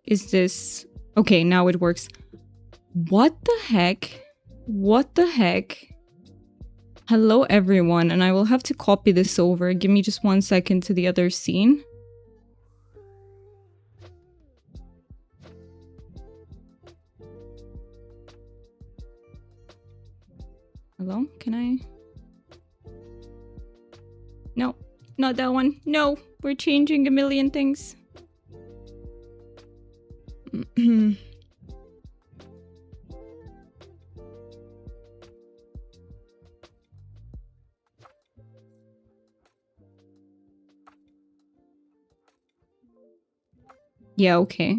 is this? Okay, now it works. What the heck? What the heck? Hello everyone, and I will have to copy this over. Give me just 1 second to the other scene. Hello? Can I? No, not that one. No, we're changing a million things. Yeah, okay.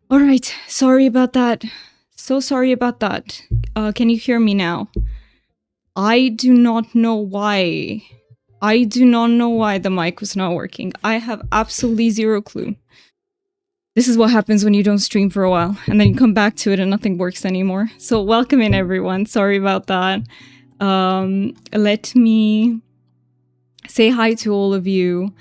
Alright, sorry about that. So sorry about that. Can you hear me now? I do not know why. I do not know why the mic was not working. I have absolutely zero clue. This is what happens when you don't stream for a while, and then you come back to it and nothing works anymore. So welcome in everyone, sorry about that. Let me say hi to all of you.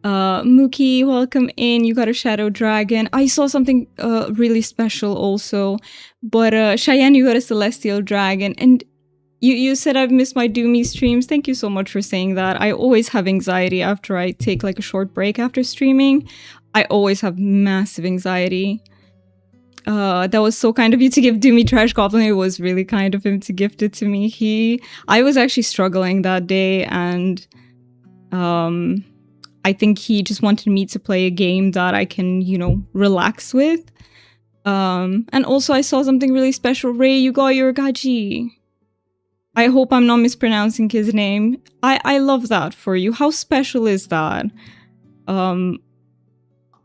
Mookie, welcome in. You got a shadow dragon. I saw something really special also. But Cheyenne, you got a celestial dragon. And you said I've missed my Doomy streams. Thank you so much for saying that. I always have anxiety after I take like a short break after streaming. I always have massive anxiety. That was so kind of you to give Doomy Trash Goblin. It was really kind of him to gift it to me. I was actually struggling that day, and I think he just wanted me to play a game that I can, you know, relax with. And also I saw something really special. Ray, you got your Gaji. I hope I'm not mispronouncing his name. I love that for you. How special is that?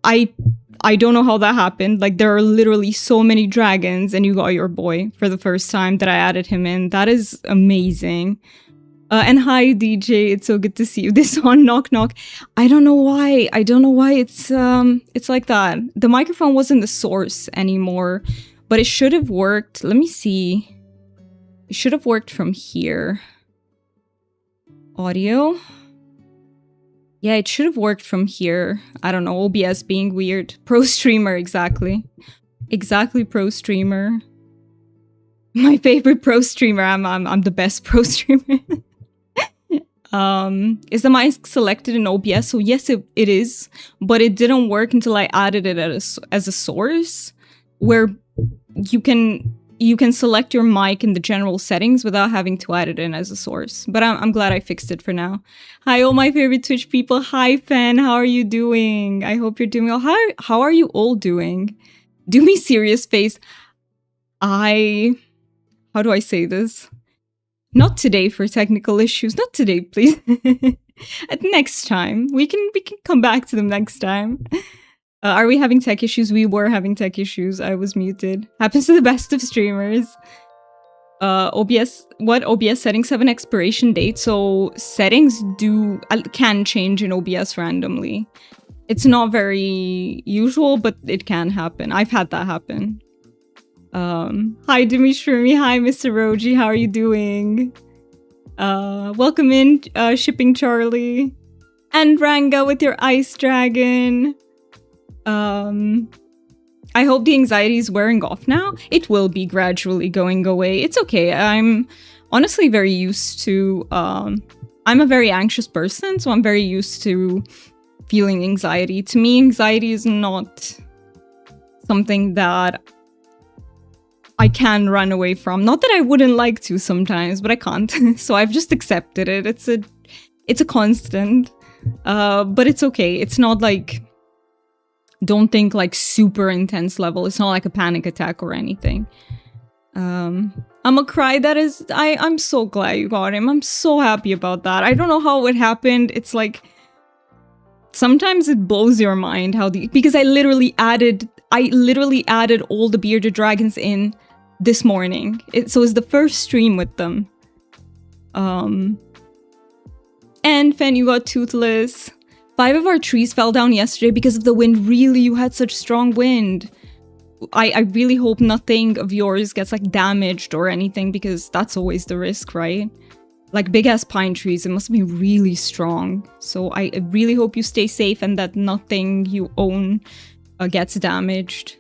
I don't know how that happened. Like, there are literally so many dragons and you got your boy for the first time that I added him in. That is amazing. And hi DJ, it's so good to see you. This on Knock Knock. I don't know why. I don't know why it's like that. The microphone wasn't the source anymore, but it should have worked. Let me see. It should have worked from here. Audio. Yeah, it should have worked from here. I don't know, OBS being weird. Pro streamer, exactly. Exactly, pro streamer. My favorite pro streamer. I'm the best pro streamer. Is the mic selected in OBS? So yes, it is, but it didn't work until I added it as a source, where you can select your mic in the general settings without having to add it in as a source. But I'm glad I fixed it for now. Hi, all my favorite Twitch people. Hi, Fen. How are you doing? I hope you're doing well. How are you all doing? Do me serious face. How do I say this? Not today for technical issues. Not today, please. At next time. We can come back to them next time. Are we having tech issues? We were having tech issues. I was muted. Happens to the best of streamers. OBS settings have an expiration date, so settings can change in OBS randomly. It's not very usual, but it can happen. I've had that happen. Hi Dimitri, hi Mr. Roji, how are you doing? Welcome in, Shipping Charlie. And Ranga with your ice dragon. I hope the anxiety is wearing off now. It will be gradually going away. It's okay. I'm honestly very used to, I'm a very anxious person, so I'm very used to feeling anxiety. To me, anxiety is not something that I can run away from. Not that I wouldn't like to sometimes, but I can't. So I've just accepted it. It's a constant. But it's okay. It's not like, don't think like super intense level. It's not like a panic attack or anything. I'm a cry. That is, I'm so glad you got him. I'm so happy about that. I don't know how it happened. It's like, sometimes it blows your mind how because I literally added all the bearded dragons in this morning. So it's the first stream with them. And Fen, you got Toothless. 5 of our trees fell down yesterday because of the wind. Really, you had such strong wind. I really hope nothing of yours gets like damaged or anything, because that's always the risk, right? Like big ass pine trees, it must be really strong. So I really hope you stay safe and that nothing you own gets damaged.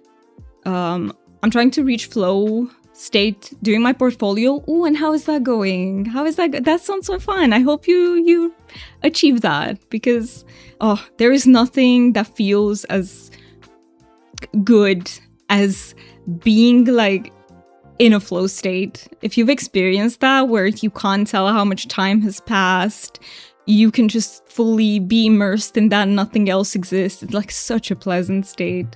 I'm trying to reach flow state doing my portfolio. Ooh, and how is that going? How is that? That sounds so fun. I hope you achieve that, because there is nothing that feels as good as being like in a flow state. If you've experienced that, where you can't tell how much time has passed, you can just fully be immersed in that, nothing else exists. It's like such a pleasant state.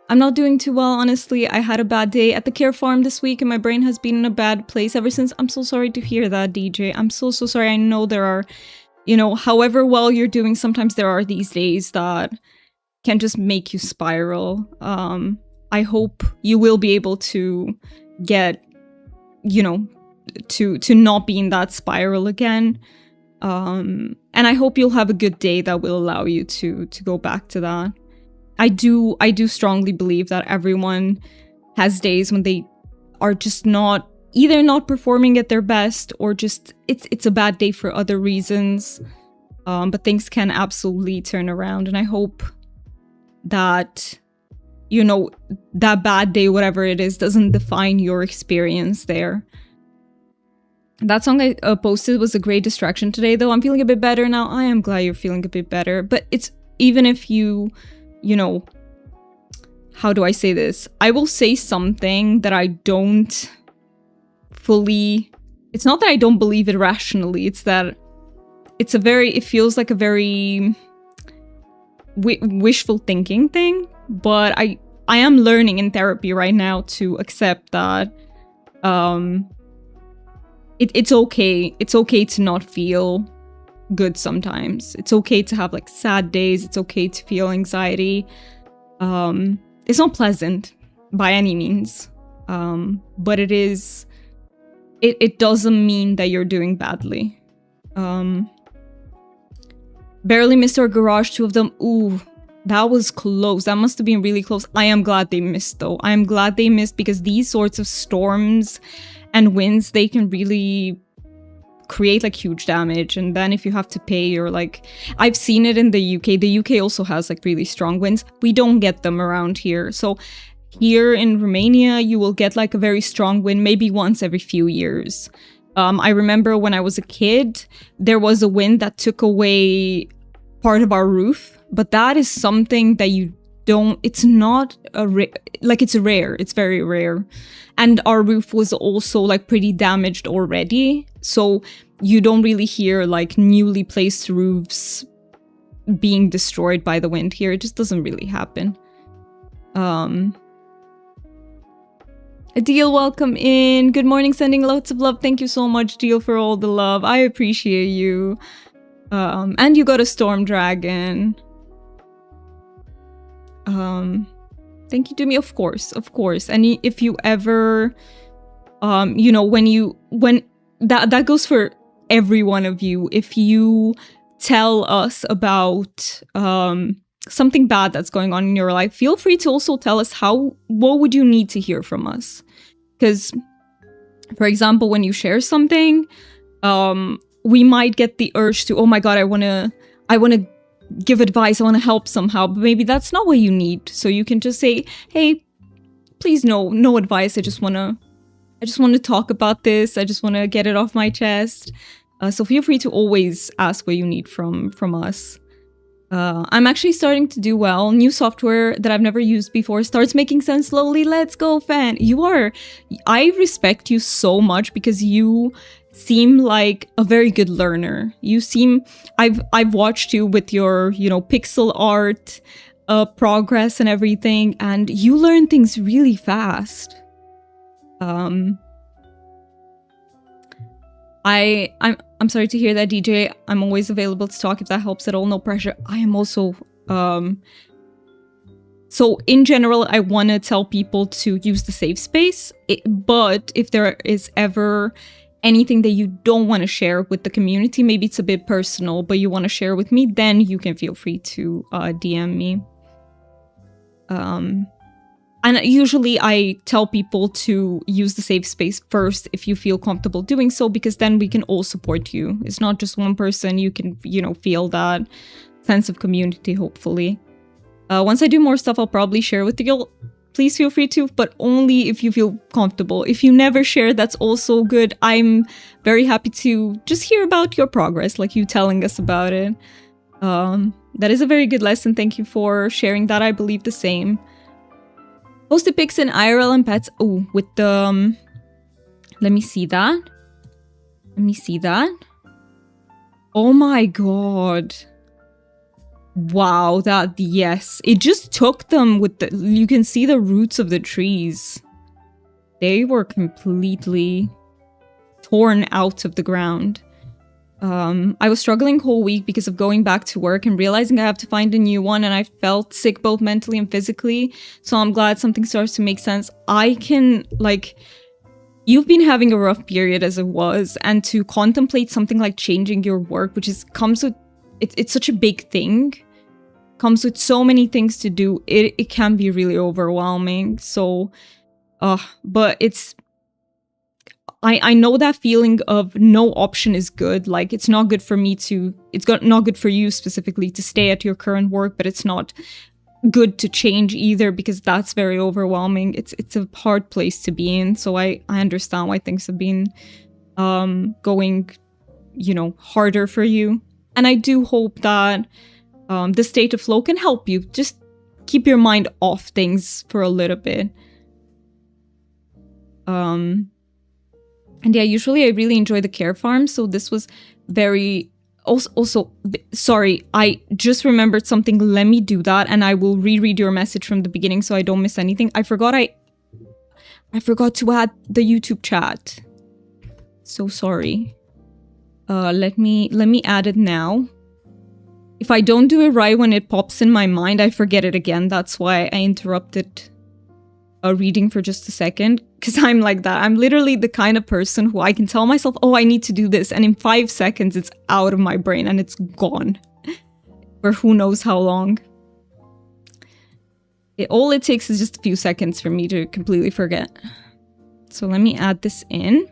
I'm not doing too well, honestly. I had a bad day at the care farm this week and my brain has been in a bad place ever since. I'm so sorry to hear that, DJ. I'm so sorry. I know there are, however well you're doing, sometimes there are these days that can just make you spiral. I hope you will be able to get, to not be in that spiral again. And I hope you'll have a good day that will allow you to go back to that. I do strongly believe that everyone has days when they are just either not performing at their best, or just it's a bad day for other reasons. But things can absolutely turn around, and I hope that that bad day, whatever it is, doesn't define your experience there. That song I posted was a great distraction today, though. I'm feeling a bit better now. I am glad you're feeling a bit better. But it's, even if you how do I say this? I will say something that I don't fully... It's not that I don't believe it rationally. It's that it feels like a very wishful thinking thing. But I am learning in therapy right now to accept that it's okay. It's okay to not feel good sometimes. It's okay to have like sad days. It's okay to feel anxiety. It's not pleasant by any means. But it is... It doesn't mean that you're doing badly. Barely missed our garage, 2 of them. Ooh, that was close. That must have been really close. I am glad they missed, though. I am glad they missed, because these sorts of storms and winds, they can really create like huge damage. And then if you have to pay, or like, I've seen it in the UK. The UK also has like really strong winds. We don't get them around here. So here in Romania, you will get like a very strong wind maybe once every few years. I remember when I was a kid, there was a wind that took away part of our roof, but that is something that you don't, it's not it's rare, it's very rare. And our roof was also like pretty damaged already, so you don't really hear like newly placed roofs being destroyed by the wind here. It just doesn't really happen. Adil, welcome in. Good morning, sending lots of love. Thank you so much, Adil, for all the love. I appreciate you. And you got a storm dragon. Thank you to me, of course. And if you ever, when that goes for every one of you. If you tell us about something bad that's going on in your life, feel free to also tell us what would you need to hear from us. Because, for example, when you share something, we might get the urge to, oh my god, I want to give advice, I want to help somehow, but maybe that's not what you need. So you can just say, hey, please no advice. I just want to talk about this. I just want to get it off my chest. So feel free to always ask what you need from us. I'm actually starting to do well. New software that I've never used before starts making sense slowly. Let's go, fan. I respect you so much, because you seem like a very good learner. I've watched you with your, pixel art progress and everything, and you learn things really fast. I'm sorry to hear that, DJ. I'm always available to talk if that helps at all. No pressure. I am also... So in general, I want to tell people to use the safe space. But if there is ever anything that you don't want to share with the community, maybe it's a bit personal, but you want to share with me, then you can feel free to DM me. And usually I tell people to use the safe space first if you feel comfortable doing so, because then we can all support you. It's not just one person. You can, feel that sense of community, hopefully. Once I do more stuff, I'll probably share with you. Please feel free to, but only if you feel comfortable. If you never share, that's also good. I'm very happy to just hear about your progress, like you telling us about it. That is a very good lesson. Thank you for sharing that. I believe the same. Posted pics in IRL and pets. Oh, with the... let me see that. Let me see that. Oh my god. Wow, that, yes. It just took them with the... you can see the roots of the trees. They were completely torn out of the ground. I was struggling whole week because of going back to work and realizing I have to find a new one, and I felt sick both mentally and physically. So I'm glad something starts to make sense. I can, like... you've been having a rough period as it was, and to contemplate something like changing your work, which is comes with... it's such a big thing. Comes with so many things to do. It can be really overwhelming. So, but it's... I know that feeling of no option is good. Like, it's not good for me to... not good for you specifically to stay at your current work, but it's not good to change either, because that's very overwhelming. It's a hard place to be in. So I understand why things have been going, you know, harder for you. And I do hope that the state of flow can help you. Just keep your mind off things for a little bit. And yeah, usually I really enjoy the care farm, so this was very... Also, sorry, I just remembered something. Let me do that, and I will reread your message from the beginning so I don't miss anything. I forgot to add the YouTube chat. So sorry. Let me add it now. If I don't do it right when it pops in my mind, I forget it again. That's why I interrupted a reading for just a second, because I'm like that. I'm literally the kind of person who I can tell myself, oh, I need to do this, and in 5 seconds it's out of my brain and it's gone for who knows how long. All it takes is just a few seconds for me to completely forget. So let me add this in.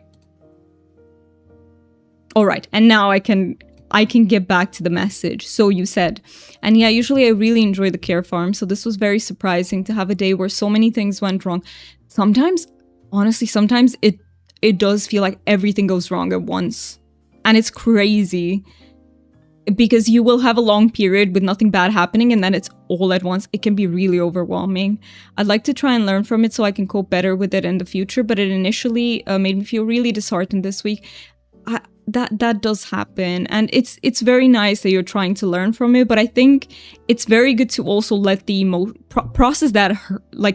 All right, and now I can get back to the message. So you said, and yeah, usually I really enjoy the care farm, so this was very surprising to have a day where so many things went wrong. Sometimes, honestly, sometimes it does feel like everything goes wrong at once. And it's crazy, because you will have a long period with nothing bad happening, and then it's all at once. It can be really overwhelming. I'd like to try and learn from it so I can cope better with it in the future, but it initially made me feel really disheartened this week. That does happen, and it's very nice that you're trying to learn from it, but I think it's very good to also let the process that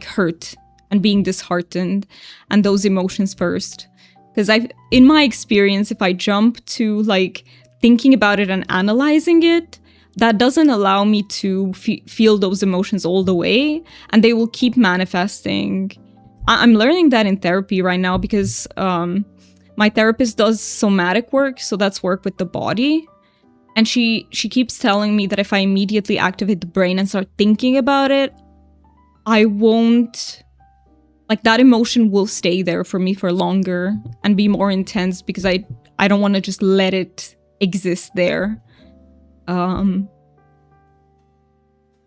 hurt and being disheartened and those emotions first. Because in my experience, if I jump to like thinking about it and analyzing it, that doesn't allow me to feel those emotions all the way, and they will keep manifesting. I'm learning that in therapy right now, because my therapist does somatic work, so that's work with the body. And she keeps telling me that if I immediately activate the brain and start thinking about it, I won't... like, that emotion will stay there for me for longer and be more intense, because I don't want to just let it exist there. I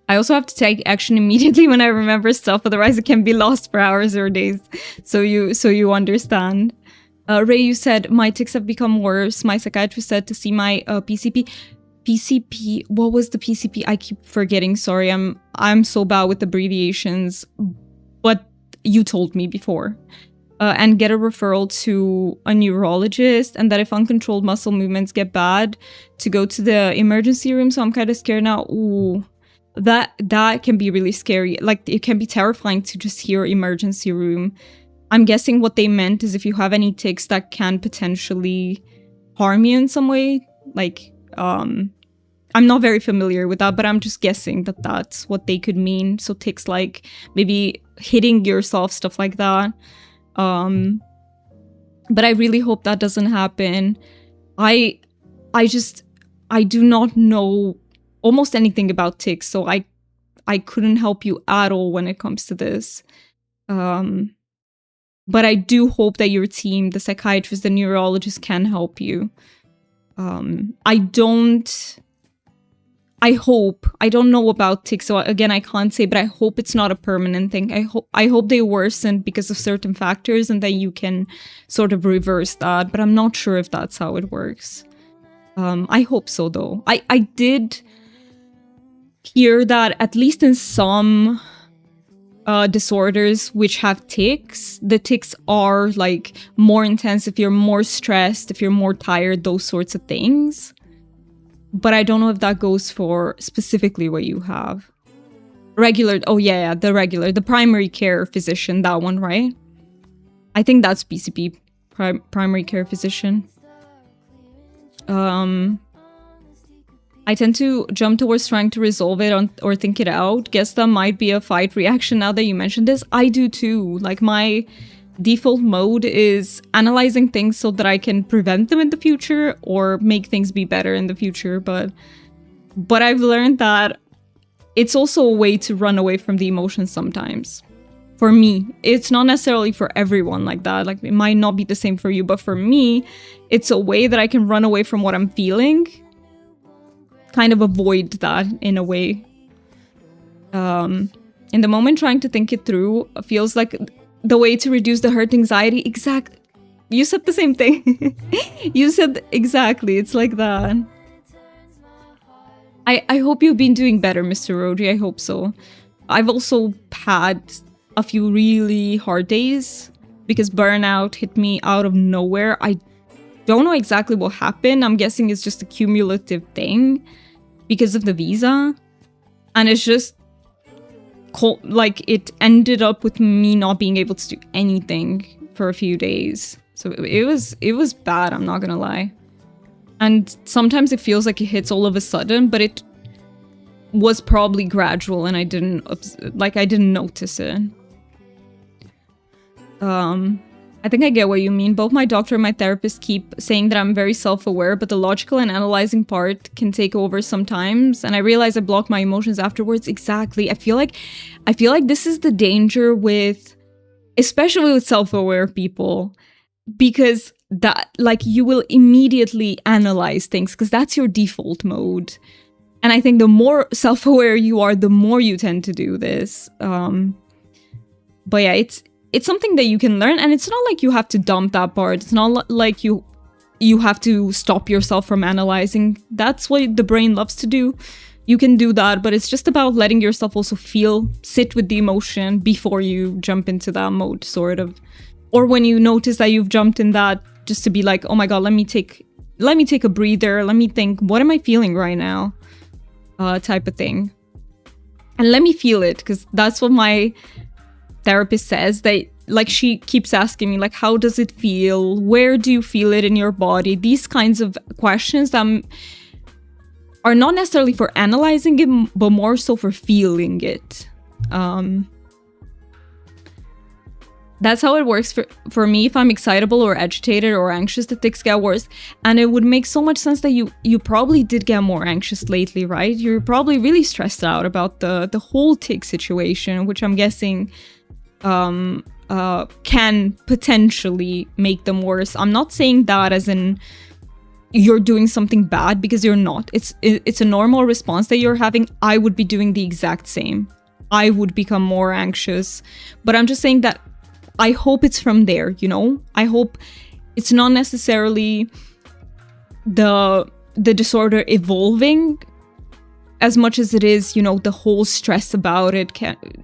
also have to take action immediately when I remember stuff, otherwise it can be lost for hours or days. So you understand. Ray, you said, my tics have become worse. My psychiatrist said to see my PCP. PCP, what was the PCP? I keep forgetting, sorry. I'm so bad with abbreviations. But you told me before. And get a referral to a neurologist, and that if uncontrolled muscle movements get bad, to go to the emergency room. So I'm kind of scared now. Ooh, that can be really scary. Like, it can be terrifying to just hear emergency room. I'm guessing what they meant is if you have any tics that can potentially harm you in some way. Like, I'm not very familiar with that, but I'm just guessing that that's what they could mean. So tics like maybe hitting yourself, stuff like that. But I really hope that doesn't happen. I do not know almost anything about tics, so I couldn't help you at all when it comes to this. But I do hope that your team, the psychiatrist, the neurologist, can help you. I hope, I don't know about tics, so again, I can't say, but I hope it's not a permanent thing. I hope they worsen because of certain factors and then you can sort of reverse that, but I'm not sure if that's how it works. I hope so, though. I did hear that at least in some disorders which have tics, the tics are like more intense if you're more stressed, if you're more tired, those sorts of things. But I don't know if that goes for specifically what you have. Regular, oh yeah, the primary care physician, that one, right? I think that's PCP, primary care physician. I tend to jump towards trying to resolve it or think it out. Guess that might be a fight reaction now that you mentioned this. I do too. Like, my default mode is analyzing things so that I can prevent them in the future or make things be better in the future. But I've learned that it's also a way to run away from the emotions sometimes. For me, it's not necessarily for everyone like that. Like, it might not be the same for you, but for me, it's a way that I can run away from what I'm feeling. Kind of avoid that in a way. In the moment, trying to think it through feels like the way to reduce the hurt anxiety. Exactly. You said the same thing. You said exactly. It's like that. I hope you've been doing better, Mr. Roji. I hope so. I've also had a few really hard days because burnout hit me out of nowhere. I don't know exactly what happened. I'm guessing it's just a cumulative thing because of the visa. And it's just like it ended up with me not being able to do anything for a few days. So it was bad, I'm not gonna lie. And sometimes it feels like it hits all of a sudden, but it was probably gradual and I didn't notice it. I think I get what you mean. Both my doctor and my therapist keep saying that I'm very self-aware, but the logical and analyzing part can take over sometimes. And I realize I block my emotions afterwards. Exactly. I feel like this is the danger with, especially with self-aware people, because that, like, you will immediately analyze things because that's your default mode. And I think the more self-aware you are, the more you tend to do this. But yeah, it's something that you can learn, and it's not like you have to dump that part. It's not like you have to stop yourself from analyzing. That's what the brain loves to do. You can do that, but it's just about letting yourself also sit with the emotion before you jump into that mode, sort of. Or when you notice that you've jumped in that, just to be like, oh my god, let me take a breather, let me think, what am I feeling right now? Type of thing. And let me feel it, because that's what my therapist says. That, like, she keeps asking me, like, how does it feel? Where do you feel it in your body? These kinds of questions that are not necessarily for analyzing it, but more so for feeling it. That's how it works for me. If I'm excitable or agitated or anxious, the tics get worse. And it would make so much sense that you probably did get more anxious lately, right? You're probably really stressed out about the whole tic situation, which I'm guessing can potentially make them worse. I'm not saying that as in you're doing something bad, because you're not. It's a normal response that you're having. I would be doing the exact same. I would become more anxious. But I'm just saying that I hope it's from there, you know? I hope it's not necessarily the disorder evolving as much as it is, you know, the whole stress about it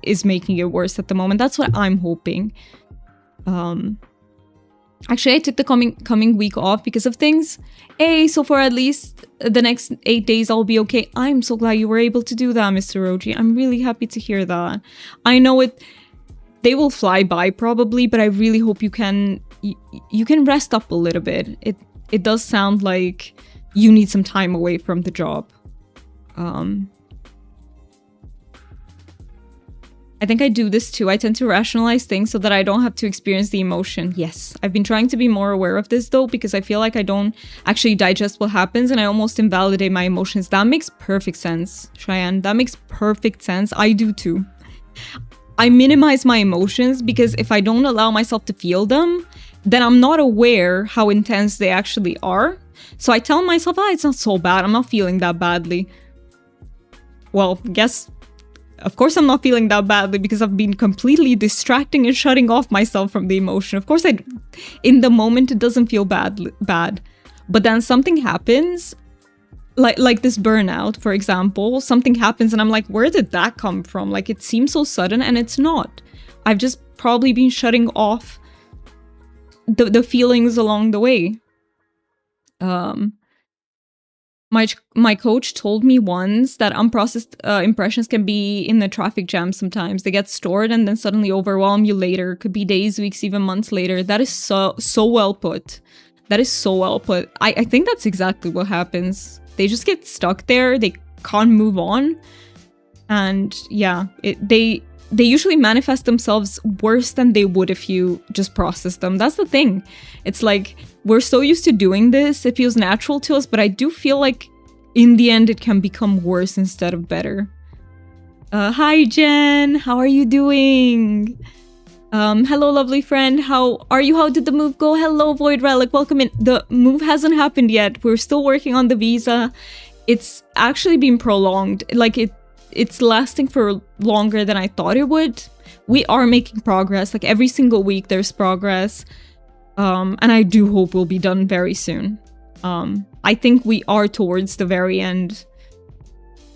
is making it worse at the moment. That's what I'm hoping. Actually, I took the coming week off because of things. So for at least the next 8 days, I'll be okay. I'm so glad you were able to do that, Mr. Roji. I'm really happy to hear that. I know they will fly by probably, but I really hope you can rest up a little bit. It does sound like you need some time away from the job. I think I do this too. I tend to rationalize things so that I don't have to experience the emotion. Yes, I've been trying to be more aware of this though, because I feel like I don't actually digest what happens and I almost invalidate my emotions. That makes perfect sense, Cheyenne. That makes perfect sense. I do too. I minimize my emotions because if I don't allow myself to feel them, then I'm not aware how intense they actually are. So I tell myself, it's not so bad. I'm not feeling that badly. well, of course I'm not feeling that badly because I've been completely distracting and shutting off myself from the emotion. Of course, in the moment, it doesn't feel bad. But then something happens, like this burnout, for example, something happens and I'm like, where did that come from? Like, it seems so sudden and it's not. I've just probably been shutting off the feelings along the way. My coach told me once that unprocessed impressions can be in the traffic jam sometimes. They get stored and then suddenly overwhelm you later. Could be days, weeks, even months later. That is so well put. That is so well put. I think that's exactly what happens. They just get stuck there. They can't move on. And yeah, they usually manifest themselves worse than they would if you just process them. That's the thing. It's like, we're so used to doing this, it feels natural to us, but I do feel like in the end it can become worse instead of better. Hi Jen, how are you doing? Hello lovely friend, how are you? How did the move go? Hello Void Relic, welcome in. The move hasn't happened yet. We're still working on the visa. It's actually been prolonged. Like it's lasting for longer than I thought it would. We are making progress. Like every single week there's progress. And I do hope we'll be done very soon. I think we are towards the very end.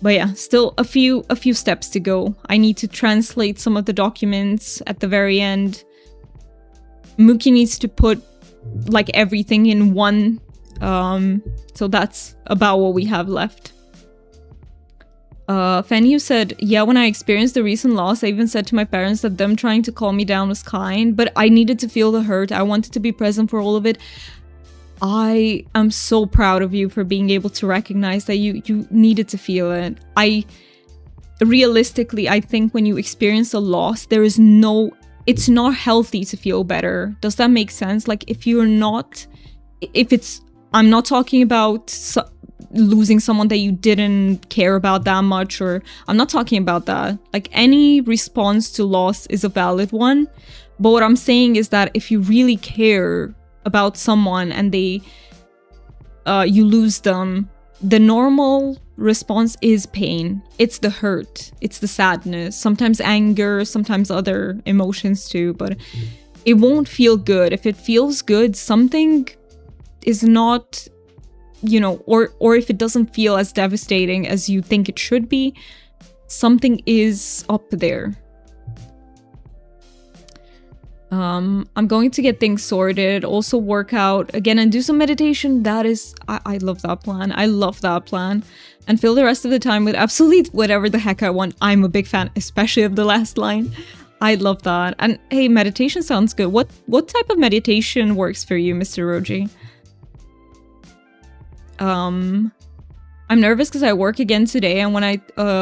But yeah, still a few steps to go. I need to translate some of the documents at the very end. Mookie needs to put like everything in one. So that's about what we have left. Fenyu said, yeah, when I experienced the recent loss, I even said to my parents that them trying to calm me down was kind, but I needed to feel the hurt. I wanted to be present for all of it. I am so proud of you for being able to recognize that you needed to feel it. Realistically, I think when you experience a loss, it's not healthy to feel better. Does that make sense? Like I'm not talking about losing someone that you didn't care about that much, or I'm not talking about that. Like, any response to loss is a valid one. But what I'm saying is that if you really care about someone and you lose them, the normal response is pain. It's the hurt. It's the sadness. Sometimes anger, sometimes other emotions too, but it won't feel good. If it feels good, something is not, or if it doesn't feel as devastating as you think it should be, something is up there. I'm going to get things sorted, also work out again and do some meditation. I love that plan. I love that plan. And fill the rest of the time with absolutely whatever the heck I want. I'm a big fan, especially of the last line. I love that. And hey, meditation sounds good. What type of meditation works for you, Mr. Roji? I'm nervous because I work again today, and when I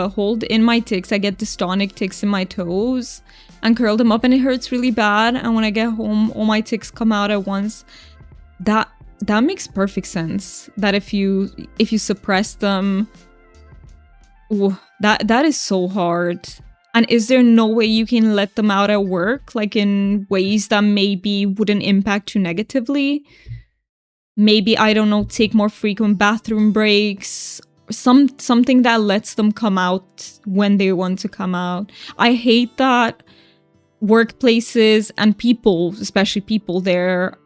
hold in my tics, I get dystonic tics in my toes and curl them up, and it hurts really bad. And when I get home, all my tics come out at once. That makes perfect sense. That if you suppress them, that is so hard. And is there no way you can let them out at work, like in ways that maybe wouldn't impact you negatively? Maybe, I don't know, take more frequent bathroom breaks, something that lets them come out when they want to come out. I hate that workplaces and people, especially people there,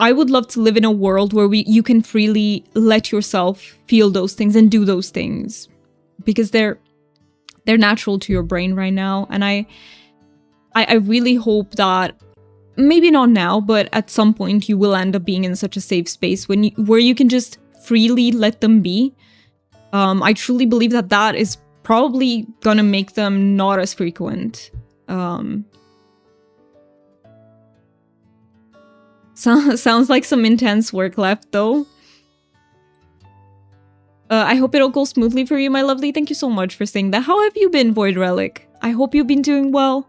I would love to live in a world where you can freely let yourself feel those things and do those things, because they're natural to your brain right now. And I really hope that maybe not now, but at some point you will end up being in such a safe space where you can just freely let them be. I truly believe that is probably gonna make them not as frequent. Sounds like some intense work left, though. I hope it all goes smoothly for you, my lovely. Thank you so much for saying that. How have you been, Void Relic? I hope you've been doing well.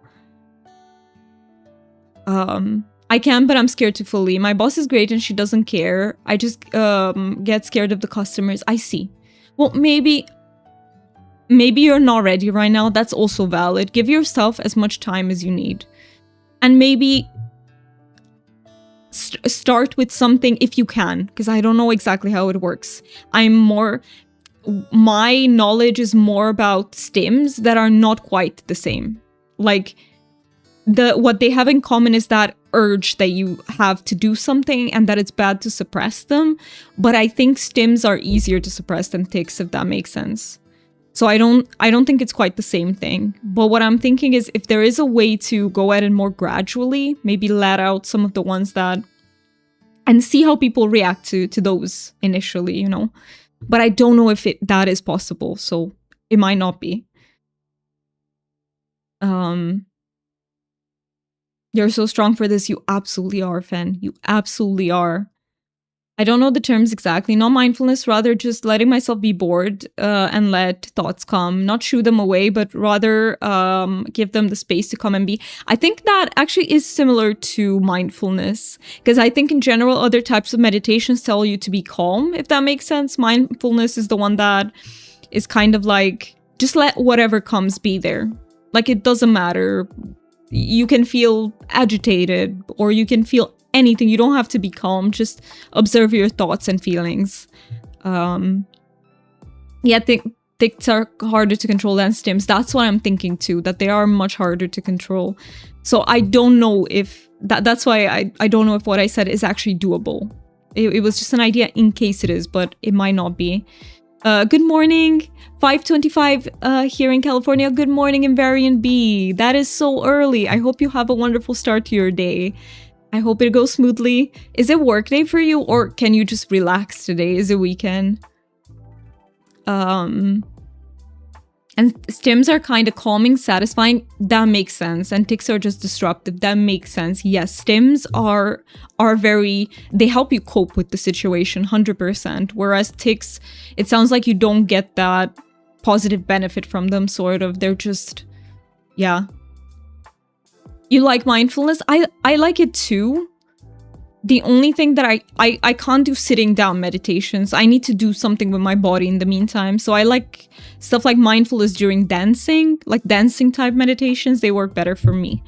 I can, but I'm scared to fully. My boss is great and she doesn't care. I just get scared of the customers. I see. Well, maybe you're not ready right now. That's also valid. Give yourself as much time as you need. And maybe start with something if you can, because I don't know exactly how it works. my knowledge is more about stims that are not quite the same. Like, what they have in common is that urge that you have to do something and that it's bad to suppress them. But I think stims are easier to suppress than tics, if that makes sense. So I don't think it's quite the same thing. But what I'm thinking is, if there is a way to go at it more gradually, maybe let out some of the ones that, and see how people react to those initially, you know. But I don't know if that is possible, so it might not be. You're so strong for this. You absolutely are, Fen. You absolutely are. I don't know the terms exactly. Not mindfulness, rather just letting myself be bored and let thoughts come. Not shoo them away, but rather give them the space to come and be. I think that actually is similar to mindfulness. Because I think in general, other types of meditations tell you to be calm, if that makes sense. Mindfulness is the one that is kind of like, just let whatever comes be there. Like, it doesn't matter. You can feel agitated, or you can feel anything. You don't have to be calm. Just observe your thoughts and feelings. Yeah, tics are harder to control than stims. That's what I'm thinking too, that they are much harder to control. So I don't know if that's why I don't know if what I said is actually doable. It was just an idea in case it is, but it might not be. Good morning, 5:25 here in California. Good morning in Variant B. That is so early. I hope you have a wonderful start to your day. I hope it goes smoothly. Is it work day for you, or can you just relax today? Is it weekend? And stims are kind of calming, satisfying. That makes sense. And tics are just disruptive. That makes sense. Yes, stims are very, they help you cope with the situation 100%. Whereas tics, it sounds like you don't get that positive benefit from them, sort of. They're just, yeah. You like mindfulness? I like it too. The only thing that I can't do sitting down meditations. I need to do something with my body in the meantime. So I like stuff like mindfulness during dancing, like dancing type meditations. They work better for me.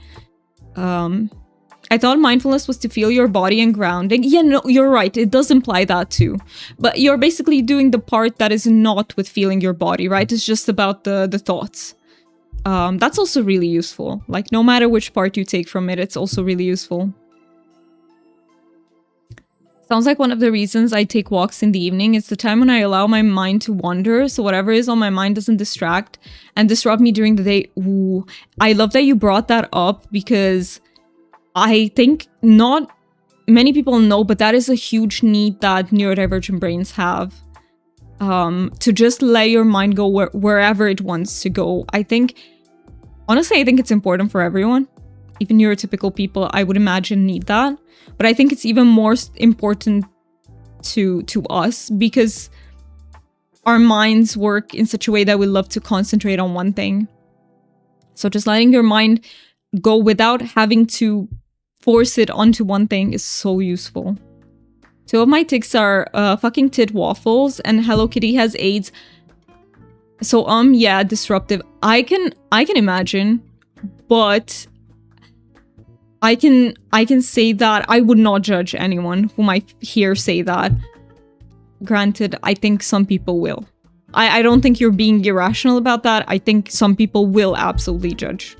I thought mindfulness was to feel your body and grounding. Yeah, no, you're right. It does imply that too. But you're basically doing the part that is not with feeling your body, right? It's just about the thoughts. That's also really useful. Like, no matter which part you take from it, it's also really useful. Sounds like one of the reasons I take walks in the evening. It's the time when I allow my mind to wander, so whatever is on my mind doesn't distract and disrupt me during the day. Ooh, I love that you brought that up, because I think not many people know, but that is a huge need that neurodivergent brains have. To just let your mind go wherever it wants to go. Honestly, I think it's important for everyone. Even neurotypical people, I would imagine, need that. But I think it's even more important to us, because our minds work in such a way that we love to concentrate on one thing. So just letting your mind go without having to force it onto one thing is so useful. Two of my tics are fucking tit waffles and Hello Kitty has AIDS. So yeah, disruptive. I can imagine, but I can say that I would not judge anyone whom I hear say that. Granted, I think some people will. I don't think you're being irrational about that. I think some people will absolutely judge.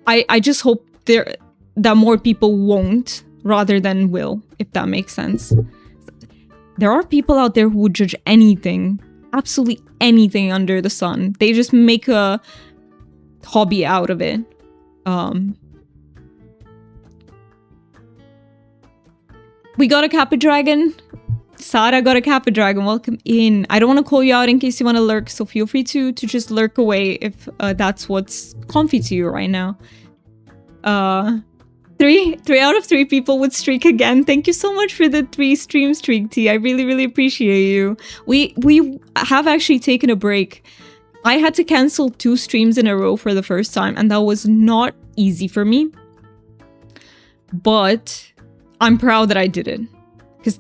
I just hope that more people won't rather than will, if that makes sense. There are people out there who would judge anything, absolutely anything under the sun. They just make a hobby out of it. We got a Kappa Dragon. Sara got a Kappa Dragon. Welcome in. I don't want to call you out in case you want to lurk, so feel free to just lurk away if that's what's comfy to you right now. 3 out of 3 people would streak again. Thank you so much for the 3 stream streak, T. I really, really appreciate you. We have actually taken a break. I had to cancel 2 streams in a row for the first time, and that was not easy for me. But I'm proud that I did it. Because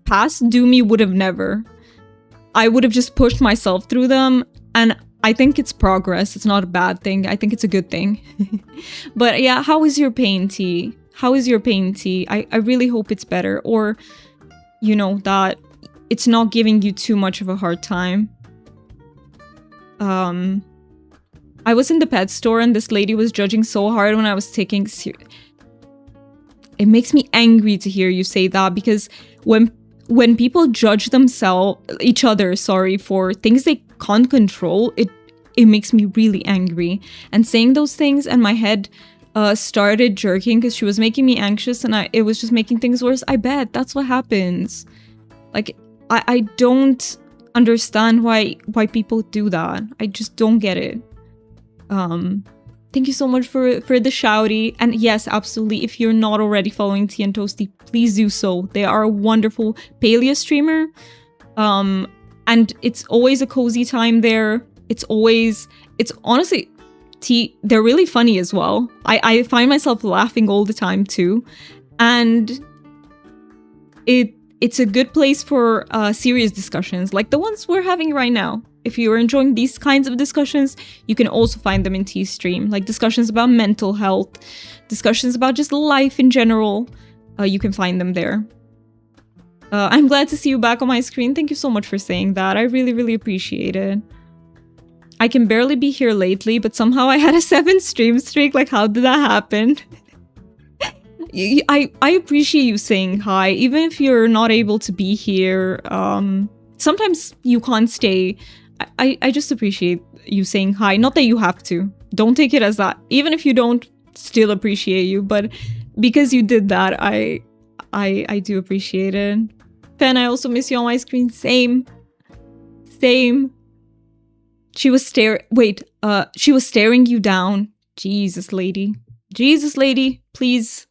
past Doomy would have never. I would have just pushed myself through them, and I think it's progress. It's not a bad thing. I think it's a good thing. But yeah, how is your pain, T? How is your pain, T? I really hope it's better. Or, you know, that it's not giving you too much of a hard time. I was in the pet store and this lady was judging so hard when I was taking... It makes me angry to hear you say that, because when people judge each other, for things they can't control, it makes me really angry. And saying those things, and my head started jerking because she was making me anxious, and it was just making things worse. I bet that's what happens. Like, I don't understand why people do that. I just don't get it. Thank you so much for the shouty. And yes, absolutely, if you're not already following Tea and Toasty, please do so. They are a wonderful palia streamer. And it's always a cozy time there. It's honestly, Tea, they're really funny as well. I find myself laughing all the time too. And it's a good place for serious discussions, like the ones we're having right now. If you're enjoying these kinds of discussions, you can also find them in Tea's stream, like discussions about mental health, discussions about just life in general. You can find them there. I'm glad to see you back on my screen. Thank you so much for saying that. I really, really appreciate it. I can barely be here lately, but somehow I had a 7 stream streak. Like, how did that happen? I appreciate you saying hi, even if you're not able to be here. Sometimes you can't stay. I just appreciate you saying hi. Not that you have to. Don't take it as that. Even if you don't, still appreciate you. But because you did that, I do appreciate it. Fen, I also miss you on my screen. Same. She was staring you down. Jesus, lady. Please.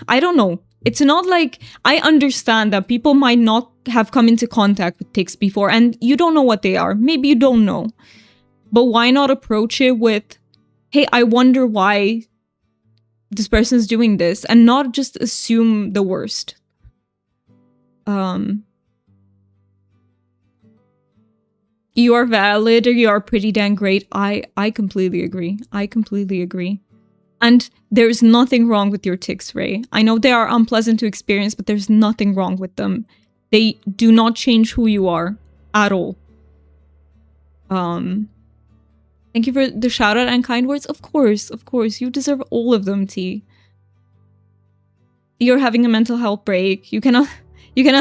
I don't know. It's not like, I understand that people might not have come into contact with tics before, and you don't know what they are. Maybe you don't know. But why not approach it with, hey, I wonder why this person's doing this, and not just assume the worst. You are valid, or you are pretty dang great. I completely agree. And there's nothing wrong with your tics, Ray. I know they are unpleasant to experience, but there's nothing wrong with them. They do not change who you are at all. Thank you for the shout out and kind words. Of course. You deserve all of them, T. You're having a mental health break. You cannot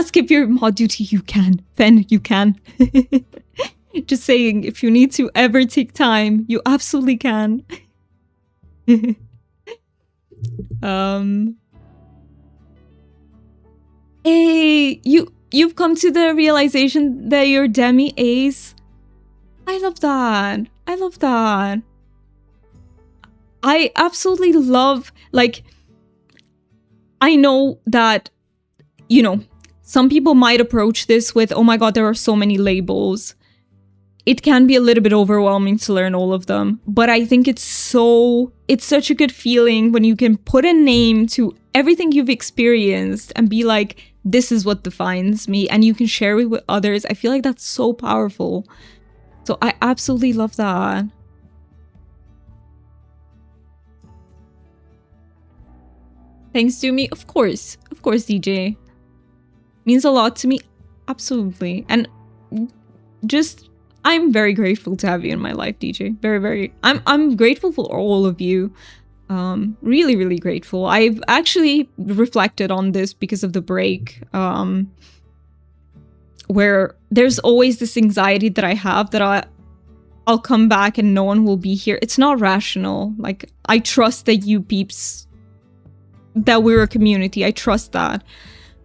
skip your mod duty. You can. Fen, you can. Just saying, if you need to ever take time, you absolutely can. Hey, you've come to the realization that you're demi-ace. I love that. I absolutely love, like, I know that, you know, some people might approach this with, oh my god, there are so many labels. It can be a little bit overwhelming to learn all of them, but I think it's such a good feeling when you can put a name to everything you've experienced and be like, this is what defines me, and you can share it with others. I feel like that's so powerful. So I absolutely love that. Thanks to me, of course, DJ. Means a lot to me, absolutely. And just, I'm very grateful to have you in my life, DJ. Very, very. I'm grateful for all of you. Really, really grateful. I've actually reflected on this because of the break, where there's always this anxiety that I have that I'll come back and no one will be here. It's not rational. Like, I trust that you peeps, that we're a community. I trust that.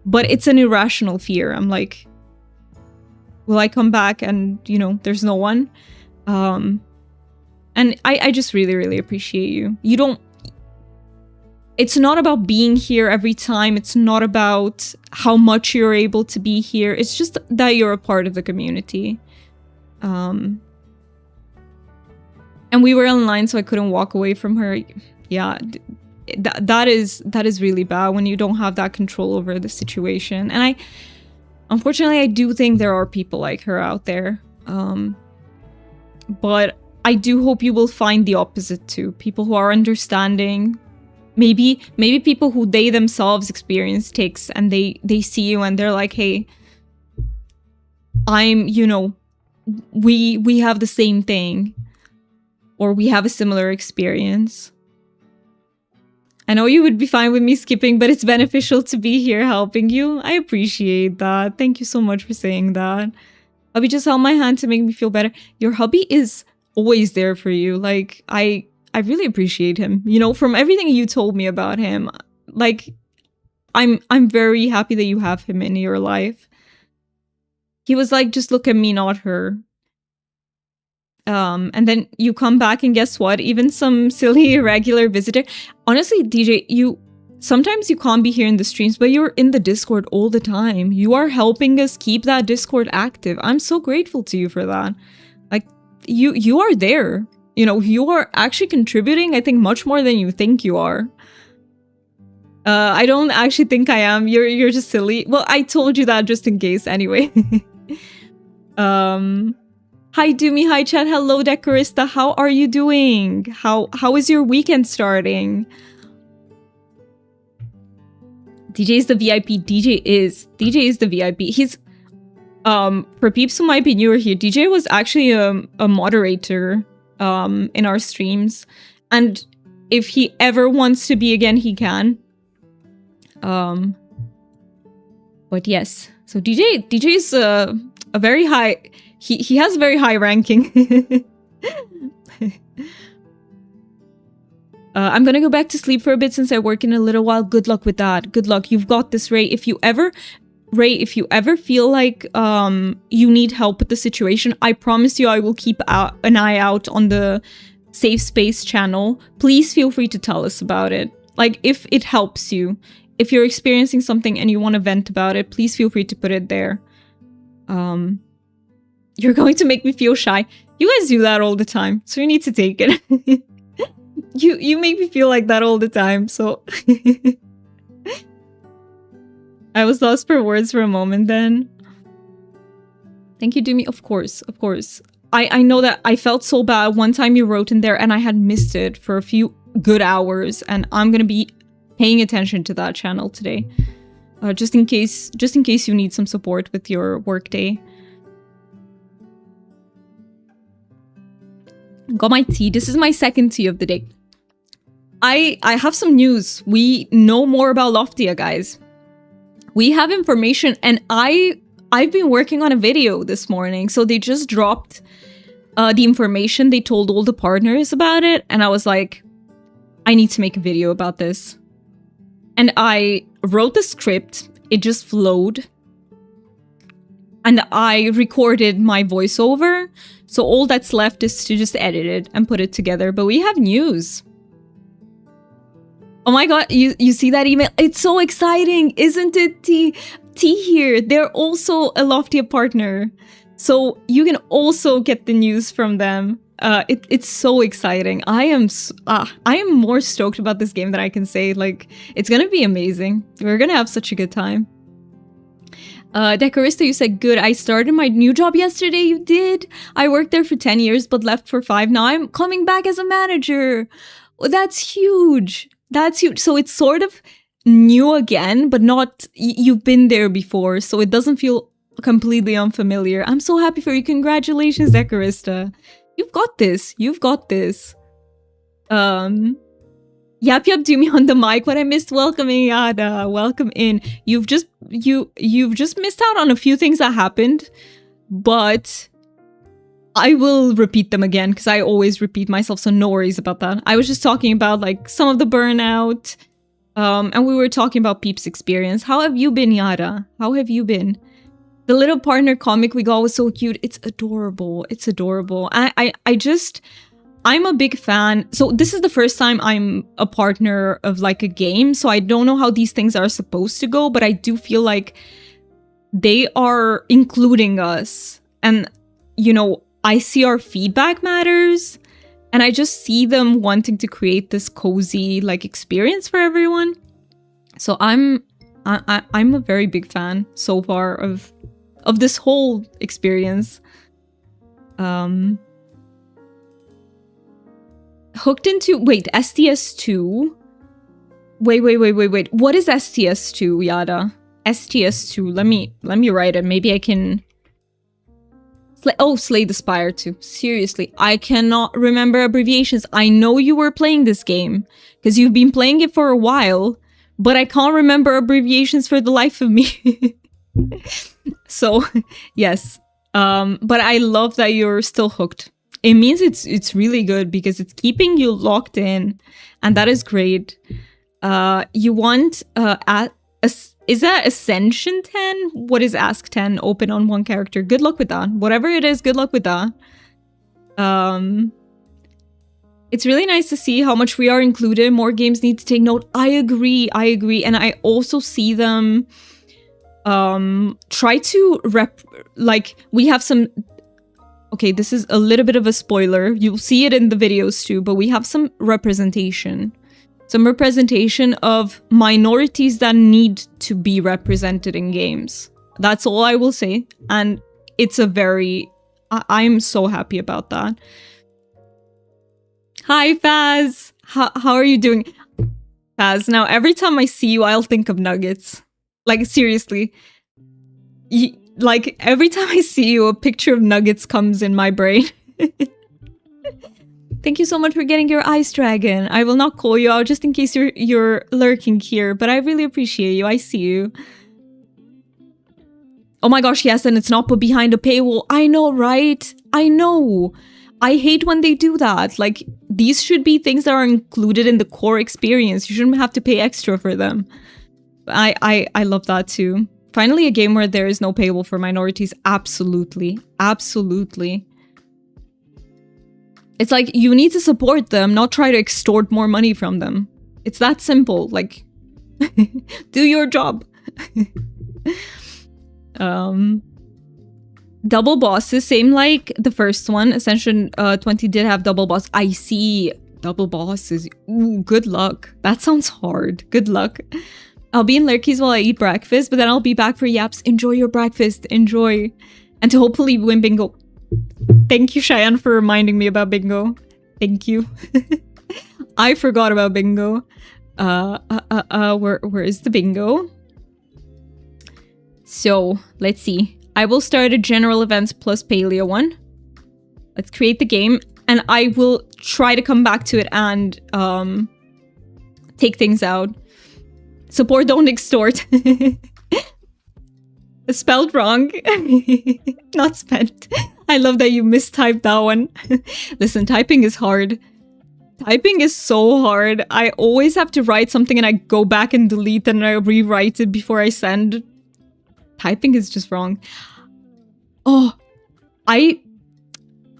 But it's an irrational fear. I'm like, will I come back and, you know, there's no one? And I just really, really appreciate you. You don't... It's not about being here every time. It's not about how much you're able to be here. It's just that you're a part of the community. And we were online, so I couldn't walk away from her. Yeah, that is really bad when you don't have that control over the situation. And unfortunately, I do think there are people like her out there. But I do hope you will find the opposite too. People who are understanding, maybe people who they themselves experience tics and they see you and they're like, hey, I'm, you know, we have the same thing, or we have a similar experience. I know you would be fine with me skipping, but it's beneficial to be here helping you. I appreciate that. Thank you so much for saying that. Hubby just held my hand to make me feel better. Your hubby is always there for you. Like, I really appreciate him. You know, from everything you told me about him, like, I'm very happy that you have him in your life. He was like, just look at me, not her. And then you come back and guess what? Even some silly irregular visitor. Honestly, DJ, sometimes you can't be here in the streams, but you're in the Discord all the time. You are helping us keep that Discord active. I'm so grateful to you for that. Like, you are there. You know, you are actually contributing, I think, much more than you think you are. I don't actually think I am. You're just silly. Well, I told you that just in case anyway. Hi Doomy, hi chat, hello Decorista, how are you doing? How is your weekend starting? DJ is the VIP. DJ is the VIP. He's for peeps who might be newer here, DJ was actually a moderator in our streams, and if he ever wants to be again, he can. But yes, so DJ is a very high. He has a very high ranking. I'm gonna go back to sleep for a bit since I work in a little while. Good luck with that. Good luck. You've got this, Ray. If you ever feel like you need help with the situation, I promise you I will keep an eye out on the Safe Space channel. Please feel free to tell us about it. Like, if it helps you. If you're experiencing something and you want to vent about it, please feel free to put it there. You're going to make me feel shy. You guys do that all the time, so you need to take it. You make me feel like that all the time, so... I was lost for words for a moment then. Thank you, Doomy. Of course, of course. I know that I felt so bad. One time you wrote in there and I had missed it for a few good hours, and I'm gonna be paying attention to that channel today. Just in case you need some support with your workday. Got my tea. This is my second tea of the day. I have some news. We know more about Loftia, guys. We have information, and I've been working on a video this morning. So they just dropped the information. They told all the partners about it, and I was like, I need to make a video about this. And I wrote the script. It just flowed. And I recorded my voiceover. So all that's left is to just edit it and put it together. But we have news. Oh my god, you see that email? It's so exciting, isn't it? T here. They're also a Loftia partner. So you can also get the news from them. It's so exciting. I am more stoked about this game than I can say. Like, it's gonna be amazing. We're gonna have such a good time. Decorista, you said good. I started my new job yesterday. You did. I worked there for 10 years but left for 5. Now I'm coming back as a manager. Oh, that's huge. That's huge. So it's sort of new again, but not, you've been there before, so it doesn't feel completely unfamiliar. I'm so happy for you. Congratulations, Decorista. You've got this. You've got this. Yap do me on the mic. What I missed, welcoming Yada. Welcome in. You've just missed out on a few things that happened, but I will repeat them again because I always repeat myself, so no worries about that. I was just talking about like some of the burnout, and we were talking about Peep's experience. How have you been, Yada? How have you been? The little partner comic we got was so cute. It's adorable. It's adorable. I'm a big fan. So this is the first time I'm a partner of like a game, so I don't know how these things are supposed to go, but I do feel like they are including us. And, you know, I see our feedback matters, and I just see them wanting to create this cozy like experience for everyone. So I'm a very big fan so far of this whole experience. Hooked into, wait, STS2? Wait. What is STS2, Yada? STS2. Let me write it. Maybe I can... Slay the Spire 2. Seriously, I cannot remember abbreviations. I know you were playing this game, because you've been playing it for a while, but I can't remember abbreviations for the life of me. So, yes. But I love that you're still hooked. It means it's really good, because it's keeping you locked in, and that is great. You want is that Ascension 10? What is Ask 10? Open on one character. Good luck with that. Whatever it is, good luck with that. It's really nice to see how much we are included. More games need to take note. I agree. And I also see them try to we have some... Okay, this is a little bit of a spoiler. You'll see it in the videos too, but we have some representation. Some representation of minorities that need to be represented in games. That's all I will say. And it's a very... I'm so happy about that. Hi, Faz! How are you doing? Faz, now every time I see you, I'll think of nuggets. Like, seriously. Like, every time I see you, a picture of nuggets comes in my brain. Thank you so much for getting your ice dragon. I will not call you out just in case you're lurking here, but I really appreciate you. I see you. Oh my gosh, yes, and it's not put behind a paywall. I know, right? I know. I hate when they do that. Like, these should be things that are included in the core experience. You shouldn't have to pay extra for them. I love that too. Finally, a game where there is no paywall for minorities. Absolutely. Absolutely. It's like, you need to support them, not try to extort more money from them. It's that simple. Like, do your job. Double bosses, same like the first one. Ascension 20 did have double boss. I see. Double bosses. Ooh, good luck. That sounds hard. Good luck. I'll be in Lurkies while I eat breakfast, but then I'll be back for Yaps. Enjoy your breakfast. Enjoy. And to hopefully win bingo. Thank you, Cheyenne, for reminding me about bingo. Thank you. I forgot about bingo. Where is the bingo? So, let's see. I will start a general events plus Palia one. Let's create the game, and I will try to come back to it and take things out. Support, don't extort. Spelled wrong. Not spent. I love that you mistyped that one. Listen, typing is hard. Typing is so hard. I always have to write something and I go back and delete and I rewrite it before I send. Typing is just wrong. Oh, I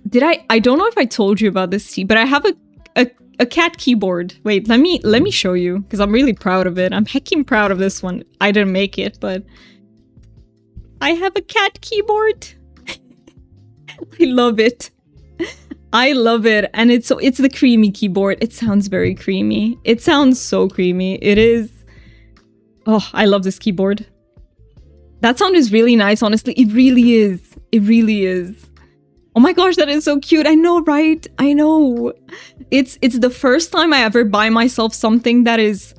don't know if I told you about this, but I have a cat keyboard. Wait, let me show you, because I'm really proud of it. I'm hecking proud of this one. I didn't make it, but I have a cat keyboard. I love it. I love it. And it's the creamy keyboard. It sounds very creamy. It sounds so creamy. It is. Oh, I love this keyboard. That sound is really nice, honestly. It really is. It really is. Oh my gosh, that is so cute. I know, right? I know. It's the first time I ever buy myself something that is...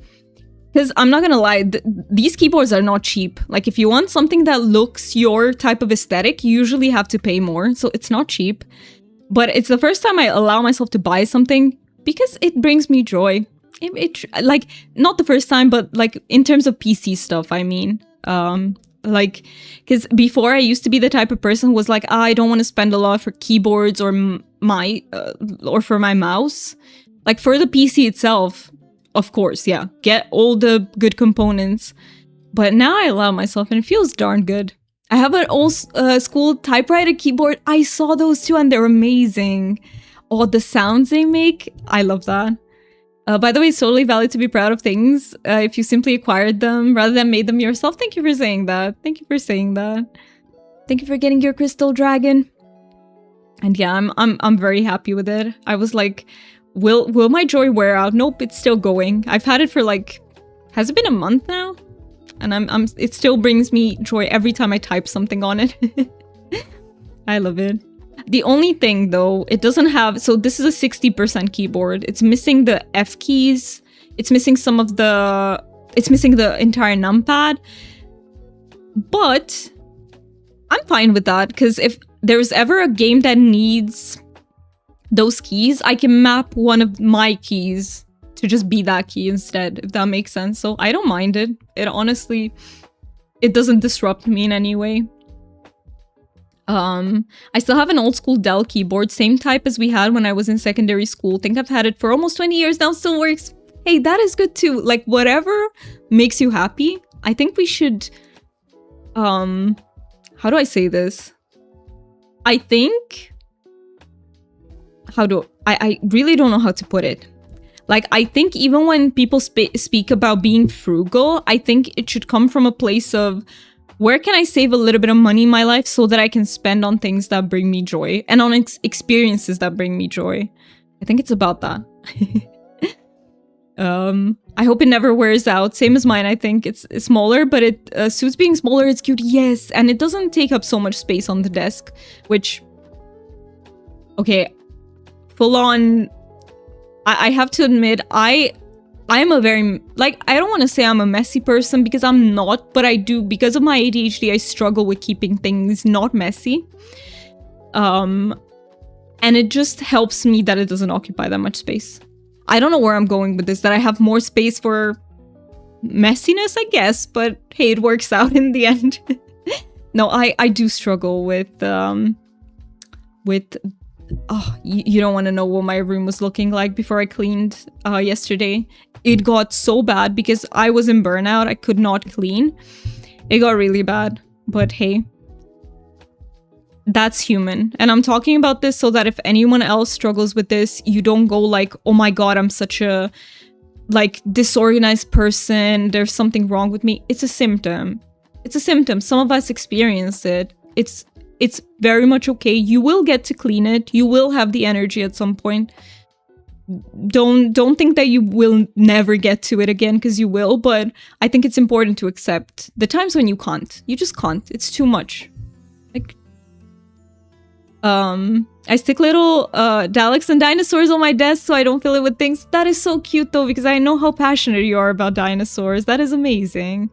Because I'm not gonna lie, these keyboards are not cheap. Like, if you want something that looks your type of aesthetic, you usually have to pay more. So it's not cheap. But it's the first time I allow myself to buy something because it brings me joy. Like, not the first time, but like in terms of PC stuff, I mean. Like, because before I used to be the type of person who was like, I don't want to spend a lot for keyboards or or for my mouse. Like, for the PC itself, of course, yeah, get all the good components. But now I allow myself, and it feels darn good. I have an old school typewriter keyboard. I saw those too, and they're amazing. Oh, the sounds they make, I love that. By the way, it's totally valid to be proud of things if you simply acquired them rather than made them yourself. Thank you for saying that. Thank you for saying that. Thank you for getting your crystal dragon. And yeah, I'm very happy with it. I was like, will my joy wear out? Nope, it's still going. I've had it for like, has it been a month now? And it still brings me joy every time I type something on it. I love it. The only thing though, it doesn't have, so this is a 60% keyboard. It's missing the F keys It's missing some of the... It's missing the entire numpad. But I'm fine with that, because if there's ever a game that needs those keys, I can map one of my keys to just be that key instead, if that makes sense. So I don't mind it. It honestly, it doesn't disrupt me in any way. I still have an old school Dell keyboard, same type as we had when I was in secondary school. Think I've had it for almost 20 years now, still works. Hey, that is good too. Like, whatever makes you happy. I think we should, how do I say this? I think, I really don't know how to put it. Like, I think even when people speak about being frugal, I think it should come from a place of, where can I save a little bit of money in my life so that I can spend on things that bring me joy and on experiences that bring me joy? I think it's about that. I hope it never wears out. Same as mine, I think. It's smaller, but it suits being smaller. It's cute, yes. And it doesn't take up so much space on the desk, which... Okay, full on... I have to admit, I am a very... Like, I don't want to say I'm a messy person, because I'm not, but I do. Because of my ADHD, I struggle with keeping things not messy. And it just helps me that it doesn't occupy that much space. I don't know where I'm going with this, that I have more space for messiness, I guess, but hey, it works out in the end. No, I do struggle with oh, you don't want to know what my room was looking like before I cleaned yesterday. It got so bad because I was in burnout. I could not clean. It got really bad, but hey, that's human. And I'm talking about this so that if anyone else struggles with this, you don't go like, oh my god, I'm such a like disorganized person. There's something wrong with me. It's a symptom. It's a symptom. Some of us experience it. It's very much okay. You will get to clean it. You will have the energy at some point. Don't think that you will never get to it again, because you will, but I think it's important to accept the times when you can't. You just can't. It's too much. Like, I stick little Daleks and dinosaurs on my desk so I don't fill it with things. That is so cute though, because I know how passionate you are about dinosaurs. That is amazing.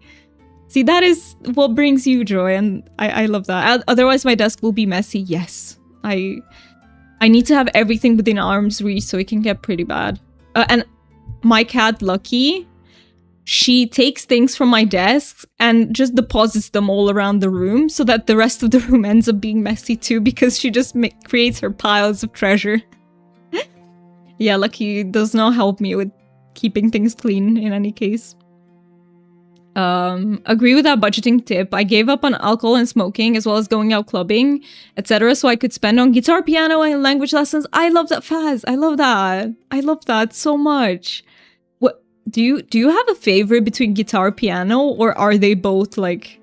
See, that is what brings you joy, and I love that. Otherwise, my desk will be messy. Yes, I need to have everything within arm's reach, so it can get pretty bad. And my cat, Lucky, she takes things from my desk and just deposits them all around the room, so that the rest of the room ends up being messy too, because she just creates her piles of treasure. Yeah, Lucky does not help me with keeping things clean in any case. Agree with that budgeting tip. I gave up on alcohol and smoking, as well as going out clubbing, etc., so I could spend on guitar, piano, and language lessons. I love that, Faz. I love that. I love that so much. What do you have a favorite between guitar, piano, or are they both like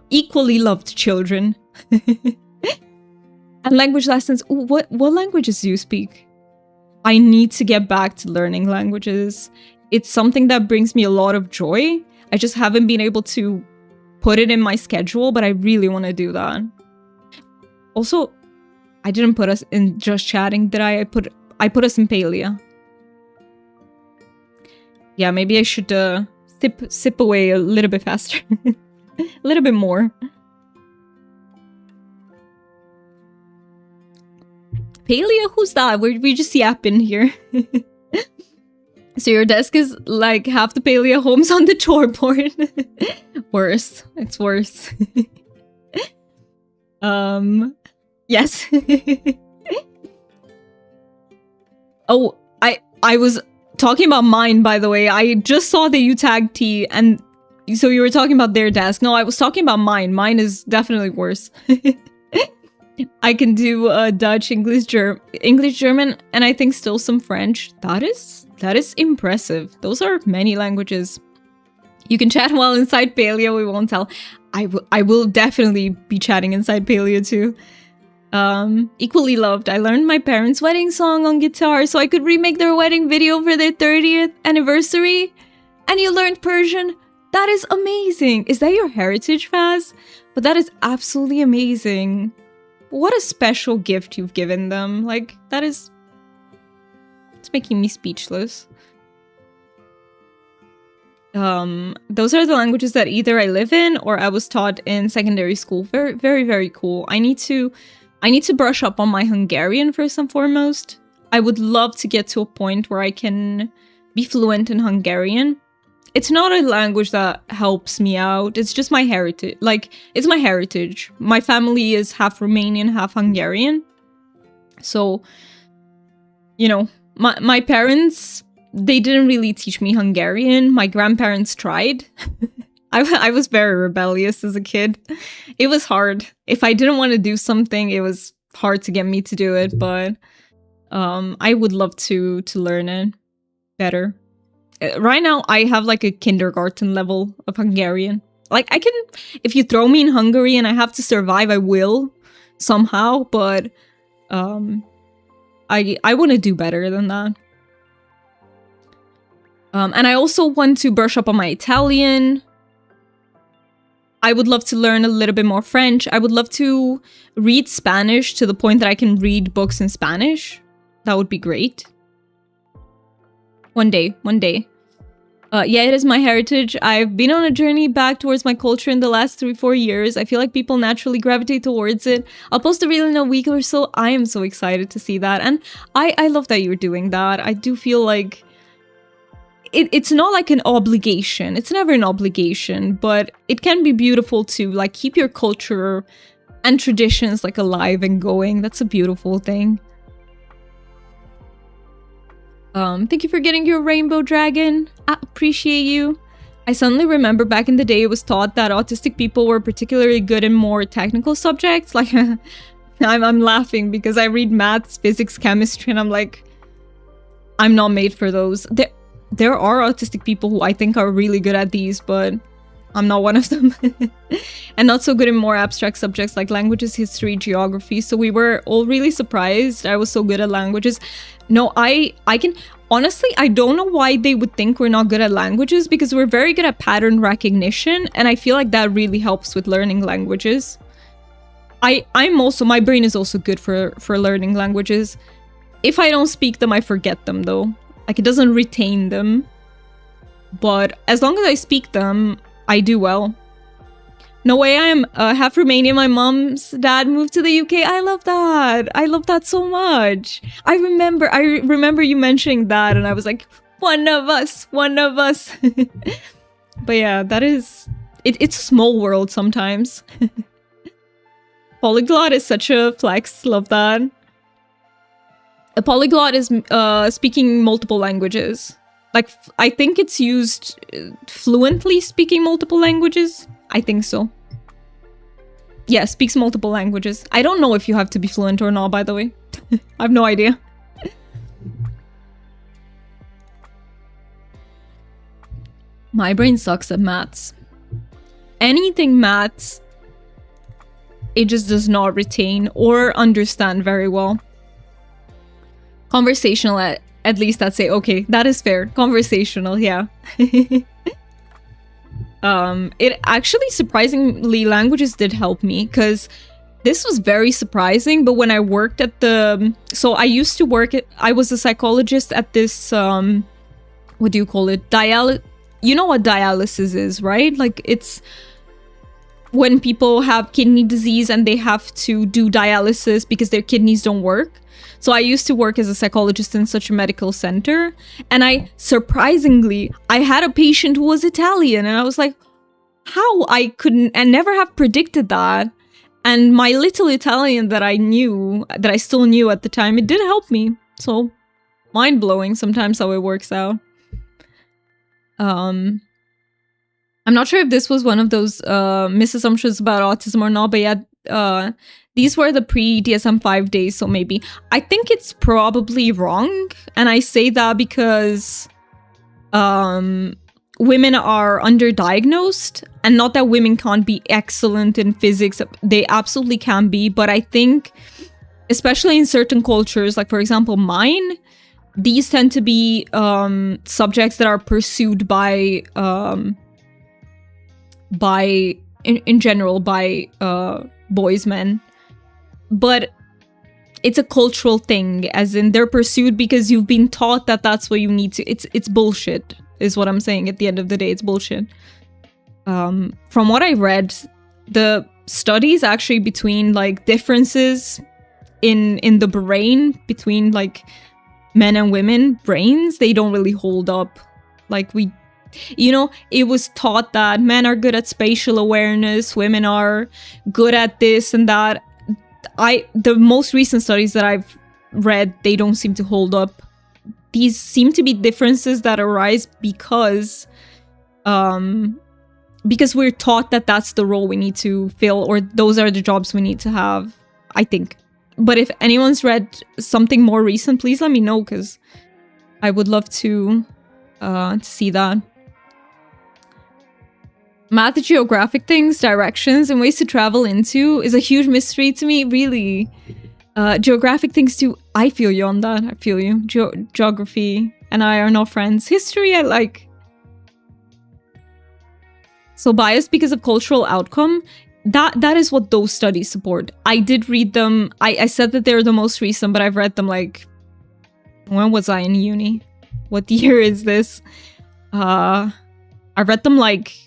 equally loved children? And language lessons. Ooh, what languages do you speak? I need to get back to learning languages. It's something that brings me a lot of joy. I just haven't been able to put it in my schedule, but I really want to do that. Also, I didn't put us in just chatting, did I? I put us in palia. Yeah, maybe I should sip away a little bit faster. A little bit more. Palia? Who's that? We just yapping here. So your desk is like half the Palia homes on the choreboard. Worse. It's worse. Yes. Oh, I was talking about mine, by the way. I just saw that you tagged T, and so you were talking about their desk. No, I was talking about mine. Mine is definitely worse. I can do Dutch, English, German, and I think still some French. That is impressive. Those are many languages. You can chat while inside Palia, we won't tell. I will definitely be chatting inside Palia too. Equally loved. I learned my parents' wedding song on guitar so I could remake their wedding video for their 30th anniversary. And you learned Persian? That is amazing. Is that your heritage, Faz? But that is absolutely amazing. What a special gift you've given them. Like, that is... It's making me speechless. Those are the languages that either I live in or I was taught in secondary school. Very, very, very cool. I need to brush up on my Hungarian first and foremost. I would love to get to a point where I can be fluent in Hungarian. It's not a language that helps me out. It's just my heritage. Like, it's my heritage. My family is half Romanian, half Hungarian. So, you know, my parents, they didn't really teach me Hungarian. My grandparents tried. I was very rebellious as a kid. It was hard. If I didn't want to do something, it was hard to get me to do it, but I would love to learn it better. Right now, I have like a kindergarten level of Hungarian. Like, I can, if you throw me in Hungary and I have to survive, I will somehow, but I want to do better than that. And I also want to brush up on my Italian. I would love to learn a little bit more French. I would love to read Spanish to the point that I can read books in Spanish. That would be great. One day. Yeah, it is my heritage. I've been on a journey back towards my culture in the last 3-4 years. I feel like people naturally gravitate towards it. I'll post a reel in a week or so. I am so excited to see that. And I love that you're doing that. I do feel like it's not like an obligation. It's never an obligation, but it can be beautiful to like keep your culture and traditions like alive and going. That's a beautiful thing. Thank you for getting your rainbow dragon. I appreciate you. I suddenly remember back in the day it was taught that autistic people were particularly good in more technical subjects. Like, I'm laughing because I read maths, physics, chemistry, and I'm like, I'm not made for those. There are autistic people who I think are really good at these, but I'm not one of them. And not so good in more abstract subjects like languages, history, geography. So we were all really surprised I was so good at languages. No, I can... Honestly, I don't know why they would think we're not good at languages, because we're very good at pattern recognition, and I feel like that really helps with learning languages. I'm also... My brain is also good for learning languages. If I don't speak them, I forget them, though. Like, it doesn't retain them. But as long as I speak them, I do well. No way, I am half Romanian. My mom's dad moved to the UK. I love that. I love that so much. I remember you mentioning that, and I was like, one of us. But yeah, that is... It's a small world sometimes. Polyglot is such a flex. Love that. A polyglot is speaking multiple languages. Like, I think it's used fluently speaking multiple languages. I think so. Yeah, speaks multiple languages. I don't know if you have to be fluent or not, by the way. I have no idea. My brain sucks at maths. Anything maths, it just does not retain or understand very well. Conversational, at least I'd say, okay, that is fair. Conversational, yeah. It actually, surprisingly, languages did help me, because this was very surprising, but when I worked at the... So I used to work at... I was a psychologist at this, what do you call it? You know what dialysis is, right? Like, it's when people have kidney disease and they have to do dialysis because their kidneys don't work. So I used to work as a psychologist in such a medical center, and I had a patient who was Italian, and I was like, how? I couldn't and never have predicted that. And my little Italian that I still knew at the time, it did help me. So mind-blowing sometimes how it works out. I'm not sure if this was one of those misassumptions about autism or not, but yeah, these were the pre-DSM-5 days, so maybe. I think it's probably wrong, and I say that because women are underdiagnosed, and not that women can't be excellent in physics, they absolutely can be, but I think, especially in certain cultures, like for example mine, these tend to be subjects that are pursued by in general by boys, men. But it's a cultural thing, as in they're pursued because you've been taught that that's what you need to... It's bullshit. is what I'm saying. At the end of the day, it's bullshit. From what I read, the studies actually between like differences in the brain between like men and women brains, they don't really hold up. Like it was taught that men are good at spatial awareness, women are good at this and that. The most recent studies that I've read, they don't seem to hold up. These seem to be differences that arise because we're taught that that's the role we need to fill, or those are the jobs we need to have, I think. But if anyone's read something more recent, please let me know, because I would love to see that. Math, geographic things, directions, and ways to travel into is a huge mystery to me, really. Geographic things too, I feel you on that. I feel you. Geography and I are not friends. History, I like. So biased because of cultural outcome, that is what those studies support. I did read them. I said that they're the most recent, but I've read them like, when was I in uni? What year is this? I read them like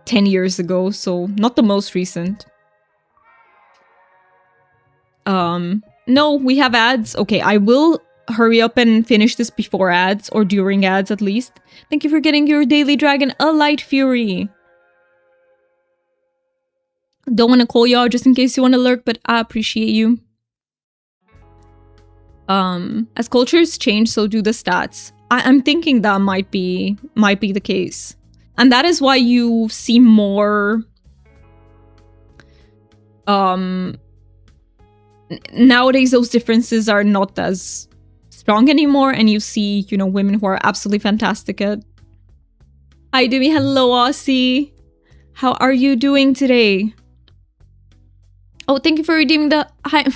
10 years ago, so not the most recent. No, we have ads. Okay, I will hurry up and finish this before ads, or during ads at least. Thank you for getting your daily dragon, a light fury. Don't want to call y'all just in case you want to lurk, but I appreciate you. As cultures change, so do the stats. I'm thinking that might be the case. And that is why you see more nowadays those differences are not as strong anymore, and you see, women who are absolutely fantastic at. Hi Demi, hello Aussie. How are you doing today? Oh, thank you for redeeming the hi.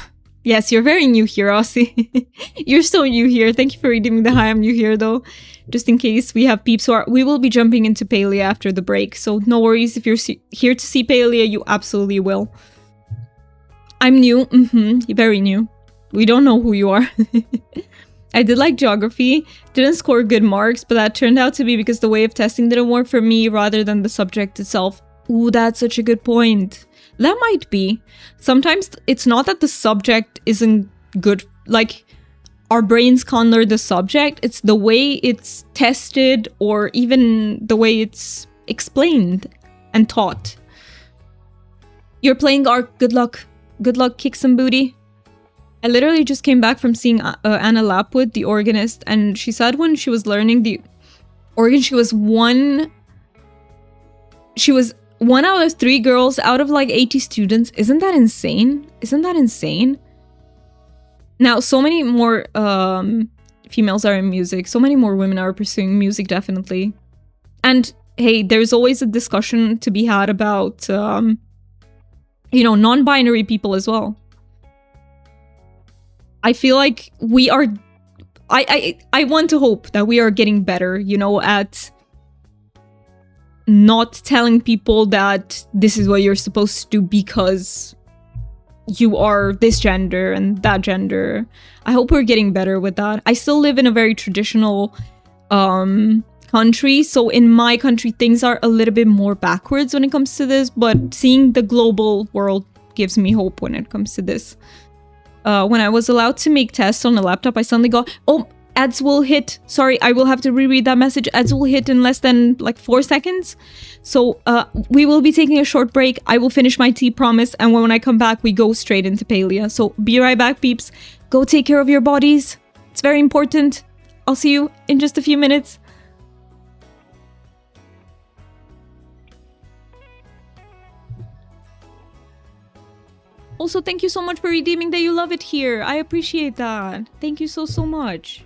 Yes, you're very new here, Aussie. You're so new here. Thank you for redeeming the hi, I'm new here though. Just in case we have peeps we will be jumping into Palia after the break, so no worries. If you're here to see Palia, you absolutely will. I'm new. Very new. We don't know who you are. I did like geography. Didn't score good marks, but that turned out to be because the way of testing didn't work for me rather than the subject itself. Ooh, that's such a good point. That might be. Sometimes it's not that the subject isn't good. Like, our brains can't learn the subject. It's the way it's tested, or even the way it's explained and taught. You're playing Ark. Good luck. Good luck, kick some booty. I literally just came back from seeing Anna Lapwood, the organist, and she said when she was learning the organ, she was one out of 3 girls out of like 80 students. Isn't that insane? Isn't that insane? Now, so many more females are in music. So many more women are pursuing music, definitely. And hey, there's always a discussion to be had about, non-binary people as well. I feel like we are... I want to hope that we are getting better, at not telling people that this is what you're supposed to do because you are this gender and that gender. I hope we're getting better with that. I still live in a very traditional country, so in my country things are a little bit more backwards when it comes to this, but seeing the global world gives me hope when it comes to this. When I was allowed to make tests on a laptop, I suddenly got, oh, ads will hit. Sorry, I will have to reread that message. Ads will hit in less than like 4 seconds. So we will be taking a short break. I will finish my tea, promise. And when I come back, we go straight into Palia. So be right back, peeps. Go take care of your bodies. It's very important. I'll see you in just a few minutes. Also, thank you so much for redeeming that you love it here. I appreciate that. Thank you so much.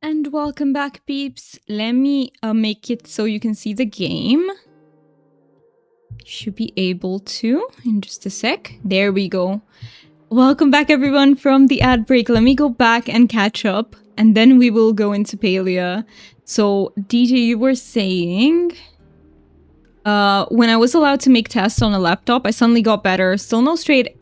And welcome back, peeps. Let me make it so you can see the game. Should be able to in just a sec. There we go. Welcome back, everyone, from the ad break. Let me go back and catch up, and then we will go into Palia. So, DJ, you were saying... when I was allowed to make tests on a laptop, I suddenly got better. Still no straight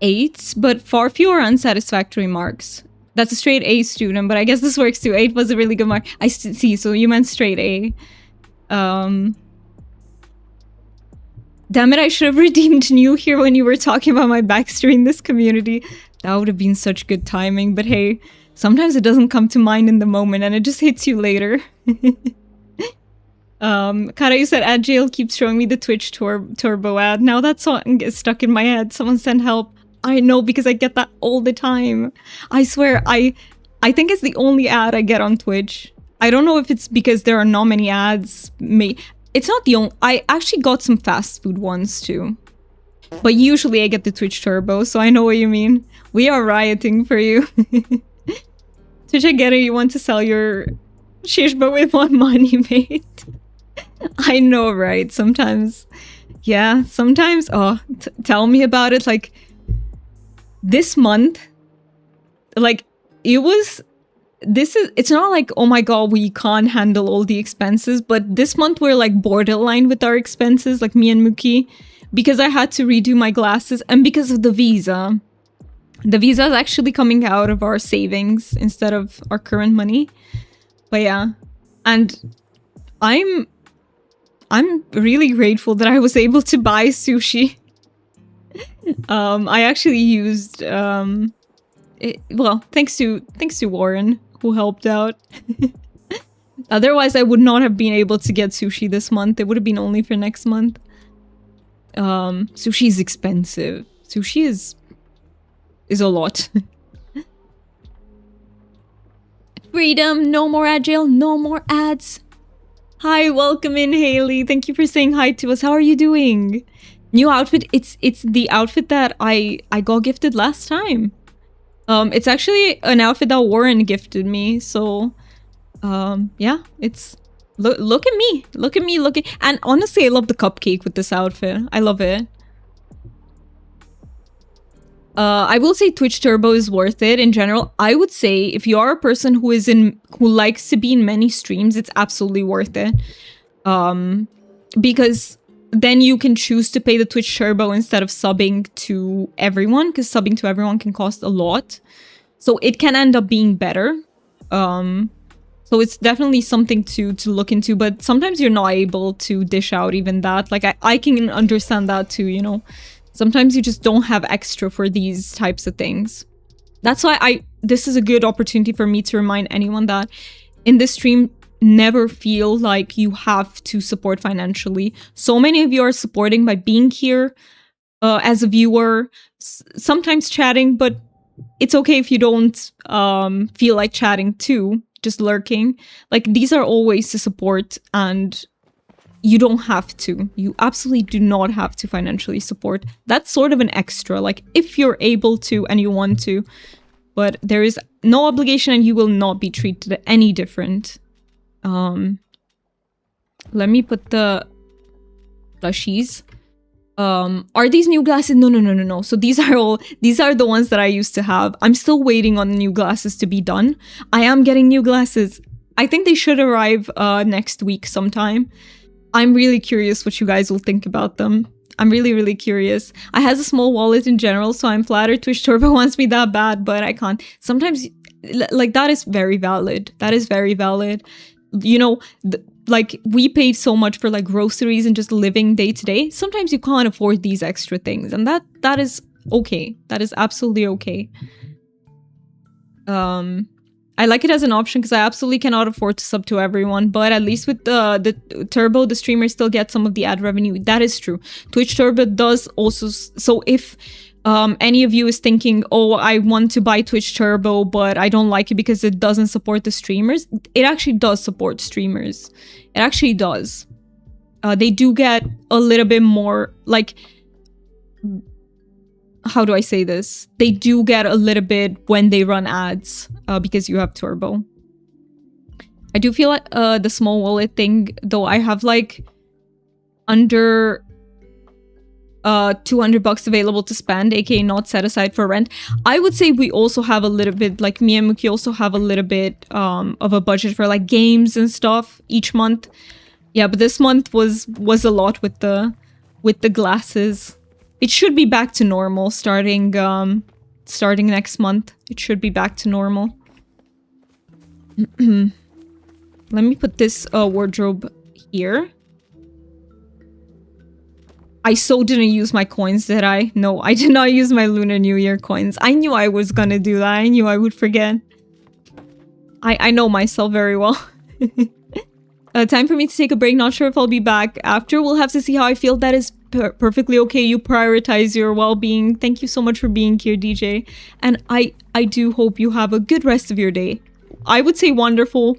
8s, but far fewer unsatisfactory marks. That's a straight A student, but I guess this works too. 8 was a really good mark. I see, so you meant straight A. Damn it, I should have redeemed New here when you were talking about my backstory in this community. That would have been such good timing, but hey, sometimes it doesn't come to mind in the moment and it just hits you later. Kara, you said ad jail keeps showing me the Twitch turbo ad. Now that song is stuck in my head. Someone send help. I know, because I get that all the time. I swear, I think it's the only ad I get on Twitch. I don't know if it's because there are not many ads. It's not the only... I actually got some fast food ones too. But usually I get the Twitch turbo, so I know what you mean. We are rioting for you. Twitch, I get it. You want to sell your shish, but with what money, mate? I know, right? Sometimes. Yeah, sometimes. Oh, tell me about it. Like, this month, like, it's not like, oh my god, we can't handle all the expenses, but this month we're like borderline with our expenses, like me and Mookie, because I had to redo my glasses and because of the visa. The visa is actually coming out of our savings instead of our current money. But yeah, and I'm really grateful that I was able to buy sushi. I actually used well, thanks to Warren, who helped out. Otherwise, I would not have been able to get sushi this month. It would have been only for next month. Sushi is expensive. Sushi is a lot. Freedom, no more ad jail, no more ads. Hi, welcome in, Haley. Thank you for saying hi to us. How are you doing? New outfit. It's the outfit that I got gifted last time. It's actually an outfit that Warren gifted me. So, yeah, it's look at me, and honestly, I love the cupcake with this outfit. I love it. I will say Twitch Turbo is worth it in general. I would say if you are a person who likes to be in many streams, it's absolutely worth it. Because then you can choose to pay the Twitch Turbo instead of subbing to everyone, because subbing to everyone can cost a lot. So it can end up being better. So it's definitely something to look into, but sometimes you're not able to dish out even that. Like, I can understand that too, you know? Sometimes you just don't have extra for these types of things. That's why this is a good opportunity for me to remind anyone that in this stream, never feel like you have to support financially. So many of you are supporting by being here as a viewer, sometimes chatting, but it's okay if you don't feel like chatting too, just lurking. Like, these are all ways to support, and you don't have to. You absolutely do not have to financially support. That's sort of an extra, like, if you're able to and you want to, but there is no obligation and you will not be treated any different. Let me put the plushies. Are these new glasses? No. So these are the ones that I used to have. I'm still waiting on the new glasses to be done. I am getting new glasses. I think they should arrive next week sometime. I'm really curious what you guys will think about them. I'm really, really curious. I has a small wallet in general, so I'm flattered Twitch Turbo wants me that bad, but I can't. Sometimes, like, that is very valid. That is very valid. You know, like, we pay so much for, like, groceries and just living day to day. Sometimes you can't afford these extra things, and that is okay. That is absolutely okay. I like it as an option because I absolutely cannot afford to sub to everyone, but at least with the Turbo, the streamers still get some of the ad revenue. That is true. Twitch Turbo does also... So if any of you is thinking, oh, I want to buy Twitch Turbo, but I don't like it because it doesn't support the streamers, it actually does support streamers. It actually does. They do get a little bit more, like... how do I say this? They do get a little bit when they run ads because you have turbo. I do feel like the small wallet thing, though, I have like under $200 available to spend, aka not set aside for rent. I would say we also have a little bit, like me and Muki also have a little bit of a budget for like games and stuff each month. Yeah, but this month was a lot with the glasses. It should be back to normal starting next month. It should be back to normal. Let me put this wardrobe here. I so didn't use my coins, did I? No, I did not use my Lunar New Year coins. I knew I was gonna do that. I knew I would forget. I know myself very well. Time for me to take a break. Not sure if I'll be back after. We'll have to see how I feel. That is perfectly okay. You prioritize your well-being. Thank you so much for being here, DJ. And I do hope you have a good rest of your day. I would say wonderful,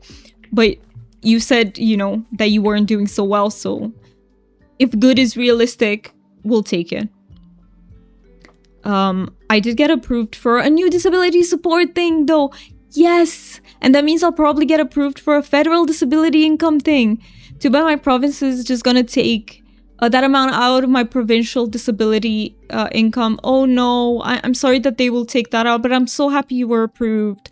but you said, you know, that you weren't doing so well, so if good is realistic, we'll take it. I did get approved for a new disability support thing, though. Yes! And that means I'll probably get approved for a federal disability income thing. Too bad my province is just gonna take that amount out of my provincial disability income. Oh no, I'm sorry that they will take that out, but I'm so happy you were approved.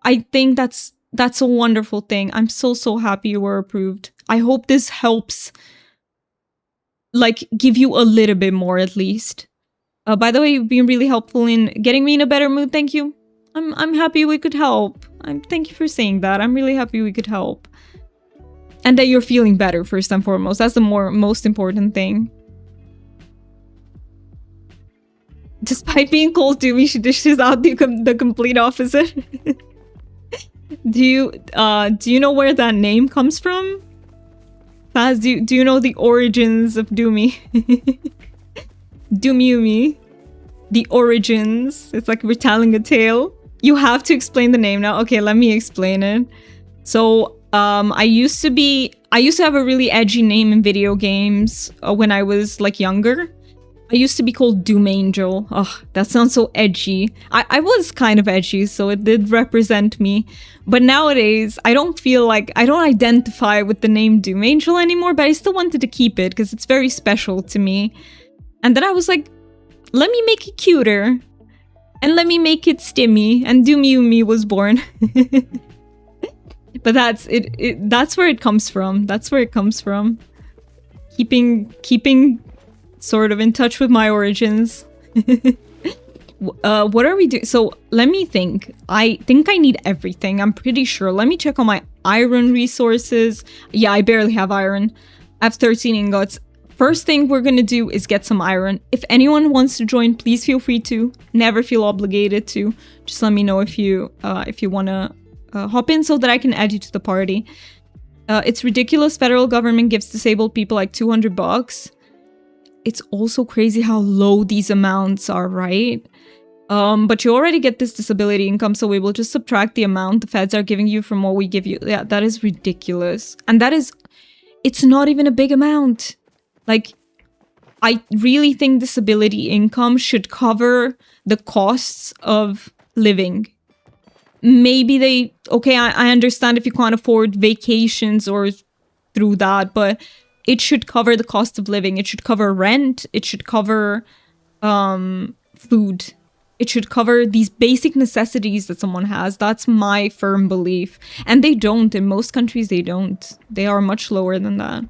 I think that's a wonderful thing. I'm so happy you were approved. I hope this helps, like, give you a little bit more at least. By the way, you've been really helpful in getting me in a better mood. Thank you. I'm happy we could help. Thank you for saying that. I'm really happy we could help. And that you're feeling better first and foremost. That's the most important thing. Despite being cold to me, she dishes out the complete opposite. Do you know where that name comes from? Faz, do you know the origins of Doomy? Doomy. The origins. It's like retelling a tale. You have to explain the name now. Okay, let me explain it. So, I used to have a really edgy name in video games when I was like younger. I used to be called Doom Angel. Oh, that sounds so edgy. I was kind of edgy, so it did represent me. But nowadays, I don't identify with the name Doom Angel anymore, but I still wanted to keep it because it's very special to me. And then I was like, let me make it cuter. And let me make it stimmy. And Doom Yumi was born. But that's it. That's where it comes from. That's where it comes from. Keeping sort of in touch with my origins. What are we doing? So let me think. I think I need everything. I'm pretty sure. Let me check on my iron resources. Yeah, I barely have iron. I have 13 ingots. First thing we're gonna do is get some iron. If anyone wants to join, please feel free to. Never feel obligated to. Just let me know if you wanna hop in so that I can add you to the party. It's ridiculous. Federal government gives disabled people like $200. It's also crazy how low these amounts are, right? But you already get this disability income, so we will just subtract the amount the feds are giving you from what we give you. Yeah, that is ridiculous. And it's not even a big amount. Like, I really think disability income should cover the costs of living. Maybe I understand if you can't afford vacations or through that, but it should cover the cost of living. It should cover rent. It should cover food. It should cover these basic necessities that someone has. That's my firm belief. And they don't. In most countries, they don't. They are much lower than that.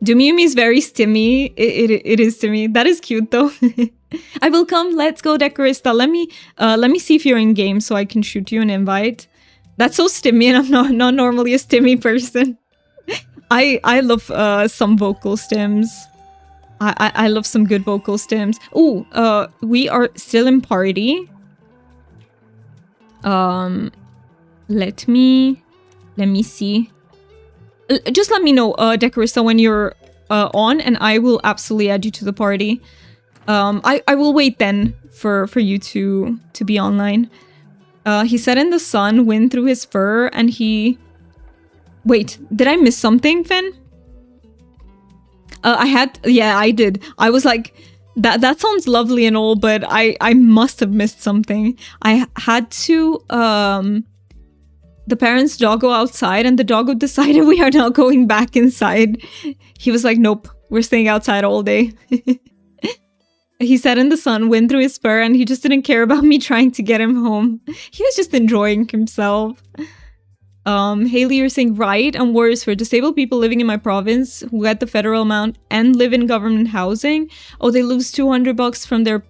Dumiyumi is very stimmy. It is to me. That is cute though. I will come. Let's go, Decorista. Let me see if you're in game so I can shoot you an invite. That's so stimmy, and I'm not normally a stimmy person. I love some vocal stims. I love some good vocal stims. Ooh, we are still in party. Let me see. Just let me know, Decorista, when you're on, and I will absolutely add you to the party. I will wait then for you to be online. He sat in the sun, wind through his fur, and he... Wait, did I miss something, Finn? I did. I was like, that sounds lovely and all, but I must have missed something. I had to, the parents' doggo outside, and the doggo decided we are not going back inside. He was like, nope, we're staying outside all day. He sat in the sun, wind through his fur, and he just didn't care about me trying to get him home. He was just enjoying himself. Haley, you're saying right, and worse for disabled people living in my province who get the federal amount and live in government housing. Oh, they lose $200 from their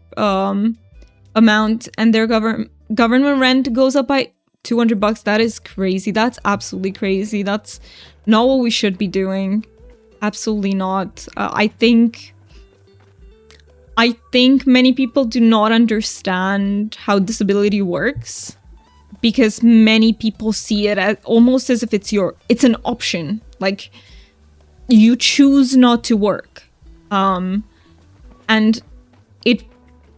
amount, and their government rent goes up by $200. That is crazy. That's absolutely crazy. That's not what we should be doing. Absolutely not. I think many people do not understand how disability works, because many people see it as almost as if it's an option. Like, you choose not to work. And it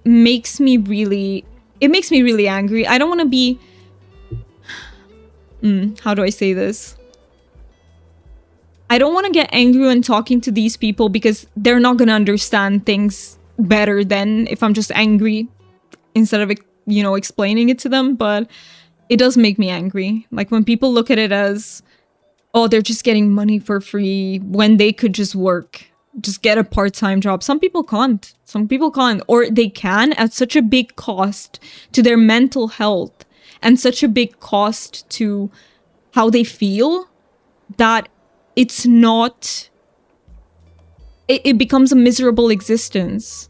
makes me really angry. I don't want to be, how do I say this? I don't want to get angry when talking to these people, because they're not going to understand things better than if I'm just angry instead of, explaining it to them. But it does make me angry. Like, when people look at it as, oh, they're just getting money for free when they could just work, just get a part-time job. Some people can't. Or they can at such a big cost to their mental health and such a big cost to how they feel that it's not... It becomes a miserable existence.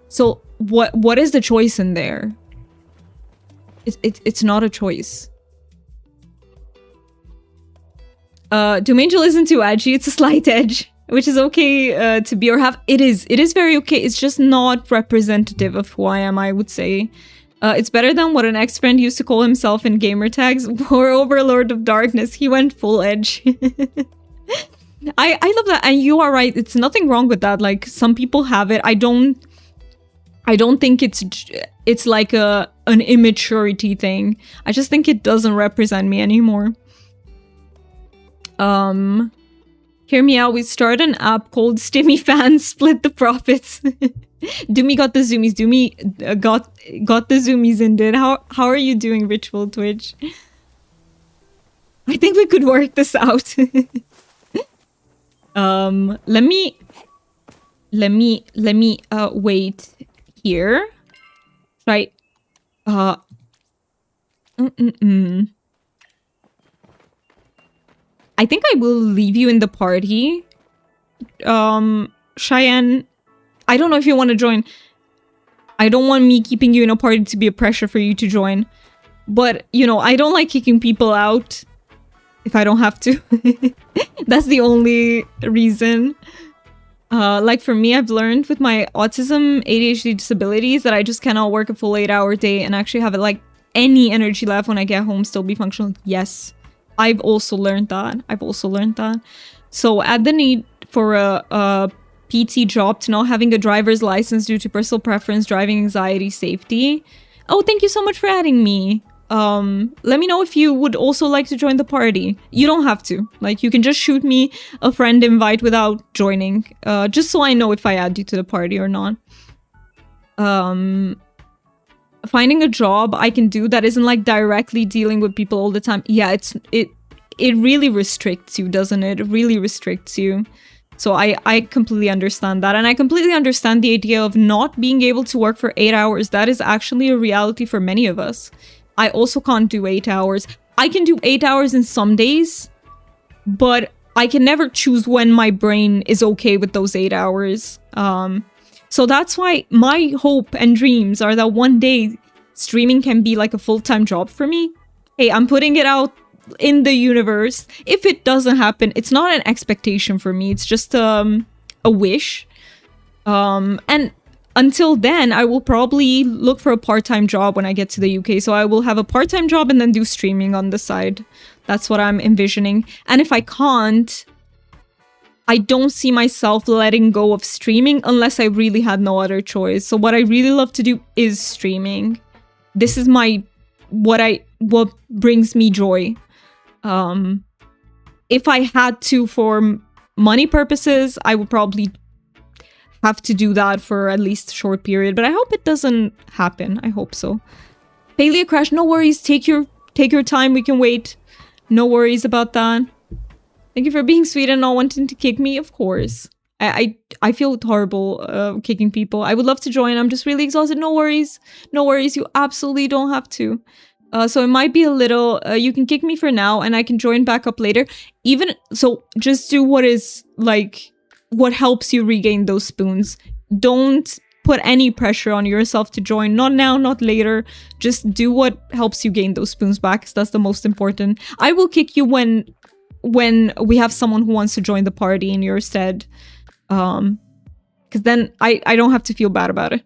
So what is the choice in there? It's not a choice. Doom Angel isn't too edgy. It's a slight edge, which is okay to be or have. It is very okay. It's just not representative of who I am, I would say. It's better than what an ex-friend used to call himself in gamer tags. War Overlord of Darkness. He went full edge. I love that, and you are right. It's nothing wrong with that. Like, some people have it. I don't think it's like an immaturity thing. I just think it doesn't represent me anymore. Hear me out. We started an app called Stimmy Fans, split the profits. Doomy got the zoomies. Doomy got the zoomies and did. How are you doing, Ritual Twitch? I think we could work this out. Let me wait here. Right. I think I will leave you in the party. Cheyenne, I don't know if you want to join. I don't want me keeping you in a party to be a pressure for you to join. But, I don't like kicking people out if I don't have to. That's the only reason. Like, for me, I've learned with my autism, ADHD disabilities that I just cannot work a full 8-hour day and actually have like any energy left when I get home, still be functional. Yes, I've also learned that. So add the need for a PT job to not having a driver's license due to personal preference, driving anxiety, safety. Oh, thank you so much for adding me. Let me know if you would also like to join the party. You don't have to. Like, you can just shoot me a friend invite without joining. Just so I know if I add you to the party or not. Finding a job I can do that isn't like directly dealing with people all the time. Yeah, it really restricts you, doesn't it? It really restricts you. So I completely understand that. And I completely understand the idea of not being able to work for 8 hours. That is actually a reality for many of us. I also can't do 8 hours. I can do 8 hours in some days, but I can never choose when my brain is okay with those 8 hours. So that's why my hope and dreams are that one day streaming can be like a full-time job for me. Hey, I'm putting it out in the universe. If it doesn't happen, it's not an expectation for me. It's just a wish. And until then, I will probably look for a part-time job when I get to the UK. So I will have a part-time job and then do streaming on the side. That's what I'm envisioning. And if I can't, I don't see myself letting go of streaming unless I really had no other choice. So what I really love to do is streaming. This is what brings me joy. If I had to for money purposes, I would probably have to do that for at least a short period, but I hope it doesn't happen. I hope so. Palia crash, no worries. Take your time. We can wait. No worries about that. Thank you for being sweet and not wanting to kick me. Of course. I feel horrible kicking people. I would love to join. I'm just really exhausted. No worries. No worries. You absolutely don't have to. So it might be a little... you can kick me for now and I can join back up later. Even... So just do what is like... What helps you regain those spoons. Don't put any pressure on yourself to join. Not now, not later. Just do what helps you gain those spoons back, because that's the most important. I will kick you when we have someone who wants to join the party in your stead. Because then I don't have to feel bad about it.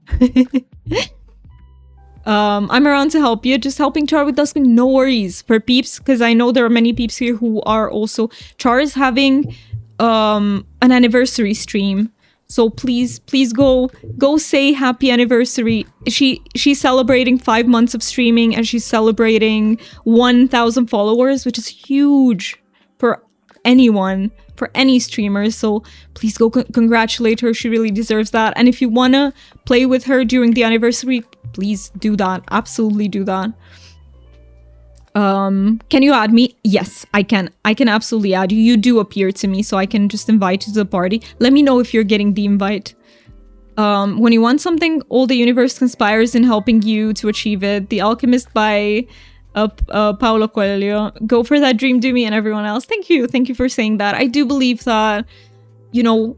I'm around to help you. Just helping Char with Duskin. No worries. For peeps, because I know there are many peeps here who are also... Char is having an anniversary stream. So please go say happy anniversary. She's celebrating 5 months of streaming and she's celebrating 1,000 followers, which is huge for anyone, for any streamer. So please go congratulate her. She really deserves that. And if you wanna play with her during the anniversary, please do that. Absolutely do that. Can you add me? Yes, I can. I can absolutely add you. You do appear to me, so I can just invite you to the party. Let me know if you're getting the invite. When you want something, all the universe conspires in helping you to achieve it. The Alchemist by Paulo Coelho. Go for that dream, do me, and everyone else. Thank you. Thank you for saying that. I do believe that, you know,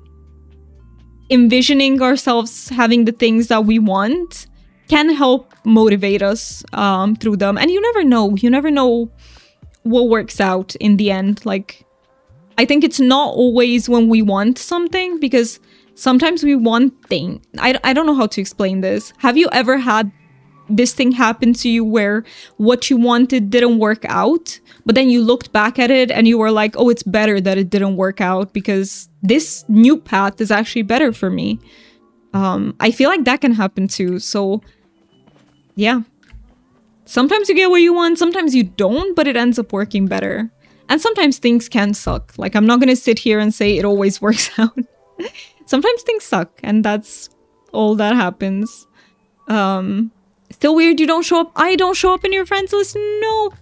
envisioning ourselves having the things that we want can help motivate us through them. And you never know what works out in the end. Like, I think it's not always when we want something, because sometimes we want things. I don't know how to explain this. Have you ever had this thing happen to you where what you wanted didn't work out, but then you looked back at it and you were like, oh, it's better that it didn't work out because this new path is actually better for me. I feel like that can happen too. So yeah, sometimes you get what you want, sometimes you don't, but it ends up working better. And sometimes things can suck. Like, I'm not gonna sit here and say it always works out. Sometimes things suck, and that's all that happens. Still weird you don't show up. I don't show up in your friends list. No,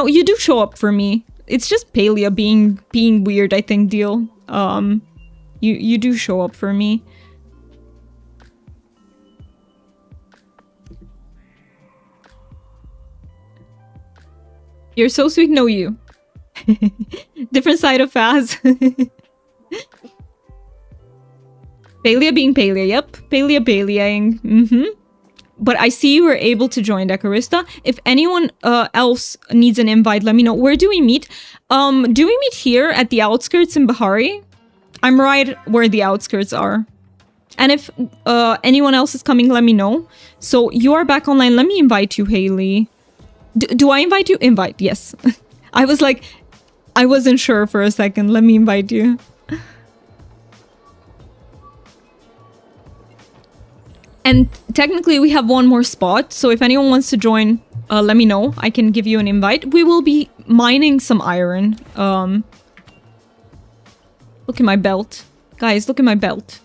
you do show up for me. It's just Palia being weird, I think, deal. You do show up for me. You're so sweet. No, you. Different side of Faz. Palia being Palia. Yep. Paliaing. But I see you were able to join Decorista. If anyone else needs an invite, let me know. Where do we meet? Do we meet here at the outskirts in Bahari? I'm right where the outskirts are. And if anyone else is coming, let me know. So you are back online. Let me invite you, Haley. Do I invite you? Invite, yes. I was like, I wasn't sure for a second. Let me invite you. And technically we have one more spot. So if anyone wants to join, let me know. I can give you an invite. We will be mining some iron. Look at my belt. Guys, look at my belt.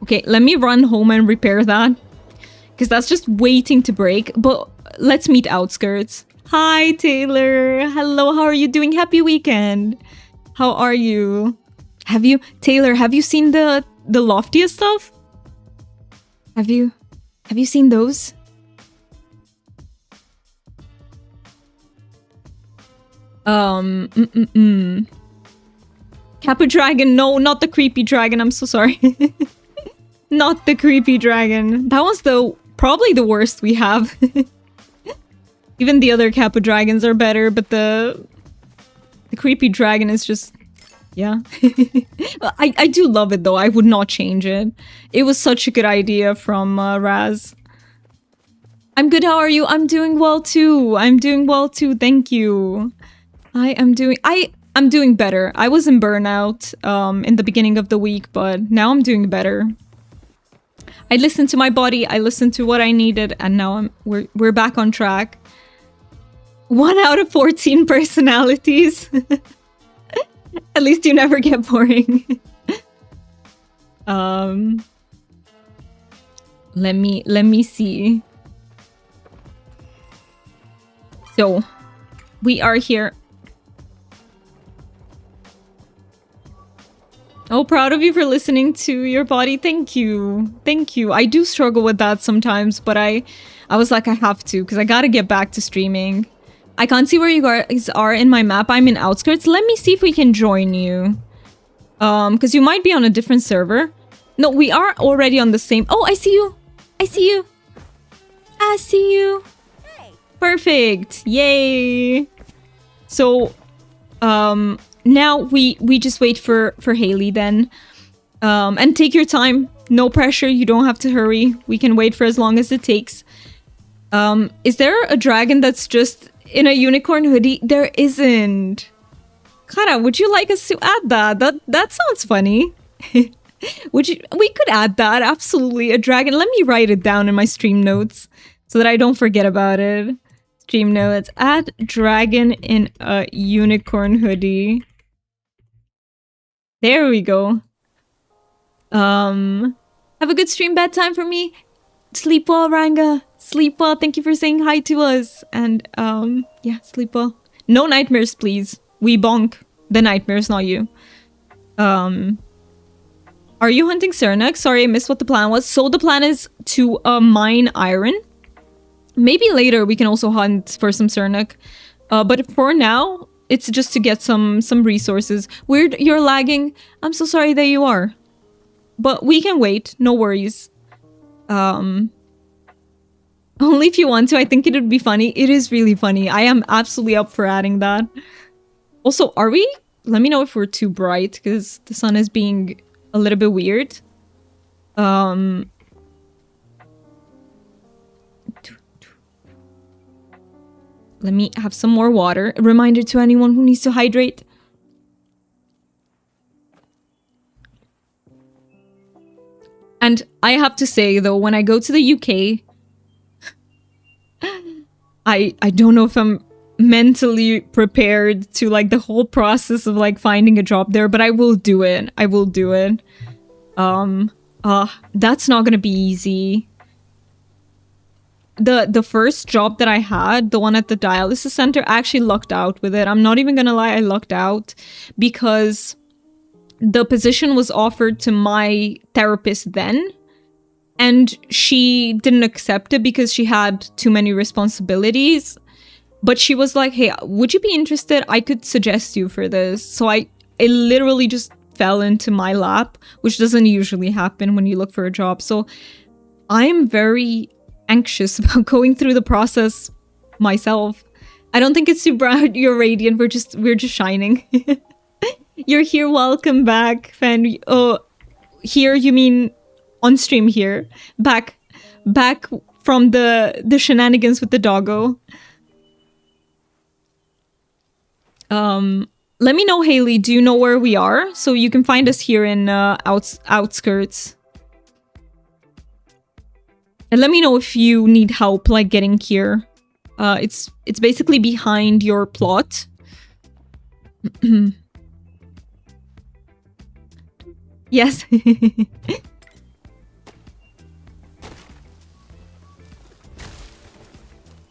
Okay, let me run home and repair that. Because that's just waiting to break. But let's meet outskirts. Hi, Taylor. Hello, how are you doing? Happy weekend. How are you? Taylor, have you seen the loftiest stuff? Have you seen those? Kappa dragon. No, not the creepy dragon. I'm so sorry. Not the creepy dragon. That was probably the worst we have. Even the other Kappa dragons are better, but the creepy dragon is just... yeah. I do love it though. I would not change it. It was such a good idea from Raz. I'm good, how are you? I'm doing well too. Thank you. I'm doing better. I was in burnout in the beginning of the week, but now I'm doing better. I listened to my body, I listened to what I needed, and now we're back on track. 1 out of 14 personalities. At least you never get boring. Um, let me see. So, we are here. Oh, proud of you for listening to your body. Thank you. Thank you. I do struggle with that sometimes, but I was like, I have to, because I gotta get back to streaming. I can't see where you guys are in my map. I'm in outskirts. Let me see if we can join you. Because you might be on a different server. No, we are already on the same. Oh, I see you. I see you. I see you. Perfect. Yay. So, now we just wait for Haley then. And take your time. No pressure. You don't have to hurry. We can wait for as long as it takes. Is there a dragon that's just in a unicorn hoodie? There isn't. Kara, would you like us to add that? That sounds funny. We could add that, absolutely. A dragon. Let me write it down in my stream notes so that I don't forget about it. Stream notes. Add dragon in a unicorn hoodie. There we go. Have a good stream bedtime for me. Sleep well, Ranga. Sleep well. Thank you for saying hi to us. And yeah, sleep well. No nightmares, please. We bonk the nightmares, not you. Are you hunting Cernak? Sorry, I missed what the plan was. So the plan is to mine iron. Maybe later we can also hunt for some Cernak. But for now, it's just to get some resources. Weird, you're lagging. I'm so sorry that you are. But we can wait, no worries. Only if you want to. I think it would be funny. It is really funny. I am absolutely up for adding that. Also, are we? Let me know if we're too bright, because the sun is being a little bit weird. Let me have some more water. A reminder to anyone who needs to hydrate. And I have to say, though, when I go to the UK, I don't know if I'm mentally prepared to, like, the whole process of, like, finding a job there, but I will do it. I will do it. That's not gonna be easy. The first job that I had, the one at the dialysis center, I actually lucked out with it. I'm not even gonna lie, I lucked out because the position was offered to my therapist then, and she didn't accept it because she had too many responsibilities. But she was like, hey, would you be interested? I could suggest you for this. So it literally just fell into my lap, which doesn't usually happen when you look for a job. So I'm very anxious about going through the process myself. I don't think it's too bright. You're radiant. We're just shining. You're here. Welcome back, fan. Oh, here you mean on stream here? Back from the shenanigans with the doggo. Let me know, Haley. Do you know where we are? So you can find us here in outskirts. And let me know if you need help, like, getting here. It's basically behind your plot. Yes.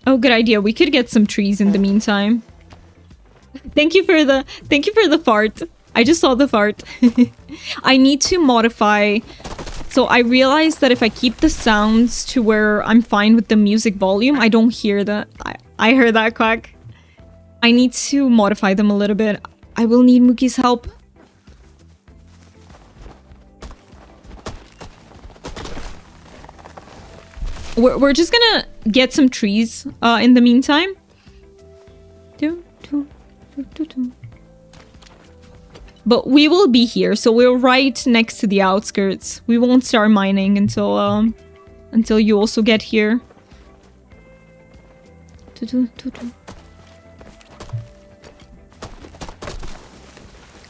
Oh, good idea. We could get some trees in the meantime. Thank you for the fart. I just saw the fart. I need to modify. So I realized that if I keep the sounds to where I'm fine with the music volume, I don't hear that. I heard that quack. I need to modify them a little bit. I will need Mookie's help. We're just gonna get some trees in the meantime. But we will be here, so we're right next to the outskirts. We won't start mining until you also get here.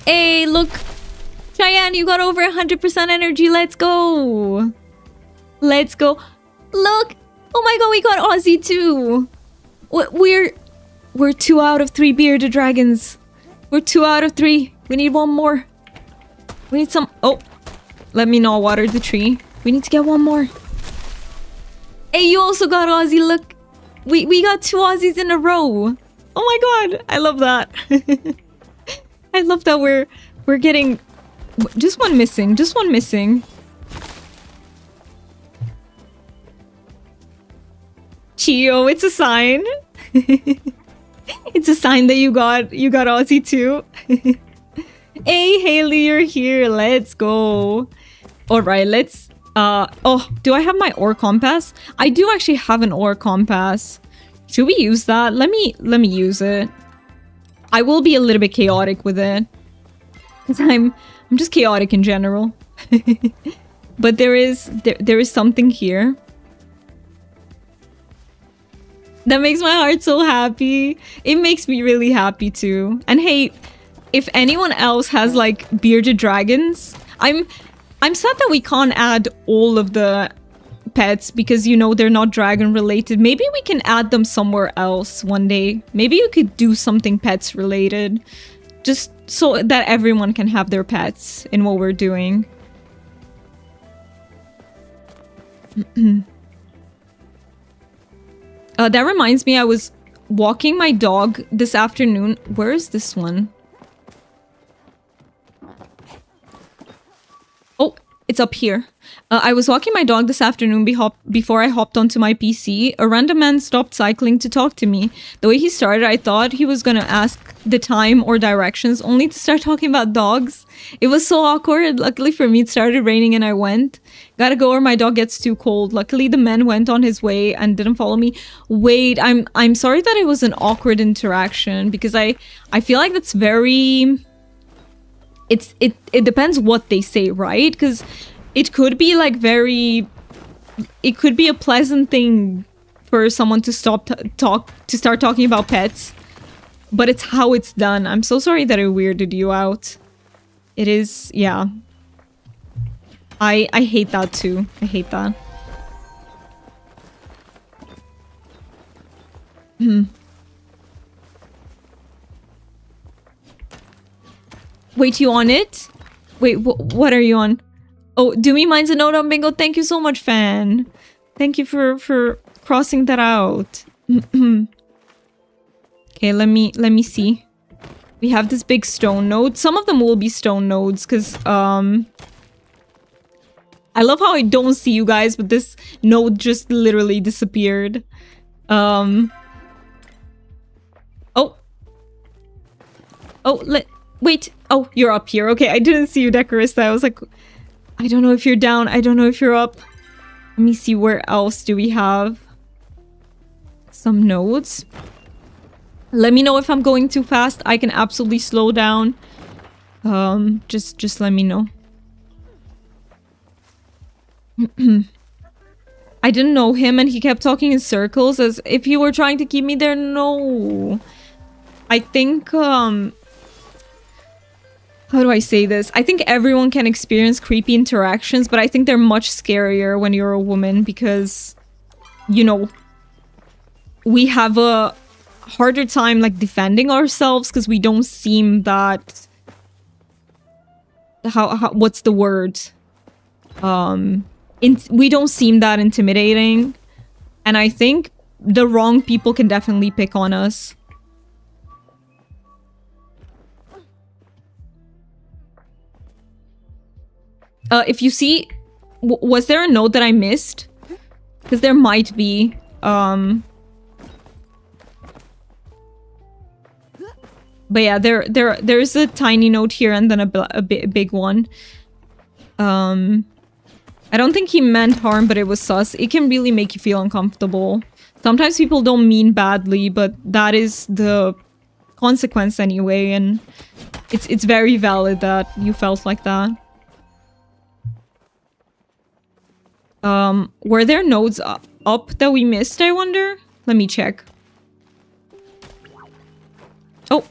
Hey, look! Cheyenne, you got over 100% energy. Let's go! Let's go. Look! Oh my god, we got Aussie too! We're 2 out of 3 bearded dragons. We're 2 out of 3. We need one more. We need some... Oh. Let me know. Water the tree. We need to get one more. Hey, you also got Aussie. Look. We got 2 Aussies in a row. Oh my god. I love that. I love that we're getting... Just one missing. Just one missing. Chio, it's a sign. It's a sign that you got Aussie too. Hey, Haley, you're here. Let's go. All right, let's... oh, do I have my ore compass? I do actually have an ore compass. Should we use that? Let me use it. I will be a little bit chaotic with it. Because I'm just chaotic in general. But there is something here. That makes my heart so happy. It makes me really happy too. And hey, if anyone else has like bearded dragons, I'm sad that we can't add all of the pets because, you know, they're not dragon related. Maybe we can add them somewhere else one day. Maybe you could do something pets related. Just so that everyone can have their pets in what we're doing. That reminds me, I was walking my dog this afternoon. Where is this one? Oh, it's up here. I was walking my dog this afternoon before I hopped onto my PC. A random man stopped cycling to talk to me. The way he started, I thought he was gonna ask the time or directions, only to start talking about dogs. It was so awkward. Luckily for me, it started raining and I went. Gotta go or my dog gets too cold. Luckily, the man went on his way and didn't follow me. Wait, I'm sorry that it was an awkward interaction because I feel like that's very... It depends what they say, right? Because it could be like very... It could be a pleasant thing for someone to start talking about pets. But it's how it's done. I'm so sorry that it weirded you out. It is... Yeah. I hate that too. I hate that. Wait, you on it? Wait, what are you on? Oh, do me minds a note on bingo. Thank you so much, fan. Thank you for crossing that out. Okay, let me see. We have this big stone node. Some of them will be stone nodes because I love how I don't see you guys, but this node just literally disappeared. Oh. Oh, wait. Oh, you're up here. Okay, I didn't see you, Decorista. I was like, I don't know if you're down. I don't know if you're up. Let me see, where else do we have some nodes? Let me know if I'm going too fast. I can absolutely slow down. Just let me know. I didn't know him and he kept talking in circles as if he were trying to keep me there. No. I think, how do I say this? I think everyone can experience creepy interactions, but I think they're much scarier when you're a woman because, you know, we have a harder time like defending ourselves because we don't seem that... what's the word? We don't seem that intimidating. And I think the wrong people can definitely pick on us. If you see... was there a note that I missed? Because there might be. But yeah, there's a tiny note here and then a big one. I don't think he meant harm, but it was sus. It can really make you feel uncomfortable. Sometimes people don't mean badly, but that is the consequence anyway, and it's very valid that you felt like that. Were there nodes up that we missed, I wonder? Let me check. Oh,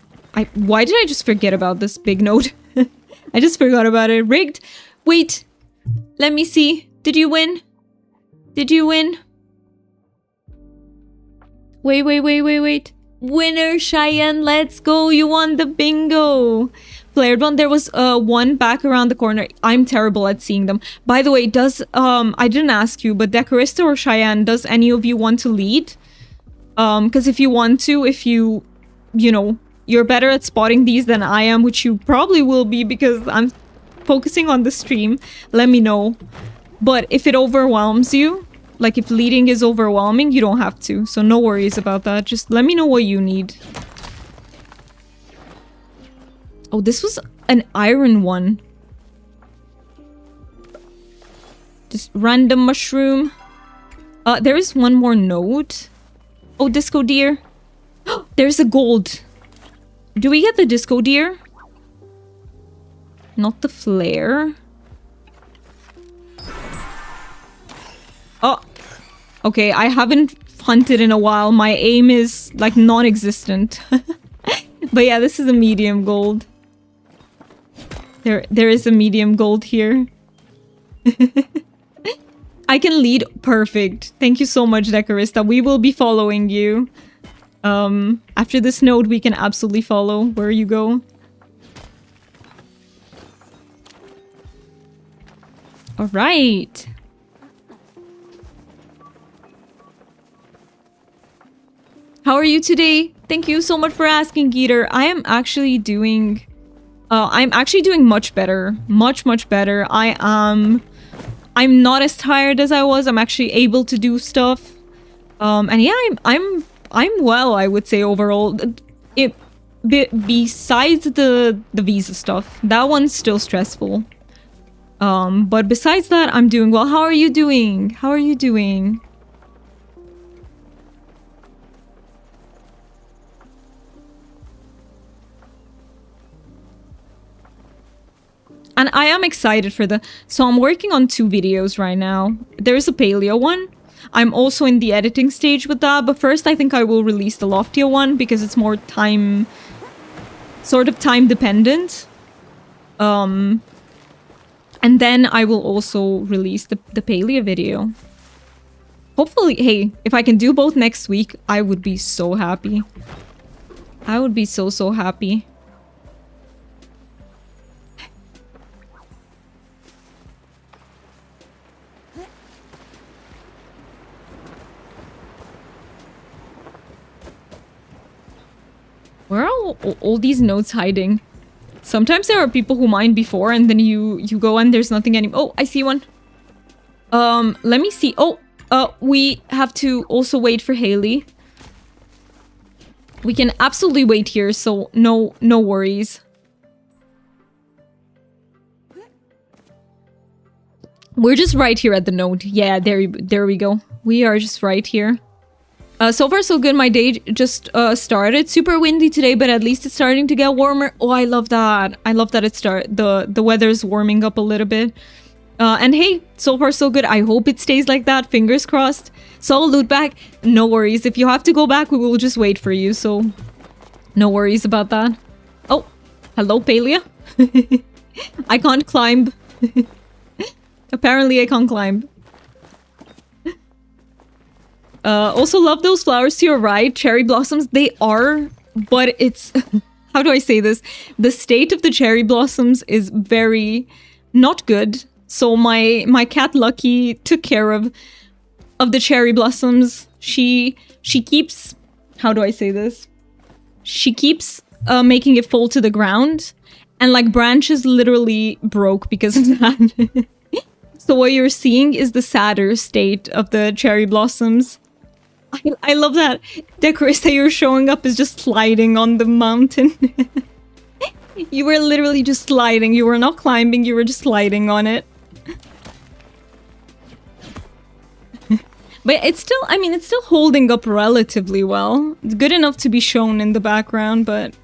why did I just forget about this big node? I just forgot about it. Rigged. Wait. Let me see. Did you win? Did you win? Wait. Winner, Cheyenne, let's go. You won the bingo. flared one. There was one back around the corner. I'm terrible at seeing them. By the way, does I didn't ask you, but Decorista or Cheyenne, does any of you want to lead? Because if you want to, if you know, you're better at spotting these than I am, which you probably will be because I'm focusing on the stream, let me know. But if it overwhelms you, like if leading is overwhelming, you don't have to. So no worries about that. Just let me know what you need. Oh, this was an iron one. Just random mushroom. There is one more node. Oh, disco deer. There's a gold. Do we get the disco deer? Not the flare. Oh. Okay, I haven't hunted in a while. My aim is like non-existent. But yeah, this is a medium gold. There is a medium gold here. I can lead. Perfect. Thank you so much, Decorista. We will be following you. After this node, we can absolutely follow where you go. All right. How are you today? Thank you so much for asking, Geeter. I am actually doing... I'm actually doing much better. Much better. I'm not as tired as I was. I'm actually able to do stuff. And yeah, I'm well, I would say, overall. Besides the visa stuff, that one's still stressful. But besides that, I'm doing well. How are you doing? How are you doing? And I am excited for so I'm working on 2 videos right now. There's a paleo one. I'm also in the editing stage with that, but first I think I will release the loftier one because it's more sort of time dependent. And then I will also release the paleo video. Hopefully, hey, if I can do both next week, I would be so happy. I would be so happy. Where are all these notes hiding? Sometimes there are people who mined before and then you go and there's nothing anymore. Oh, I see one. Let me see. Oh, we have to also wait for Haley. We can absolutely wait here, so no worries. We're just right here at the node. Yeah, there we go. We are just right here. So far so good. My day just started. Super windy today, but at least it's starting to get warmer. Oh, I love that. I love that the weather's warming up a little bit. And hey, so far so good. I hope it stays like that. Fingers crossed. So loot back. No worries. If you have to go back, we will just wait for you. So no worries about that. Oh, hello, Palia. I can't climb. Apparently I can't climb. Also love those flowers to your right. Cherry blossoms, they are, but it's... How do I say this? The state of the cherry blossoms is very not good. So my cat Lucky took care of the cherry blossoms. She keeps... How do I say this? She keeps making it fall to the ground. And like branches literally broke because of that. So what you're seeing is the sadder state of the cherry blossoms. I love that. Decorista, you're showing up is just sliding on the mountain. You were literally just sliding. You were not climbing, you were just sliding on it. But it's still, I mean, it's still holding up relatively well. It's good enough to be shown in the background, but...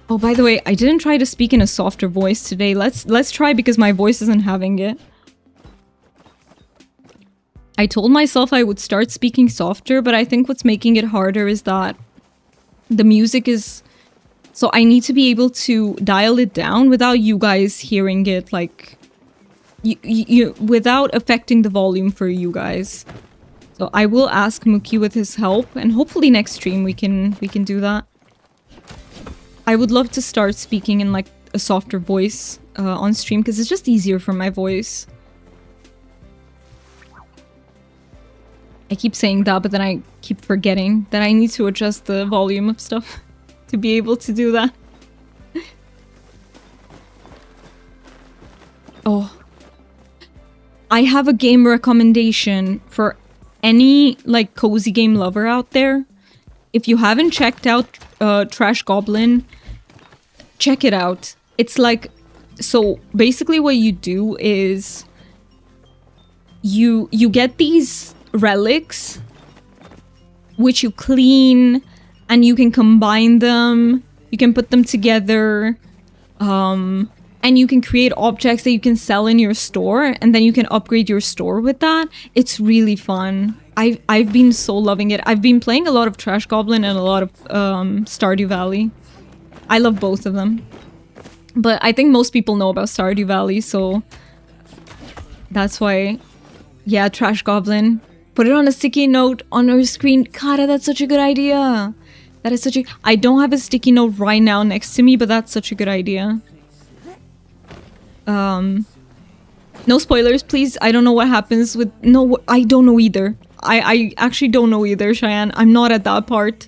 Oh, by the way, I didn't try to speak in a softer voice today. Let's try because my voice isn't having it. I told myself I would start speaking softer, but I think what's making it harder is that the music is... So I need to be able to dial it down without you guys hearing it, like... without affecting the volume for you guys. So I will ask Mookie with his help, and hopefully next stream we can do that. I would love to start speaking in like a softer voice on stream because it's just easier for my voice. I keep saying that, but then I keep forgetting that I need to adjust the volume of stuff to be able to do that. Oh. I have a game recommendation for any like cozy game lover out there. If you haven't checked out Trash Goblin, check it out. It's like, so basically what you do is you get these relics which you clean and you can combine them, you can put them together, and you can create objects that you can sell in your store, and then you can upgrade your store with that. It's really fun. I've been so loving it. I've been playing a lot of Trash Goblin and a lot of Stardew Valley. I love both of them. But I think most people know about Stardew Valley, so that's why, yeah, Trash Goblin. Put it on a sticky note on our screen. Kara, that's such a good idea. That is such a... I don't have a sticky note right now next to me, but that's such a good idea. No spoilers, please. I don't know what happens with... No, I don't know either. I actually don't know either, Cheyenne. I'm not at that part.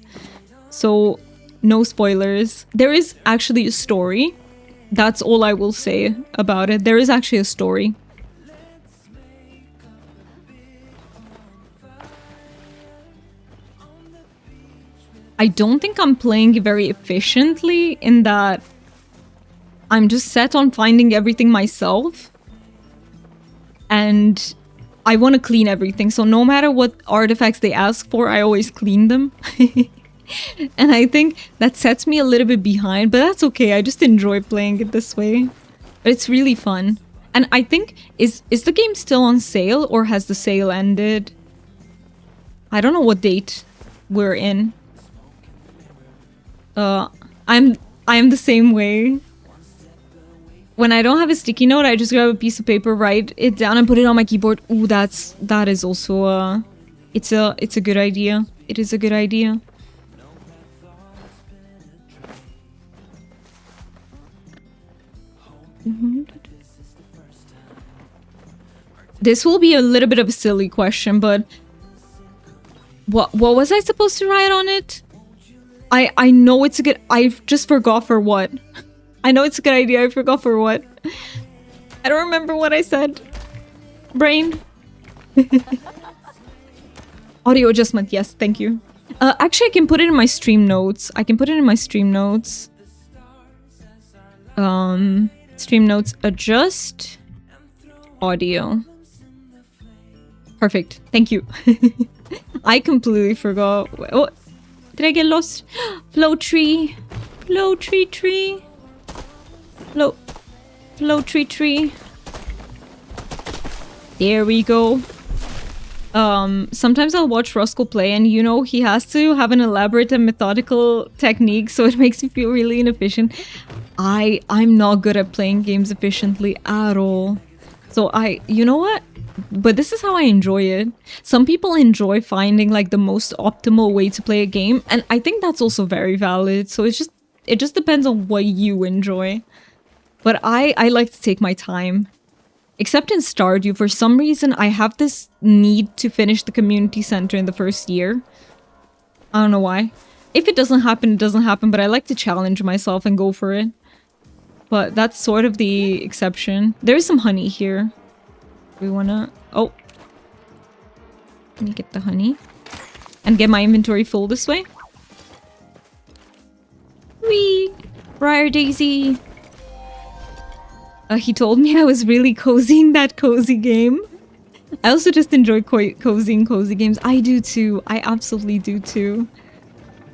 So, no spoilers. There is actually a story. That's all I will say about it. There is actually a story. I don't think I'm playing very efficiently in that I'm just set on finding everything myself. And I want to clean everything. So no matter what artifacts they ask for, I always clean them. And I think that sets me a little bit behind, but that's okay. I just enjoy playing it this way. But it's really fun. And I think, is the game still on sale or has the sale ended? I don't know what date we're in. I am the same way. When I don't have a sticky note, I just grab a piece of paper, write it down, and put it on my keyboard. Ooh, that is also it's a good idea. It is a good idea. This will be a little bit of a silly question, but what was I supposed to write on it? I know it's a good... I just forgot for what. I know it's a good idea. I forgot for what. I don't remember what I said. Brain. Audio adjustment. Yes, thank you. Actually, I can put it in my stream notes. Stream notes. Adjust. Audio. Perfect. Thank you. I completely forgot. Oh, did I get lost? Flow tree. Flow tree. Flow tree. There we go. Sometimes I'll watch Ruskell play and you know he has to have an elaborate and methodical technique, so it makes me feel really inefficient. I'm not good at playing games efficiently at all. So you know what? But this is how I enjoy it. Some people enjoy finding like the most optimal way to play a game, and I think that's also very valid. So it just depends on what you enjoy. But I like to take my time. Except in Stardew, for some reason I have this need to finish the community center in the first year. I don't know why. If it doesn't happen, it doesn't happen, but I like to challenge myself and go for it. But that's sort of the exception. There is some honey here. We wanna... Oh. Let me get the honey. And get my inventory full this way. Whee! Briar Daisy! He told me I was really cozying that cozy game. I also just enjoy cozying cozy games. I do too. I absolutely do too.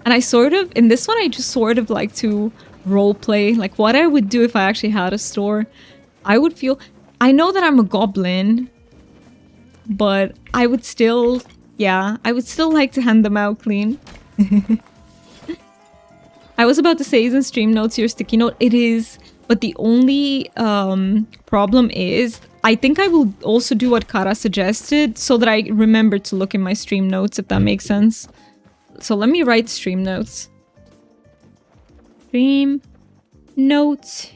And I sort of... In this one, I just sort of like to roleplay. Like what I would do if I actually had a store. I would feel... I know that I'm a goblin, but I would still, yeah, I would still like to hand them out clean. I was about to say, isn't stream notes your sticky note? It is, but the only problem is, I think I will also do what Kara suggested so that I remember to look in my stream notes, if that makes sense. So let me write stream notes. stream notes.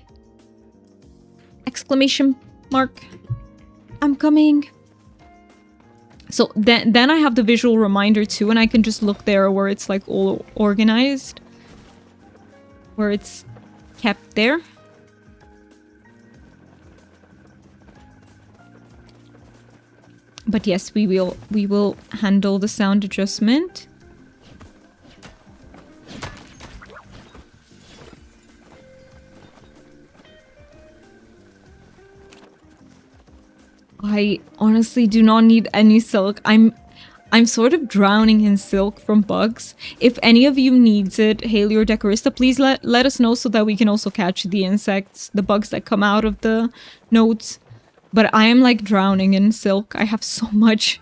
Exclamation mark. I'm coming. So then I have the visual reminder too, and I can just look there where it's like all organized. Where it's kept there. But yes, we will handle the sound adjustment. I honestly do not need any silk. I'm sort of drowning in silk from bugs. If any of you needs it, Haley or Decorista, please let us know so that we can also catch the insects, the bugs that come out of the nodes. But I am like drowning in silk. I have so much.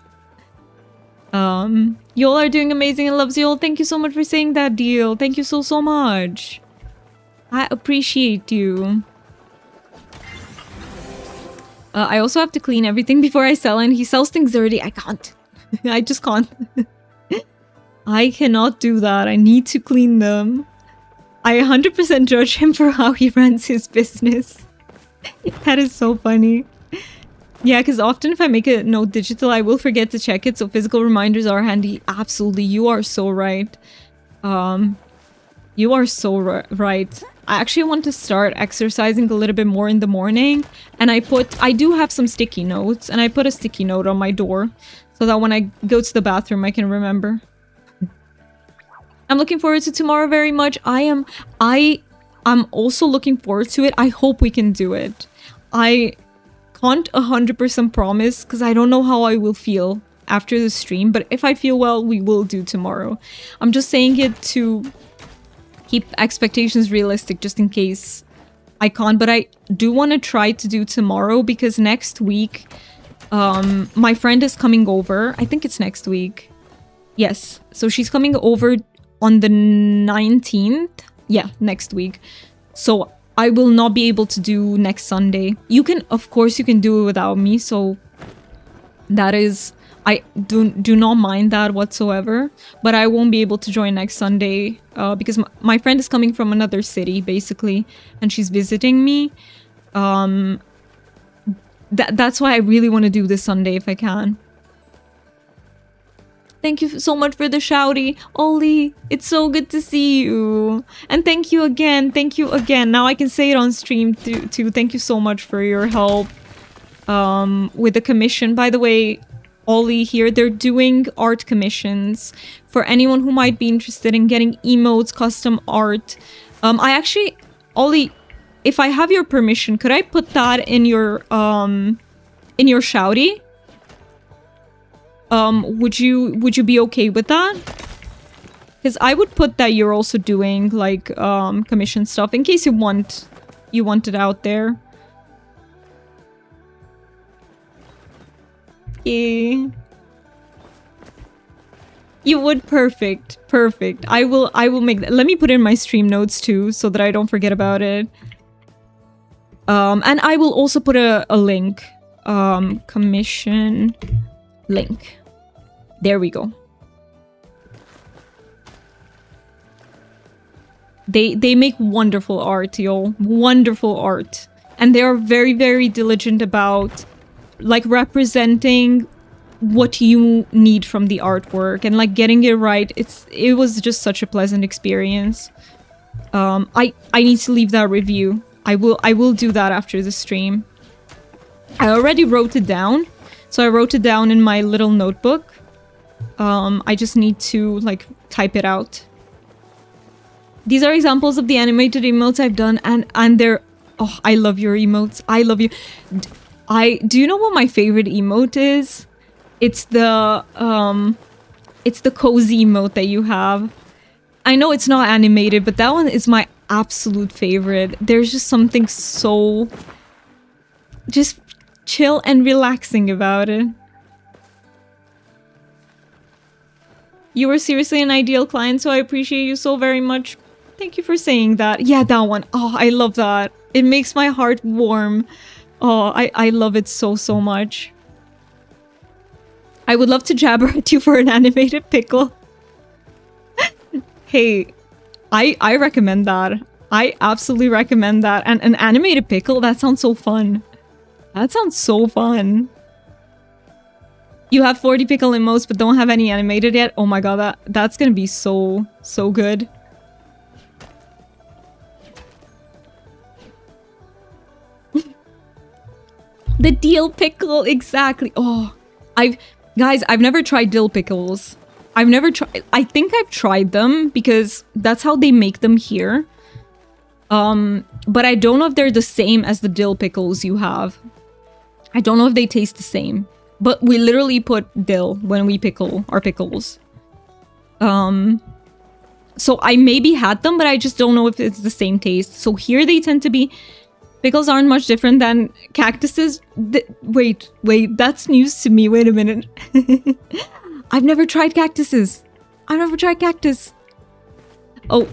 You all are doing amazing and loves you all. Thank you so much for saying that, Deal. Thank you so much. I appreciate you. I also have to clean everything before I sell, and he sells things dirty. I can't. I just can't. I cannot do that. I need to clean them. I 100% judge him for how he runs his business. That is so funny. Yeah, because often if I make a note digital, I will forget to check it, so physical reminders are handy. Absolutely, you are so right. You are so right. I actually want to start exercising a little bit more in the morning, and I do have some sticky notes, and I put a sticky note on my door, so that when I go to the bathroom, I can remember. I'm looking forward to tomorrow very much. I'm also looking forward to it. I hope we can do it. I can't 100% promise because I don't know how I will feel after the stream, but if I feel well, we will do tomorrow. I'm just saying it to keep expectations realistic just in case I can't, but I do want to try to do tomorrow because next week my friend is coming over. I think it's next week. Yes, so she's coming over on the 19th. Yeah, next week. So I will not be able to do next Sunday. You can, of course, you can do it without me. So that is, I do not mind that whatsoever. But I won't be able to join next Sunday because my friend is coming from another city, basically, and she's visiting me. That's why I really want to do this Sunday if I can. Thank you so much for the shouty. Ollie, it's so good to see you. And thank you again. Thank you again. Now I can say it on stream too. Thank you so much for your help with the commission. By the way, Ollie here, they're doing art commissions for anyone who might be interested in getting emotes, custom art. I actually, Ollie, if I have your permission, could I put that in your shouty? Would you be okay with that? Because I would put that you're also doing like commission stuff in case you want it out there. Yeah. You would. Perfect. I will make that. Let me put in my stream notes too so that I don't forget about it. And I will also put a link. Commission link. There we go. They make wonderful art, yo. Wonderful art. And they are very, very diligent about like representing what you need from the artwork and like getting it right. It was just such a pleasant experience. I need to leave that review. I will do that after the stream. I already wrote it down. So I wrote it down in my little notebook. I just need to like type it out. These are examples of the animated emotes I've done, and they're, oh, I love your emotes. I love you. Do you know what my favorite emote is? It's the cozy emote that you have. I know it's not animated, but that one is my absolute favorite. There's just something so just chill and relaxing about it. You were seriously an ideal client, so I appreciate you so very much. Thank you for saying that. Yeah, that one. Oh, I love that. It makes my heart warm. Oh, I love it so much. I would love to jabber at you for an animated pickle. Hey, I recommend that. I absolutely recommend that. And an animated pickle, that sounds so fun. That sounds so fun. You have 40 pickle emos but don't have any animated yet? Oh my god, that's gonna be so good. The dill pickle, exactly. Oh, guys, I've never tried dill pickles. I've never tried. I think I've tried them because that's how they make them here. But I don't know if they're the same as the dill pickles you have. I don't know if they taste the same. But we literally put dill when we pickle our pickles. So I maybe had them, but I just don't know if it's the same taste. So here they tend to be... Pickles aren't much different than cactuses. Wait, that's news to me. Wait a minute. I've never tried cactuses. I've never tried cactus. Oh.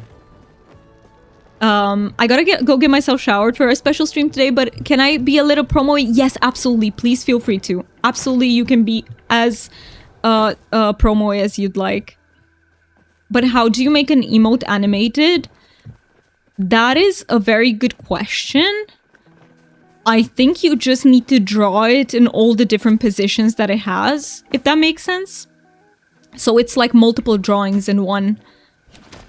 I gotta go get myself showered for a special stream today, but can I be a little promo? Yes, absolutely. Please feel free to. Absolutely, you can be as promo as you'd like. But how do you make an emote animated? That is a very good question. I think you just need to draw it in all the different positions that it has, if that makes sense. So it's like multiple drawings in one.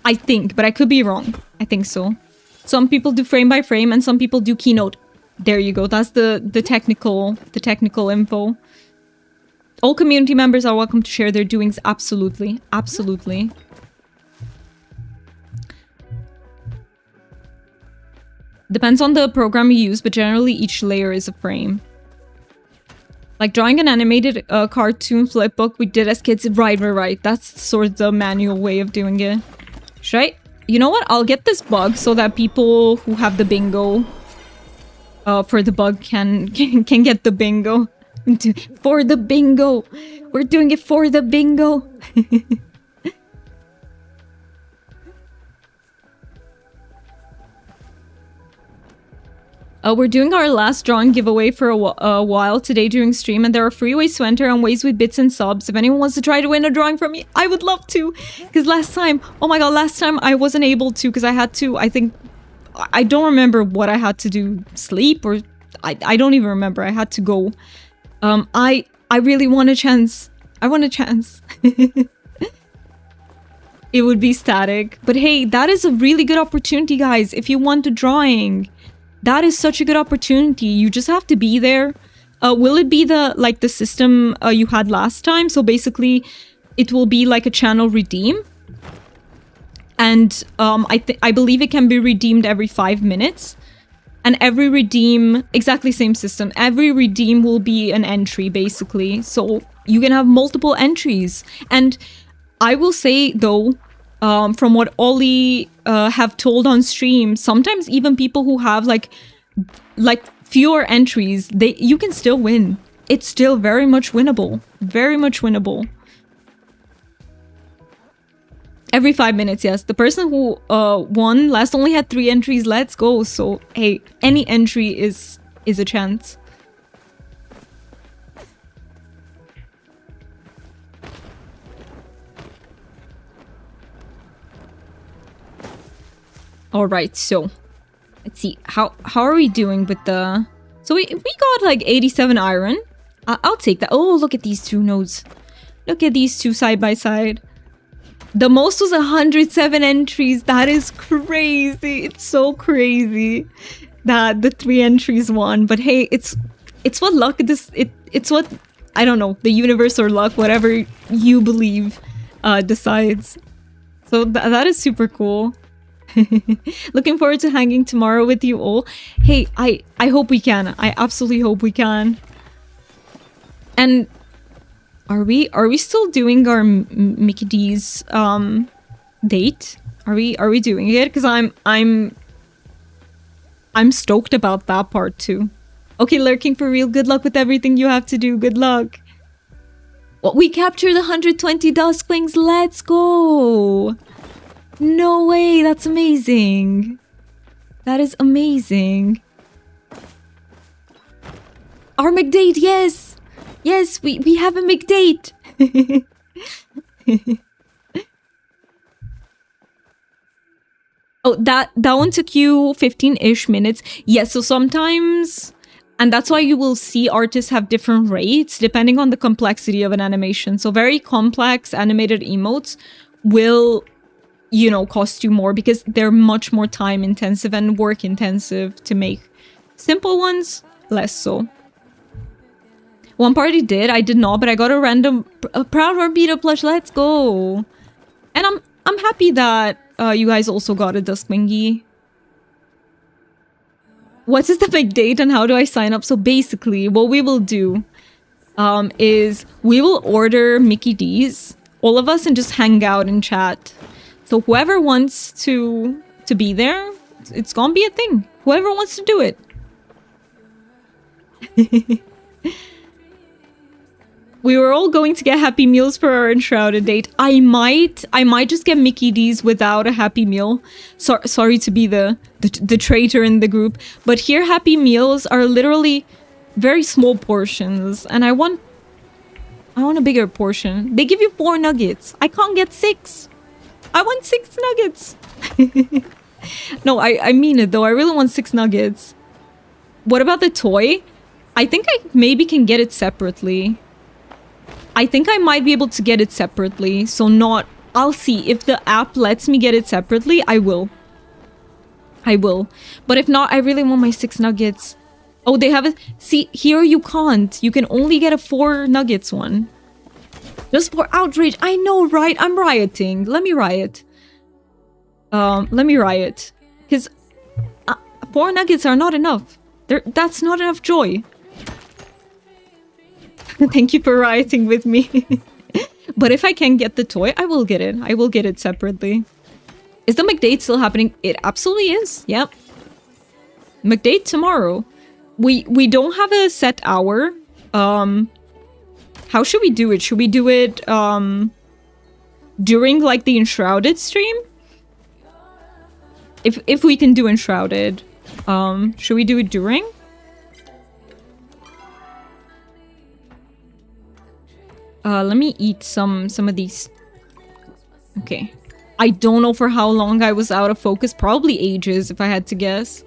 I think, but I could be wrong. I think so. Some people do frame by frame and some people do keynote. There you go. That's the technical info. All community members are welcome to share their doings. Absolutely. Absolutely. Depends on the program you use, but generally each layer is a frame. Like drawing an animated cartoon flipbook we did as kids. Right. That's sort of the manual way of doing it. Should I? You know what? I'll get this bug so that people who have the bingo for the bug can get the bingo. For the bingo! We're doing it for the bingo! We're doing our last drawing giveaway for a while today during stream, and there are free ways to enter and ways with bits and subs. If anyone wants to try to win a drawing from me, I would love to. Because last time, oh my god, last time I wasn't able to because I had to, I think, I don't remember what I had to do, sleep or, I don't even remember. I had to go. I really want a chance. I want a chance. It would be static. But hey, that is a really good opportunity, guys. If you want a drawing. That is such a good opportunity. You just have to be there. Will it be the system you had last time? So basically, it will be like a channel redeem. And I believe it can be redeemed every 5 minutes. And every redeem, exactly same system. Every redeem will be an entry, basically. So you can have multiple entries. And I will say, though, from what Ollie have told on stream, sometimes even people who have like fewer entries, you can still win. It's still very much winnable. Very much winnable. Every 5 minutes, yes. The person who won last only had 3 entries. Let's go. So, hey, any entry is a chance. All right, so let's see. How are we doing with the... So we got like 87 iron. I'll take that. Oh, look at these two nodes. Look at these two side by side. The most was 107 entries. That is crazy. It's so crazy that the 3 entries won. But hey, it's what luck it's what, I don't know, the universe or luck, whatever you believe decides. So that is super cool. Looking forward to hanging tomorrow with you all. Hey, I hope we can. I absolutely hope we can. And are we still doing our Mickey D's date? Are we doing it? Because I'm stoked about that part too. Okay, lurking for real. Good luck with everything you have to do. Good luck. Well, we captured 120 Dusklings. Let's go. No way, that's amazing. That is amazing. Our McDate, yes! Yes, we have a McDate! Oh, that one took you 15-ish minutes. Yes, so sometimes, and that's why you will see artists have different rates depending on the complexity of an animation. So very complex animated emotes will, you know, cost you more because they're much more time intensive and work intensive to make. Simple ones, less so. One party did, I did not, but I got a random Proud Barbita plush. Let's go. And I'm happy that you guys also got a Duskwingie. What is the big date and how do I sign up? So basically, what we will do is we will order Mickey D's, all of us, and just hang out and chat. So whoever wants to be there, it's gonna be a thing. Whoever wants to do it. We were all going to get Happy Meals for our Enshrouded date. I might just get Mickey D's without a Happy Meal. Sorry to be the traitor in the group, but here Happy Meals are literally very small portions, and I want a bigger portion. They give you 4 nuggets. I can't get 6. I want 6 nuggets. No, I mean it though. I really want 6 nuggets. What about the toy? I think I maybe can get it separately. I think I might be able to get it separately, so not... I'll see. If the app lets me get it separately, I will. I will. But if not, I really want my 6 nuggets. Oh, they have it. See, here you can't. You can only get a 4 nuggets one. Just for outrage. I know, right? I'm rioting. Let me riot. Let me riot. Because 4 nuggets are not enough. That's not enough joy. Thank you for rioting with me. But if I can get the toy, I will get it. I will get it separately. Is the McDate still happening? It absolutely is. Yep. McDate tomorrow. We don't have a set hour. How should we do it? Should we do it during like the Enshrouded stream? If we can do Enshrouded. Should we do it during? Let me eat some of these. Okay. I don't know for how long I was out of focus. Probably ages, if I had to guess.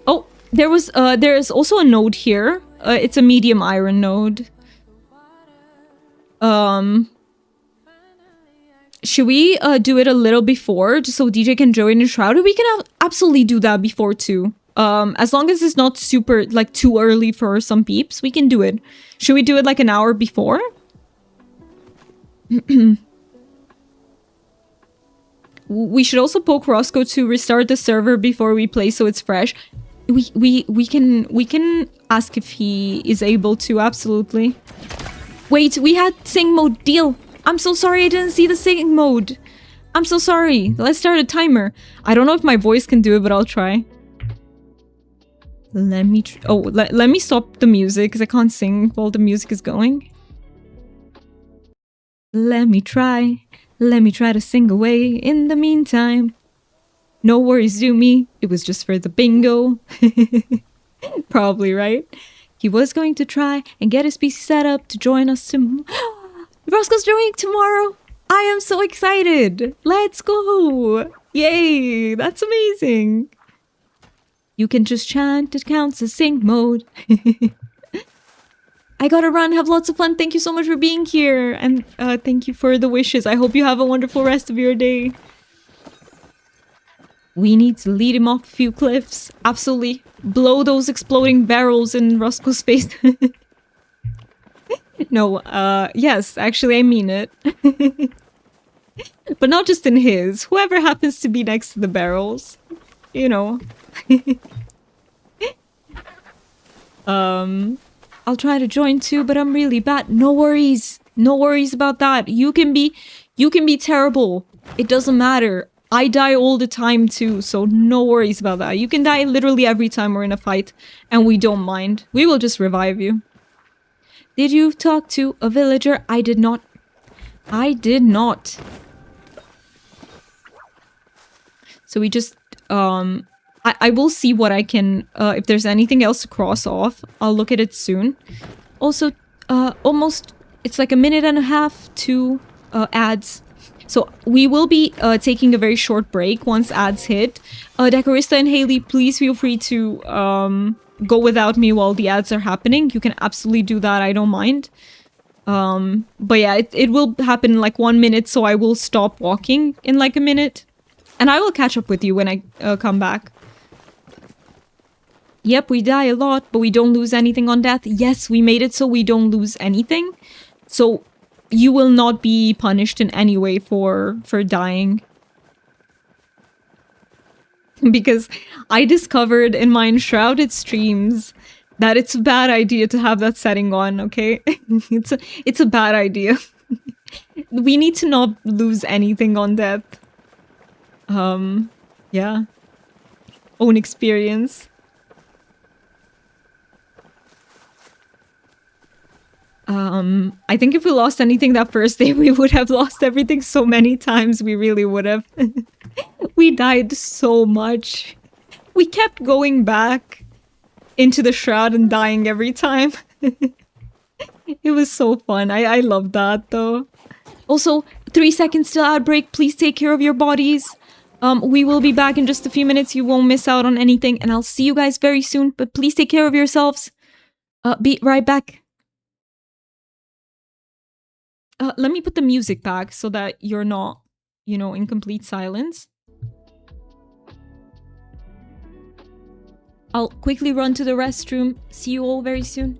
Oh, there is also a node here. It's a medium iron node. Should we do it a little before, just so DJ can join Enshrouded? We can absolutely do that before too. As long as it's not super, like, too early for some peeps, we can do it. Should we do it, like, an hour before? We should also poke Roscoe to restart the server before we play so it's fresh. We can ask if he is able to, absolutely. Wait, we had sing mode deal. I'm so sorry I didn't see the sing mode. I'm so sorry. Let's start a timer. I don't know if my voice can do it, but I'll try. Let me let me stop the music because I can't sing while the music is going. Let me try to sing away in the meantime. No worries, do me. It was just for the bingo. Probably, right? He was going to try and get his PC set up to join us tomorrow. Roscoe's joining tomorrow. I am so excited. Let's go. Yay, that's amazing. You can just chant, it counts as sing mode. I gotta run, have lots of fun. Thank you so much for being here. And thank you for the wishes. I hope you have a wonderful rest of your day. We need to lead him off a few cliffs. Absolutely. Blow those exploding barrels in Roscoe's face. No, yes, actually I mean it. But not just in his. Whoever happens to be next to the barrels. You know. I'll try to join too, but I'm really bad. No worries. No worries about that. You can be terrible. It doesn't matter. I die all the time too, so no worries about that. You can die literally every time we're in a fight, and we don't mind. We will just revive you. Did you talk to a villager? I did not. I did not. So we just, I will see what I can, if there's anything else to cross off, I'll look at it soon. Also, almost, it's like a minute and a half to ads. So we will be taking a very short break once ads hit. Decorista and Haley, please feel free to go without me while the ads are happening. You can absolutely do that. I don't mind. But yeah, it will happen in like 1 minute, so I will stop walking in like a minute. And I will catch up with you when I come back. Yep, we die a lot, but we don't lose anything on death. Yes, we made it so we don't lose anything. So you will not be punished in any way for dying. Because I discovered in my Enshrouded streams that it's a bad idea to have that setting on, okay? It's a bad idea. We need to not lose anything on death. Yeah. Own experience. I think if we lost anything that first day, we would have lost everything so many times. We really would have. We died so much. We kept going back into the shroud and dying every time. It was so fun. I love that though. Also, 3 seconds till outbreak. Please take care of your bodies. We will be back in just a few minutes. You won't miss out on anything, and I'll see you guys very soon. But please take care of yourselves. Be right back. Let me put the music back so that you're not, you know, in complete silence. I'll quickly run to the restroom. See you all very soon.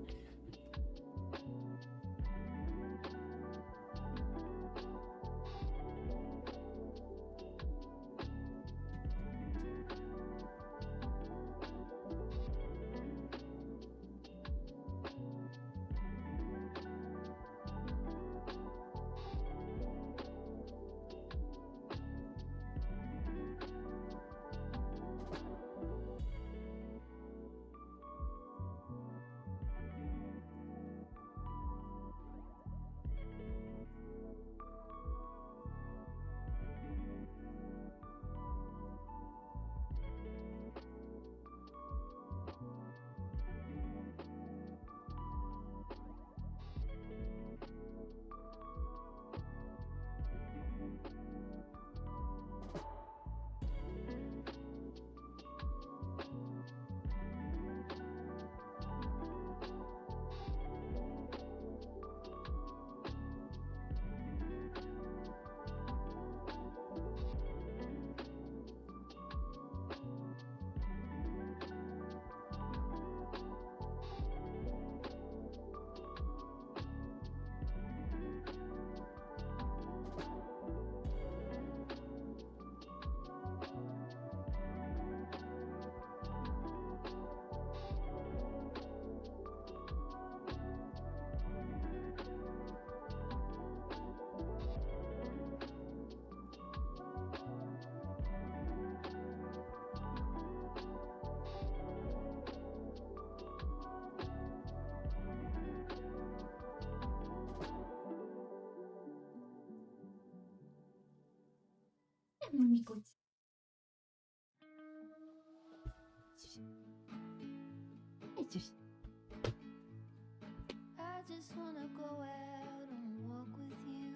I just wanna go out on a walk with you.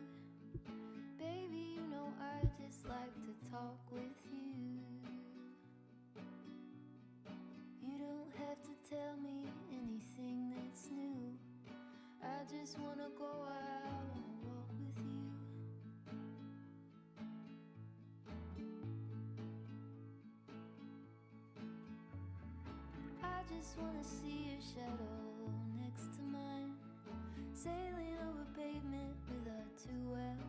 Baby, you know I just like to talk with you. You don't have to tell me anything that's new. I just wanna go out on a walk with you. I just wanna see your shadow next to mine, sailing over pavement with our two elbows.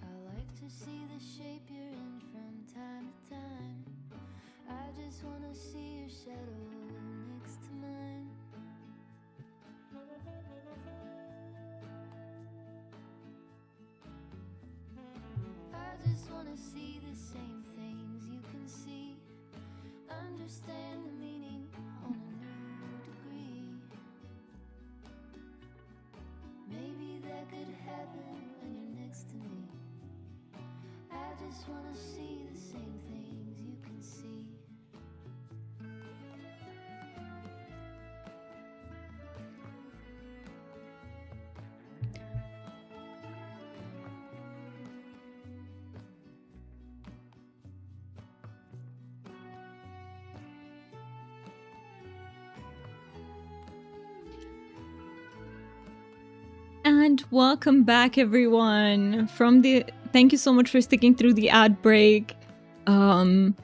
I like to see the shape you're in from time to time. I just wanna see your shadow next to mine. I just wanna see the same things you can see, understand the meaning on a new degree. Maybe that could happen when you're next to me. I just wanna see the same things you can see. And welcome back, everyone. Thank you so much for sticking through the ad break. And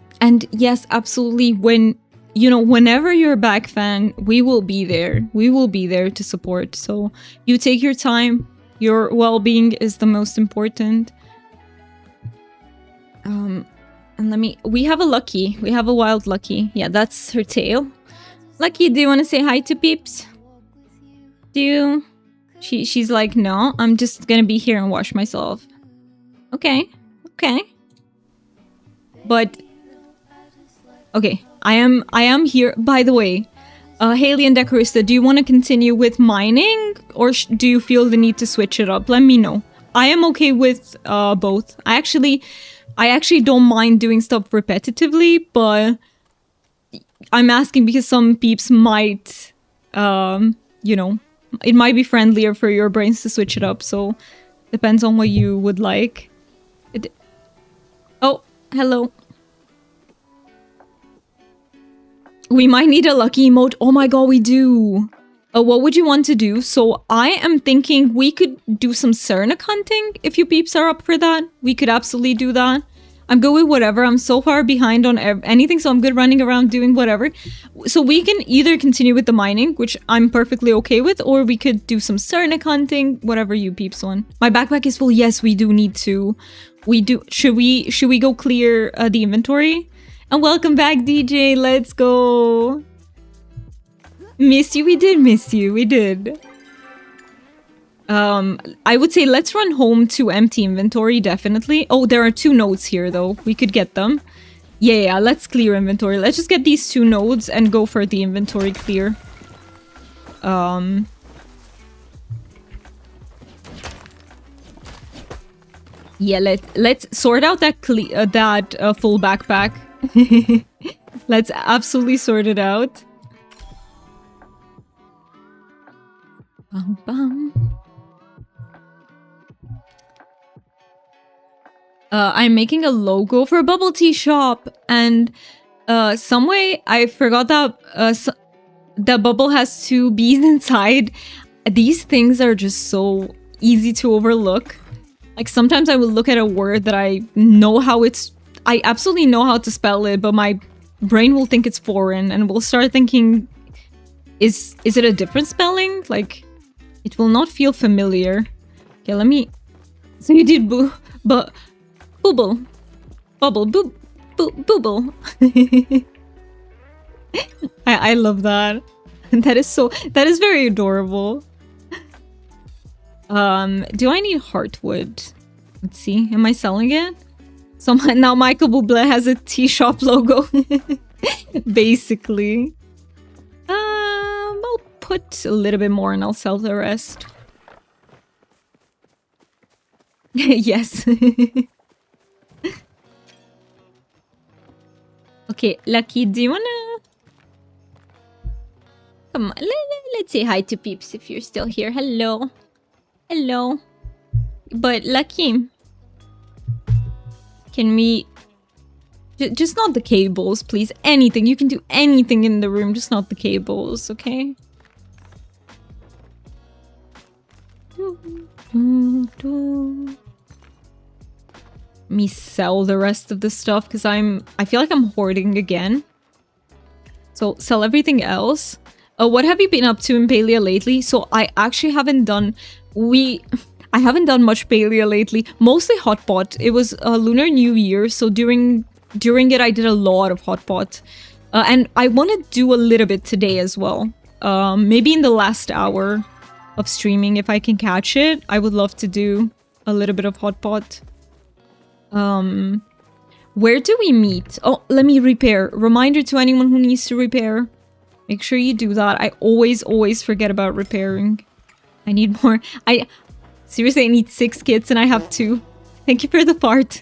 yes, absolutely. Whenever you're back, fan, we will be there. We will be there to support. So you take your time. Your well-being is the most important. And we have a Lucky. We have a wild Lucky. Yeah, that's her tail. Lucky, do you want to say hi to peeps? Do you? She's like, no, I'm just gonna be here and wash myself. Okay. But okay, I am here. By the way, Haley and Decorista, do you want to continue with mining, or do you feel the need to switch it up? Let me know. I am okay with both. I actually don't mind doing stuff repetitively, but I'm asking because some peeps might, it might be friendlier for your brains to switch it up. So depends on what you would like. Oh, hello. We might need a Lucky emote. Oh my god, we do. What would you want to do? So I am thinking we could do some Cernic hunting if you peeps are up for that. We could absolutely do that. I'm good with whatever. I'm so far behind on anything, so I'm good running around doing whatever. So we can either continue with the mining, which I'm perfectly okay with, or we could do some Cernic hunting, whatever you peeps want. My backpack is full. Yes, we do need to. We do. Should we go clear the inventory? And welcome back, DJ. Let's go. Miss you. We did miss you. We did. I would say let's run home to empty inventory, definitely. Oh, there are 2 nodes here, though. We could get them. Yeah, let's clear inventory. Let's just get these 2 nodes and go for the inventory clear. Yeah, let's sort out that full backpack. Let's absolutely sort it out. Bum, bum. I'm making a logo for a bubble tea shop, and some way I forgot that the bubble has 2 bees inside. These things are just so easy to overlook. Like sometimes I will look at a word that I absolutely know how to spell it, but my brain will think it's foreign and will start thinking, is it a different spelling? Like, it will not feel familiar. Okay, let me... So you did booble. Bubble, booble. I love that. That is very adorable. Do I need heartwood? Let's see. Am I selling it? So now Michael Bublé has a tea shop logo. Basically. I'll put a little bit more and I'll sell the rest. Yes. Okay, Lucky, do you wanna... Come on, let's say hi to peeps if you're still here. Hello. Hello. But Lucky, can we... Just not the cables, please. Anything. You can do anything in the room, just not the cables, okay? Let me sell the rest of the stuff because I feel like I'm hoarding again. So sell everything else. What have you been up to in Palia lately? So I actually haven't done... I haven't done much Palia lately. Mostly hotpot. It was Lunar New Year, so during it I did a lot of hotpot. And I want to do a little bit today as well. Maybe in the last hour of streaming if I can catch it. I would love to do a little bit of hotpot. Where do we meet? Oh, let me repair. Reminder to anyone who needs to repair. Make sure you do that. I always forget about repairing. I need more. Seriously, I need 6 kits and I have 2. Thank you for the part.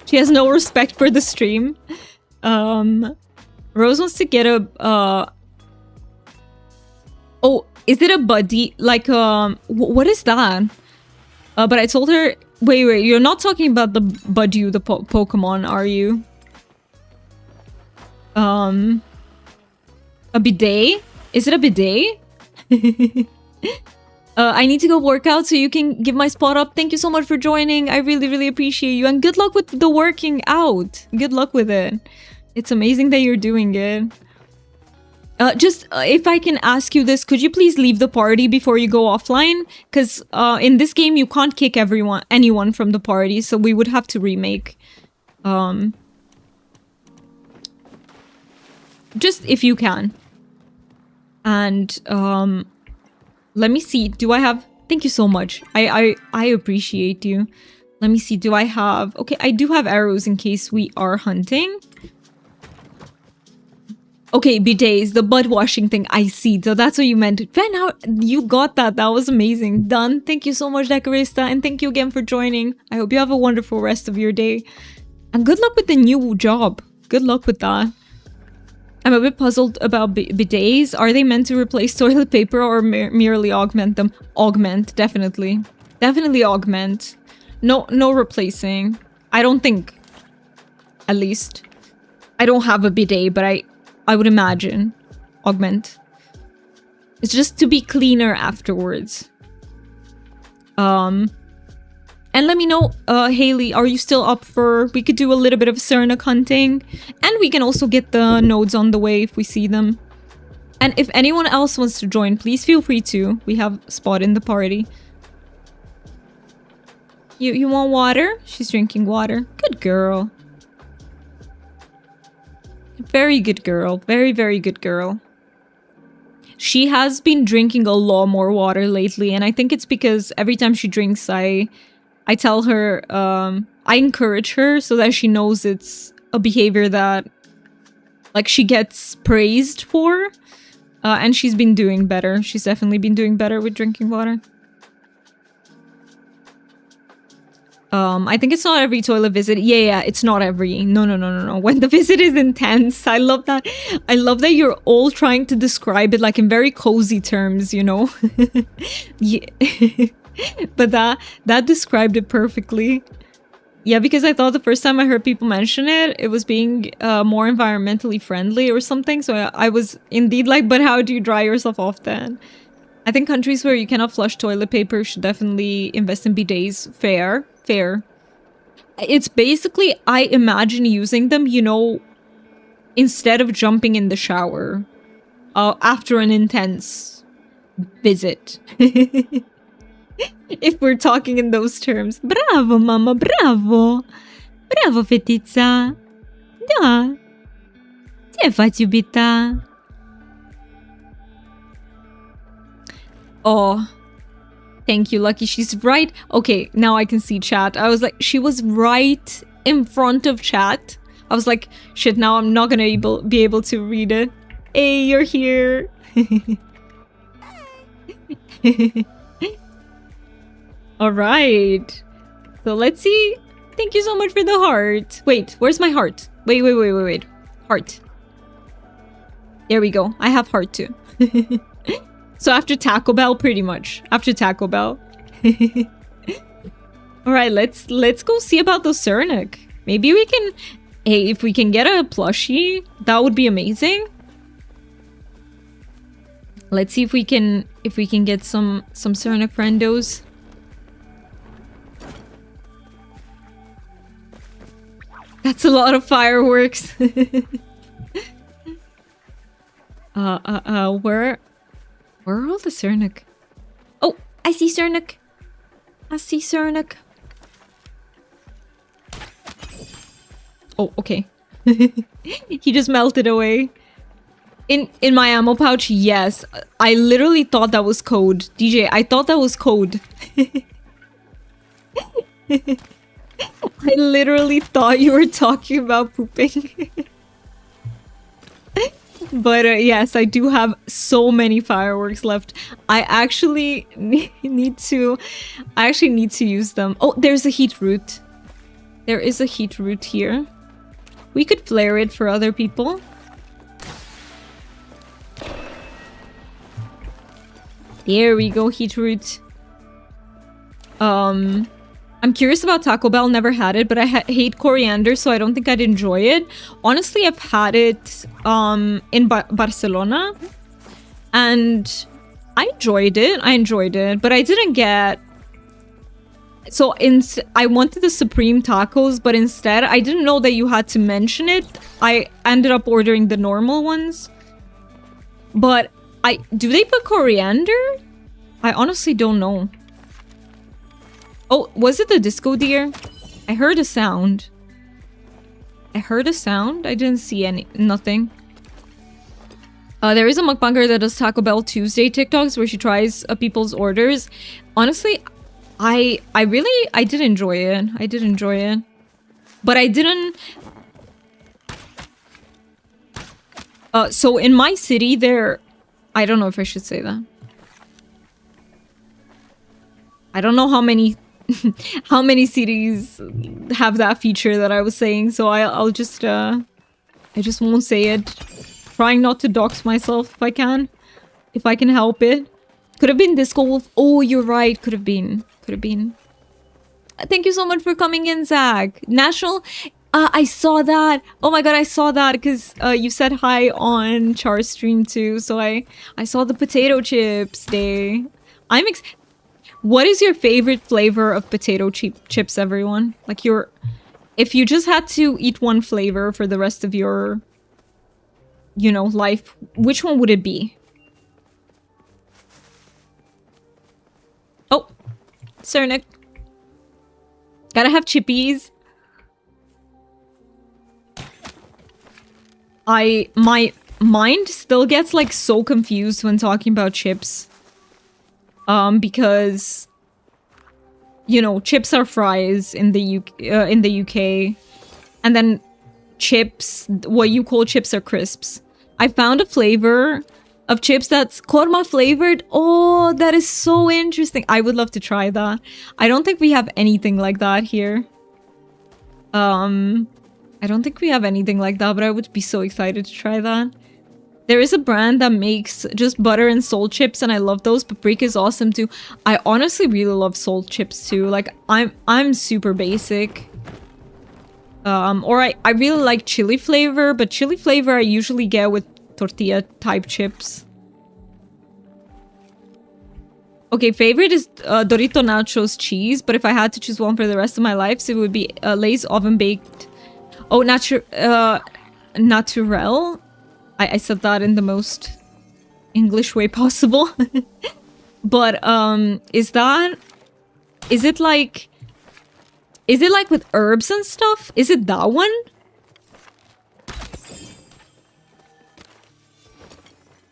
She has no respect for the stream. Rose wants to get a... Oh, is it a buddy? Like, what is that? But I told her... Wait, you're not talking about the Budyu, the Pokemon, are you? A bidet? Is it a bidet? I need to go work out so you can give my spot up. Thank you so much for joining. I really, really appreciate you. And good luck with the working out. Good luck with it. It's amazing that you're doing it. If I can ask you this, could you please leave the party before you go offline? Because in this game, you can't kick anyone from the party, so we would have to remake. Just if you can. And let me see. Do I have... Thank you so much. I appreciate you. Let me see. Do I have... Okay, I do have arrows in case we are hunting. Okay, bidets, the butt washing thing. I see. So that's what you meant. Ben, how you got that? That was amazing. Done. Thank you so much, Decorista. And thank you again for joining. I hope you have a wonderful rest of your day. And good luck with the new job. Good luck with that. I'm a bit puzzled about bidets. Are they meant to replace toilet paper or merely augment them? Augment, definitely. Definitely augment. No replacing. I don't think. At least. I don't have a bidet, but I would imagine. Augment. It's just to be cleaner afterwards. And let me know, Haley, are you still up for... We could do a little bit of Cernic hunting. And we can also get the nodes on the way if we see them. And if anyone else wants to join, please feel free to. We have a spot in the party. You want water? She's drinking water. Good girl. Very good girl. Very, very good girl. She has been drinking a lot more water lately. And I think it's because every time she drinks, I tell her, I encourage her so that she knows it's a behavior that, like, she gets praised for. And she's been doing better. She's definitely been doing better with drinking water. I think it's not every toilet visit. Yeah, it's not every. No. When the visit is intense, I love that. I love that you're all trying to describe it like in very cozy terms, you know? Yeah. But that described it perfectly. Yeah, because I thought the first time I heard people mention it, it was being more environmentally friendly or something. So I was indeed like, but how do you dry yourself off then? I think countries where you cannot flush toilet paper should definitely invest in bidets. Fair. It's basically, I imagine using them, you know, instead of jumping in the shower after an intense visit. If we're talking in those terms. Bravo, mama, bravo. Bravo, fetița. Da. Ce faci, iubita? Oh. Thank you, Lucky. She's right. Okay, now I can see chat. I was like, she was right in front of chat. I was like, shit, now I'm not gonna be able to read it. Hey, you're here. All right. So let's see. Thank you so much for the heart. Wait, where's my heart? Wait. Heart. There we go. I have heart too. So after Taco Bell, pretty much. After Taco Bell. All right, let's go see about the Cernic. Maybe we can... Hey, if we can get a plushie, that would be amazing. Let's see if we can get some Cernic friendos. That's a lot of fireworks. Where are all the Cernic? Oh, I see Cernic. Oh, okay. He just melted away. In my ammo pouch, yes. I literally thought that was code. DJ, I thought that was code. I literally thought you were talking about pooping. But yes, I do have so many fireworks left. I actually need to use them. Oh, there's a heat root. There is a heat root here. We could flare it for other people. There we go, heat root. I'm curious about Taco Bell, never had it, but I hate coriander, so I don't think I'd enjoy it. Honestly, I've had it in Barcelona, and I enjoyed it. I enjoyed it, but I didn't get. So I wanted the supreme tacos, but instead I didn't know that you had to mention it. I ended up ordering the normal ones. But do they put coriander? I honestly don't know. Oh, was it the disco deer? I heard a sound. I heard a sound. I didn't see nothing. There is a mukbanger that does Taco Bell Tuesday TikToks where she tries people's orders. Honestly, I did enjoy it. I did enjoy it. But I didn't... so in my city there... I don't know if I should say that. I don't know how many... how many cities have that feature that I was saying, so I'll just... I just won't say it. Trying not to dox myself if I can. If I can help it. Could have been Disco Wolf. Oh, you're right. Could have been. Could have been. Thank you so much for coming in, Zach. National... I saw that. Oh my god, I saw that because you said hi on Char's stream too. So I saw the potato chips day. What is your favorite flavor of potato chips, everyone? Like if you just had to eat one flavor for the rest of your, you know, life, which one would it be? Oh, Cernic. Gotta have chippies. My mind still gets like so confused when talking about chips. Because you know, chips are fries in the UK, and then chips, what you call chips, are crisps. I found a flavor of chips that's korma flavored. Oh, that is so interesting. I would love to try that. I don't think we have anything like that here. I don't think we have anything like that, but I would be so excited to try that. There is a brand that makes just butter and salt chips, and I love those. Paprika is awesome too. I honestly really love salt chips too. Like I'm super basic. Or I really like chili flavor, but chili flavor I usually get with tortilla type chips. Okay, favorite is Dorito Nachos cheese, but if I had to choose one for the rest of my life, so it would be Lay's oven baked. Oh, naturel. I said that in the most English way possible. But is it like with herbs and stuff? Is it that one?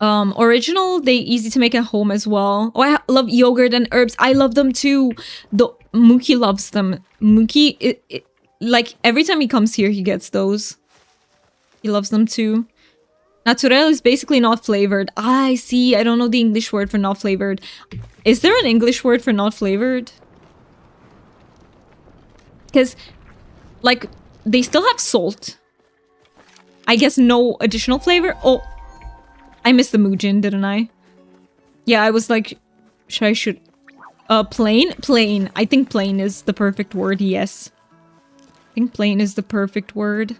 Original, they easy to make at home as well. Oh, I love yogurt and herbs. I love them too. Mookie loves them. Mookie, like every time he comes here, he gets those. He loves them too. Naturel is basically not flavored. I see. I don't know the English word for not flavored. Is there an English word for not flavored? Because, like, they still have salt. I guess no additional flavor. Oh, I missed the Mujin, didn't I? Yeah, I was like, should plain? Plain. I think plain is the perfect word, yes. I think plain is the perfect word.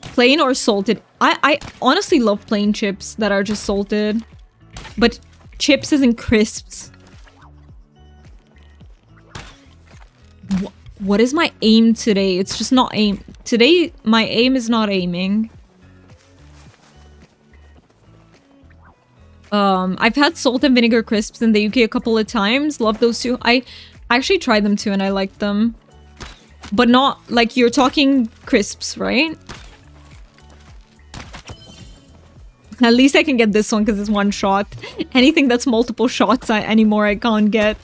Plain or salted. I honestly love plain chips that are just salted. But chips isn't crisps. What is my aim today? It's just not aim. Today, my aim is not aiming. I've had salt and vinegar crisps in the UK a couple of times. Love those too. I actually tried them too and I liked them. But not, like, you're talking crisps, right? At least I can get this one because it's one shot. Anything that's multiple shots anymore I can't get.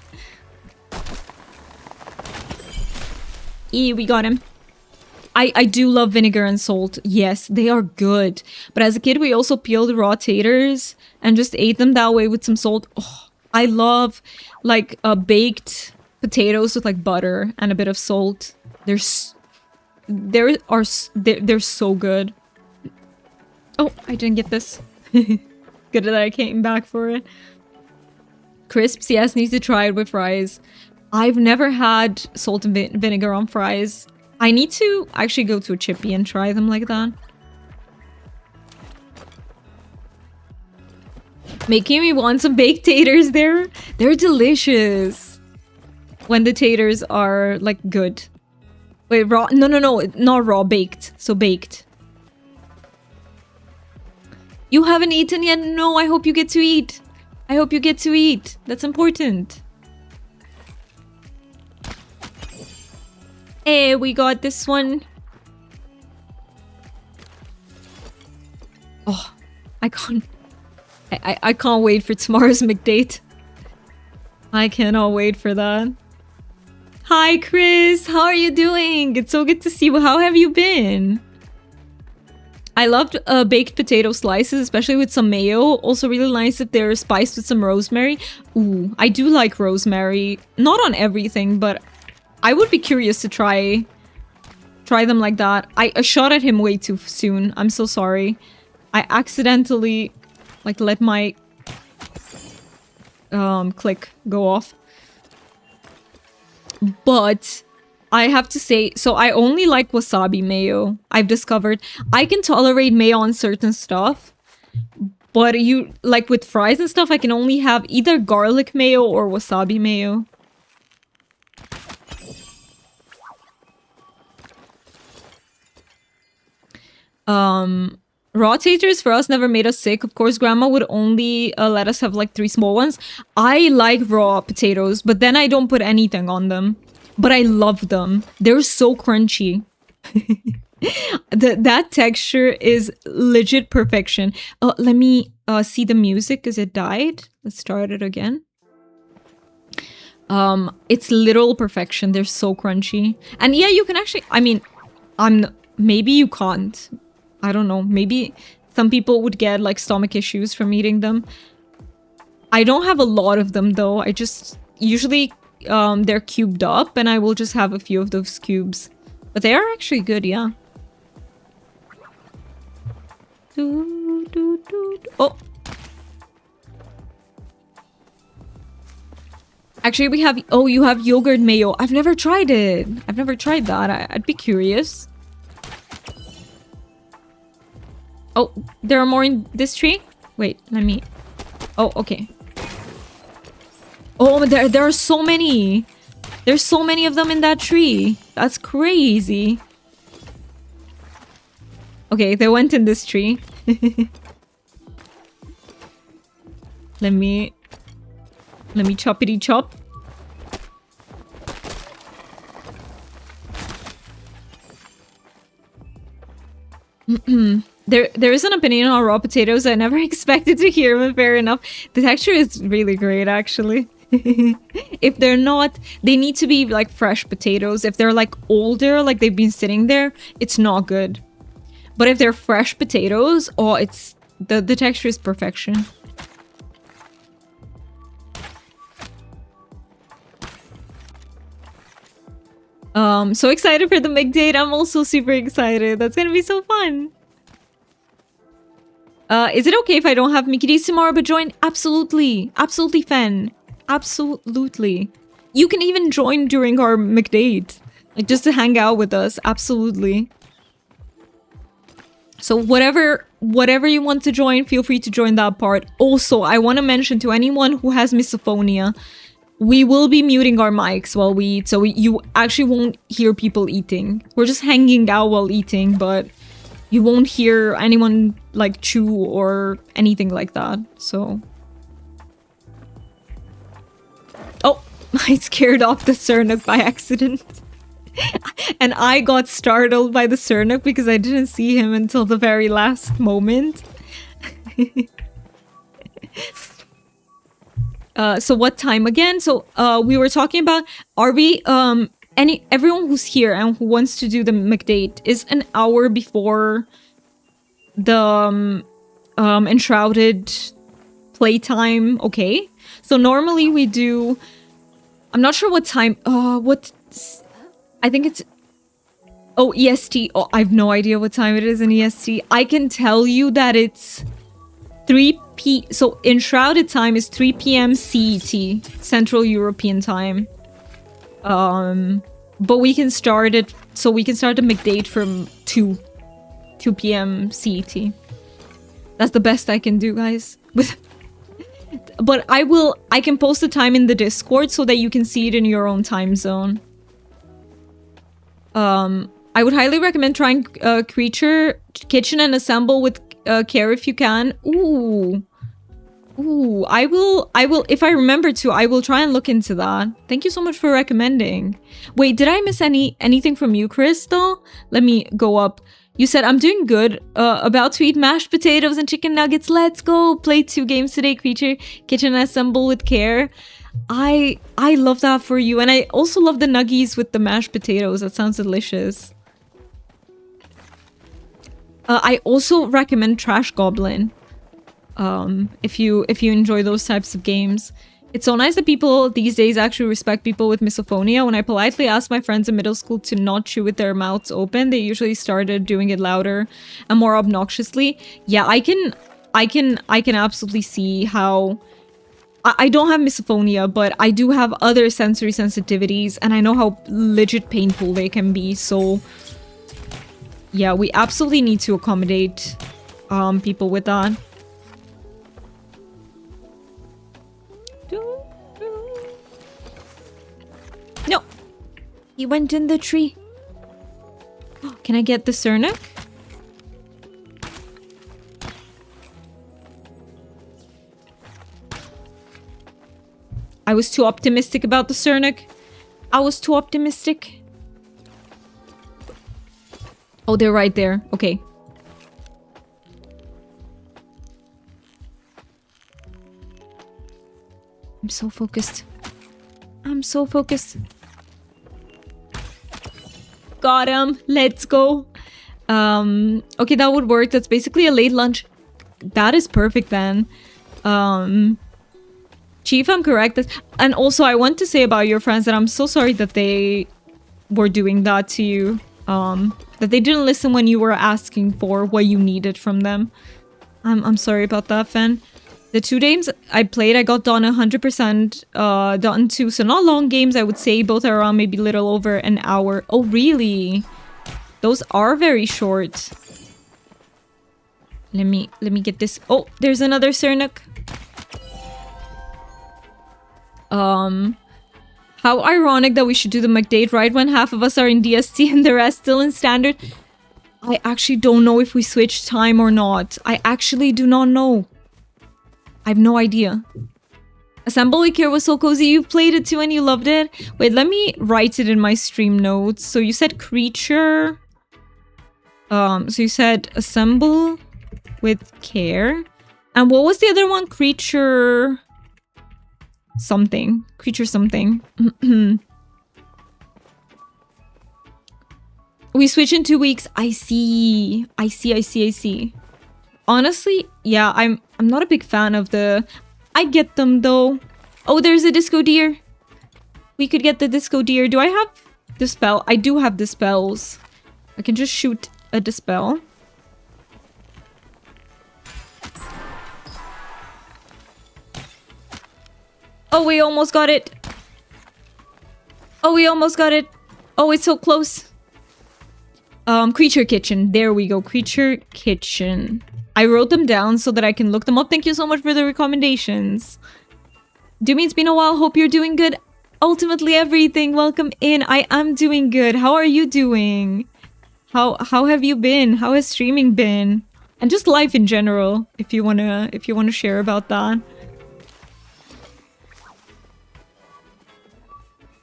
We got him. I do love vinegar and salt. Yes, they are good. But as a kid, we also peeled raw taters and just ate them that way with some salt. Oh, I love, like, baked potatoes with, like, butter and a bit of salt. They're so good. Oh, I didn't get this. Good that I came back for it. Crisps, yes, need to try it with fries. I've never had salt and vinegar on fries. I need to actually go to a chippy and try them like that. Making me want some baked taters there. They're delicious. When the taters are, like, good. Wait, raw? No, not raw, baked. So baked. You haven't eaten yet? No, I hope you get to eat. I hope you get to eat. That's important. Hey, we got this one. Oh, I can't wait for tomorrow's McDate. I cannot wait for that. Hi, Chris. How are you doing? It's so good to see you. How have you been? I loved baked potato slices, especially with some mayo. Also really nice if they're spiced with some rosemary. Ooh, I do like rosemary. Not on everything, but I would be curious to try them like that. I shot at him way too soon. I'm so sorry. I accidentally, like, let my click go off. But I have to say, so I only like wasabi mayo. I've discovered I can tolerate mayo on certain stuff, but like with fries and stuff, I can only have either garlic mayo or wasabi mayo. Raw taters for us never made us sick. Of course, grandma would only let us have like 3 small ones. I like raw potatoes, but then I don't put anything on them. But I love them. They're so crunchy. That texture is legit perfection. Let me see the music because it died. Let's start it again. It's literal perfection. They're so crunchy. And yeah, you can actually, I mean, maybe you can't. I don't know. Maybe some people would get like stomach issues from eating them. I don't have a lot of them though. I just usually they're cubed up and I will just have a few of those cubes. But they are actually good, yeah. Oh. Actually, we have... Oh, you have yogurt mayo. I've never tried it. I've never tried that. I'd be curious. Oh, there are more in this tree? Wait, let me... Oh, okay. Oh, there are so many. There's so many of them in that tree. That's crazy. Okay, they went in this tree. Let me choppity chop. There is an opinion on raw potatoes I never expected to hear, but fair enough. The texture is really great, actually. If they're not, they need to be like fresh potatoes. If they're like older, like they've been sitting there, it's not good. But if they're fresh potatoes, oh, it's the texture is perfection. So excited for the McDate. I'm also super excited. That's gonna be so fun. Is it okay if I don't have Mickey D's tomorrow but join? Absolutely. Absolutely, Fen. Absolutely. You can even join during our McDate. Like, just to hang out with us. Absolutely. So whatever you want to join, feel free to join that part. Also, I want to mention to anyone who has misophonia, we will be muting our mics while we eat, so you actually won't hear people eating. We're just hanging out while eating, but you won't hear anyone like chew or anything like that, so... Oh, I scared off the Sernuk by accident. And I got startled by the Sernuk because I didn't see him until the very last moment. So what time again? So we were talking about, are we everyone who's here and who wants to do the McDate is an hour before the enshrouded playtime, okay? So normally we do, I'm not sure what time, I think it's, oh, EST. Oh, I have no idea what time it is in EST. I can tell you that it's 3 p... So, enshrouded time is 3 p.m. CET, Central European time. But we can start it... So, we can start the McDate from 2 p.m. CET. That's the best I can do, guys. but I can post the time in the Discord so that you can see it in your own time zone. I would highly recommend trying Creature Kitchen and Assemble with care if you can. Ooh, I will, if I remember to, I will try and look into that. Thank you so much for recommending. Wait, did I miss anything from you, Chris, though? Let me go up. You said, I'm doing good. About to eat mashed potatoes and chicken nuggets. Let's go. Play 2 games today, Creature Kitchen and Assemble with care. I love that for you. And I also love the nuggies with the mashed potatoes. That sounds delicious. I also recommend Trash Goblin. If you enjoy those types of games. It's so nice that people these days actually respect people with misophonia. When I politely asked my friends in middle school to not chew with their mouths open, they usually started doing it louder and more obnoxiously. Yeah, I can absolutely see how I don't have misophonia, but I do have other sensory sensitivities, and I know how legit painful they can be. So yeah, we absolutely need to accommodate people with that. No! He went in the tree. Can I get the Cernic? I was too optimistic about the Cernic. I was too optimistic. Oh, they're right there. Okay. I'm so focused. I'm so focused. Got him. Let's go. Okay, that would work. That's basically a late lunch. That is perfect then. Chief, I'm correct. And also, I want to say about your friends that I'm so sorry that they were doing that to you. That they didn't listen when you were asking for what you needed from them. I'm sorry about that, Fen. The 2 games I played, I got done 100% done too. So not long games, I would say. Both are around maybe a little over an hour. Oh, really? Those are very short. Let me get this. Oh, there's another Cernic. How ironic that we should do the McDate right when half of us are in DST and the rest still in standard. I actually don't know if we switched time or not. I actually do not know. I have no idea. Assemble with Care was so cozy. You played it too and you loved it. Wait, let me write it in my stream notes. So you said Creature. So you said Assemble with Care. And what was the other one? Creature something. Creature something. We switch in 2 weeks. I see. Honestly, yeah, I'm not a big fan of the... I get them though. Oh, there's a Disco Deer. We could get the Disco Deer. Do I have Dispel? I do have Dispels. I can just shoot a Dispel. Oh, we almost got it. Oh, we almost got it. Oh, it's so close. Creature Kitchen. There we go. Creature Kitchen. I wrote them down so that I can look them up. Thank you so much for the recommendations. Doomy, it's been a while. Hope you're doing good. Ultimately everything. Welcome in. I am doing good. How are you doing? How have you been? How has streaming been? And just life in general, if you wanna share about that.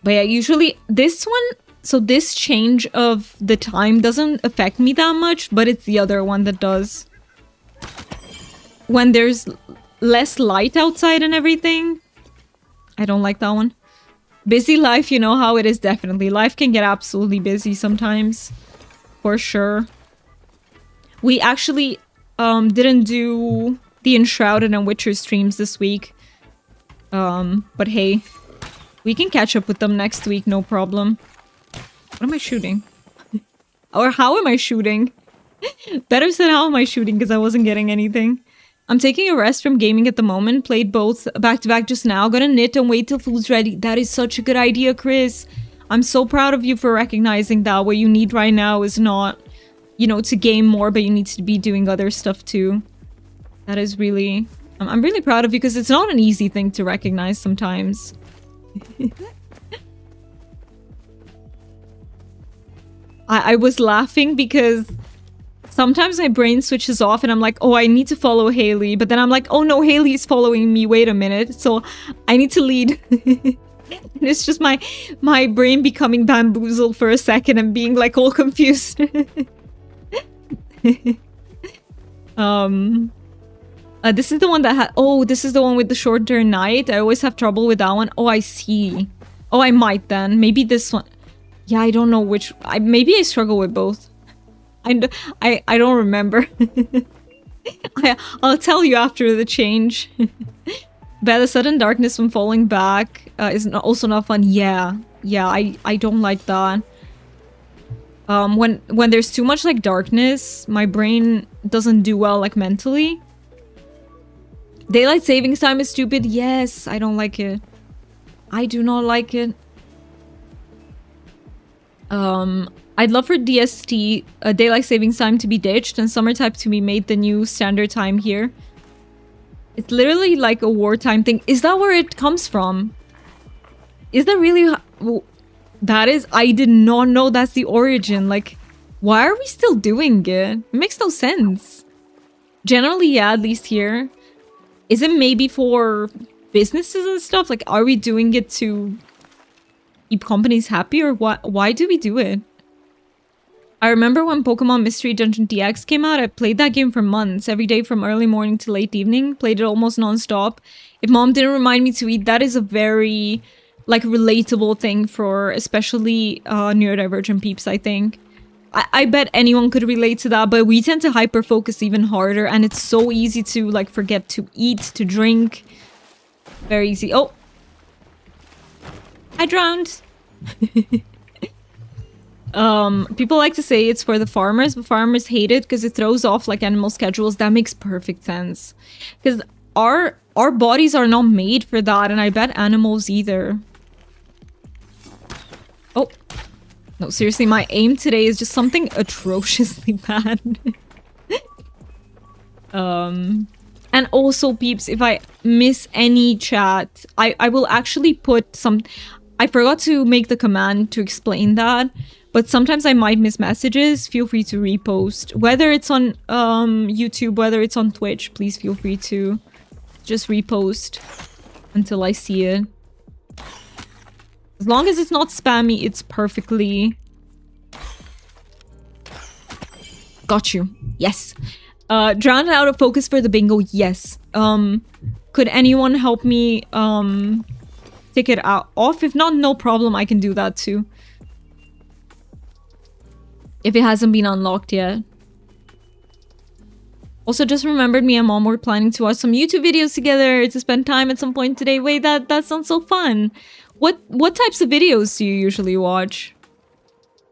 But yeah, usually this one, so this change of the time doesn't affect me that much, but it's the other one that does. When there's less light outside and everything. I don't like that one. Busy life, you know how it is, definitely. Life can get absolutely busy sometimes. For sure. We actually didn't do the Enshrouded and Witcher streams this week. But hey, we can catch up with them next week, no problem. What am I shooting? Or how am I shooting? Better said how am I shooting, because I wasn't getting anything. I'm taking a rest from gaming at the moment. Played both back-to-back just now. Gonna knit and wait till food's ready. That is such a good idea, Chris. I'm so proud of you for recognizing that. What you need right now is not, you know, to game more, but you need to be doing other stuff too. That is really... I'm really proud of you because it's not an easy thing to recognize sometimes. I was laughing because sometimes my brain switches off and I'm like, oh, I need to follow Haley. But then I'm like, oh no, Haley is following me. Wait a minute. So I need to lead. And it's just my brain becoming bamboozled for a second and being like all confused. This is the one that had... Oh, this is the one with the shorter night. I always have trouble with that one. Oh, I see. Oh, I might then. Maybe this one. Yeah, I don't know which... maybe I struggle with both. I don't remember. I'll tell you after the change. But the sudden darkness when falling back is also not fun. Yeah, I don't like that. When there's too much like darkness, my brain doesn't do well like mentally. Daylight savings time is stupid. Yes, I don't like it. I do not like it. I'd love for DST, daylight savings time, to be ditched and summer time to be made the new standard time here. It's literally like a wartime thing. Is that where it comes from? Is that really... that is... I did not know that's the origin. Like, why are we still doing it? It makes no sense. Generally, yeah, at least here. Is it maybe for businesses and stuff? Like, are we doing it to keep companies happy, or what? Why do we do it? I remember when Pokemon Mystery Dungeon DX came out, I played that game for months, every day from early morning to late evening, played it almost non-stop. If mom didn't remind me to eat, that is a very, like, relatable thing for especially neurodivergent peeps, I think. I bet anyone could relate to that, but we tend to hyper-focus even harder, and it's so easy to, like, forget to eat, to drink. Very easy. Oh! I drowned! People like to say it's for the farmers, but farmers hate it because it throws off like animal schedules. That makes perfect sense. Because our bodies are not made for that, and I bet animals either. Oh. No, seriously, my aim today is just something atrociously bad. And also, peeps, if I miss any chat, I will actually put some... I forgot to make the command to explain that. But sometimes I might miss messages. Feel free to repost. Whether it's on YouTube, whether it's on Twitch, please feel free to just repost until I see it. As long as it's not spammy, it's perfectly... Got you. Yes. Drowned out of focus for the bingo. Yes. Could anyone help me take it off? If not, no problem. I can do that too. If it hasn't been unlocked yet. Also, just remembered me and mom were planning to watch some YouTube videos together to spend time at some point today. Wait, that sounds so fun. What types of videos do you usually watch?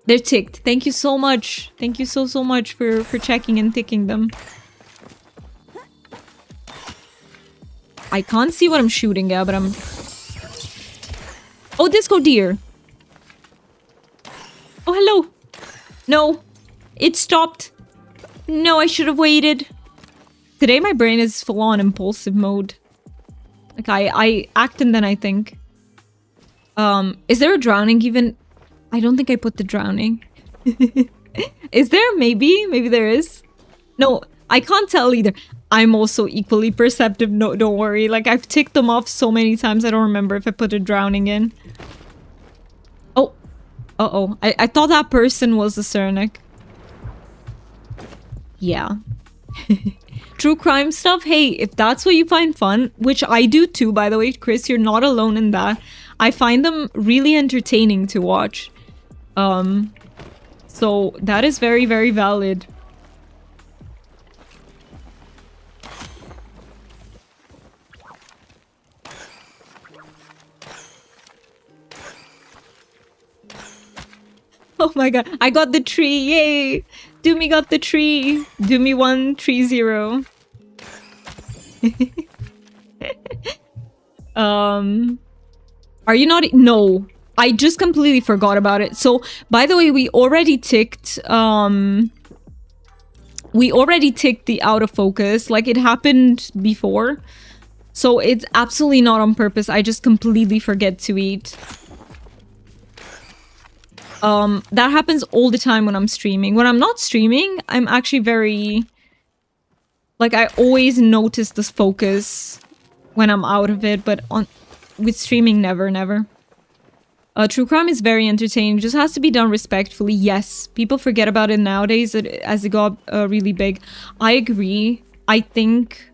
They're ticked. Thank you so much. Thank you so much for checking and ticking them. I can't see what I'm shooting at, but I'm... Oh, disco deer. Oh, hello. No. It stopped. No, I should have waited. Today my brain is full on impulsive mode. Like I act and then I think. Is there a drowning even? I don't think I put the drowning. Is there? Maybe there is. No, I can't tell either. I'm also equally perceptive. No, don't worry. Like I've ticked them off so many times I don't remember if I put a drowning in. Oh. Uh-oh. I thought that person was a Cernic. Yeah. True crime stuff? Hey, if that's what you find fun, which I do too, by the way, Chris, you're not alone in that. I find them really entertaining to watch. So that is very, very valid. Oh my god, I got the tree, yay! Doomy got the tree. Doomy 1, tree 0. Are you not? No. I just completely forgot about it. So, by the way, we already ticked we already ticked the out of focus. Like, it happened before. So it's absolutely not on purpose. I just completely forget to eat. That happens all the time when I'm streaming. When I'm not streaming, I'm actually very... Like, I always notice this focus when I'm out of it, but with streaming, never, never. True crime is very entertaining. Just has to be done respectfully. Yes, people forget about it nowadays as it got really big. I agree. I think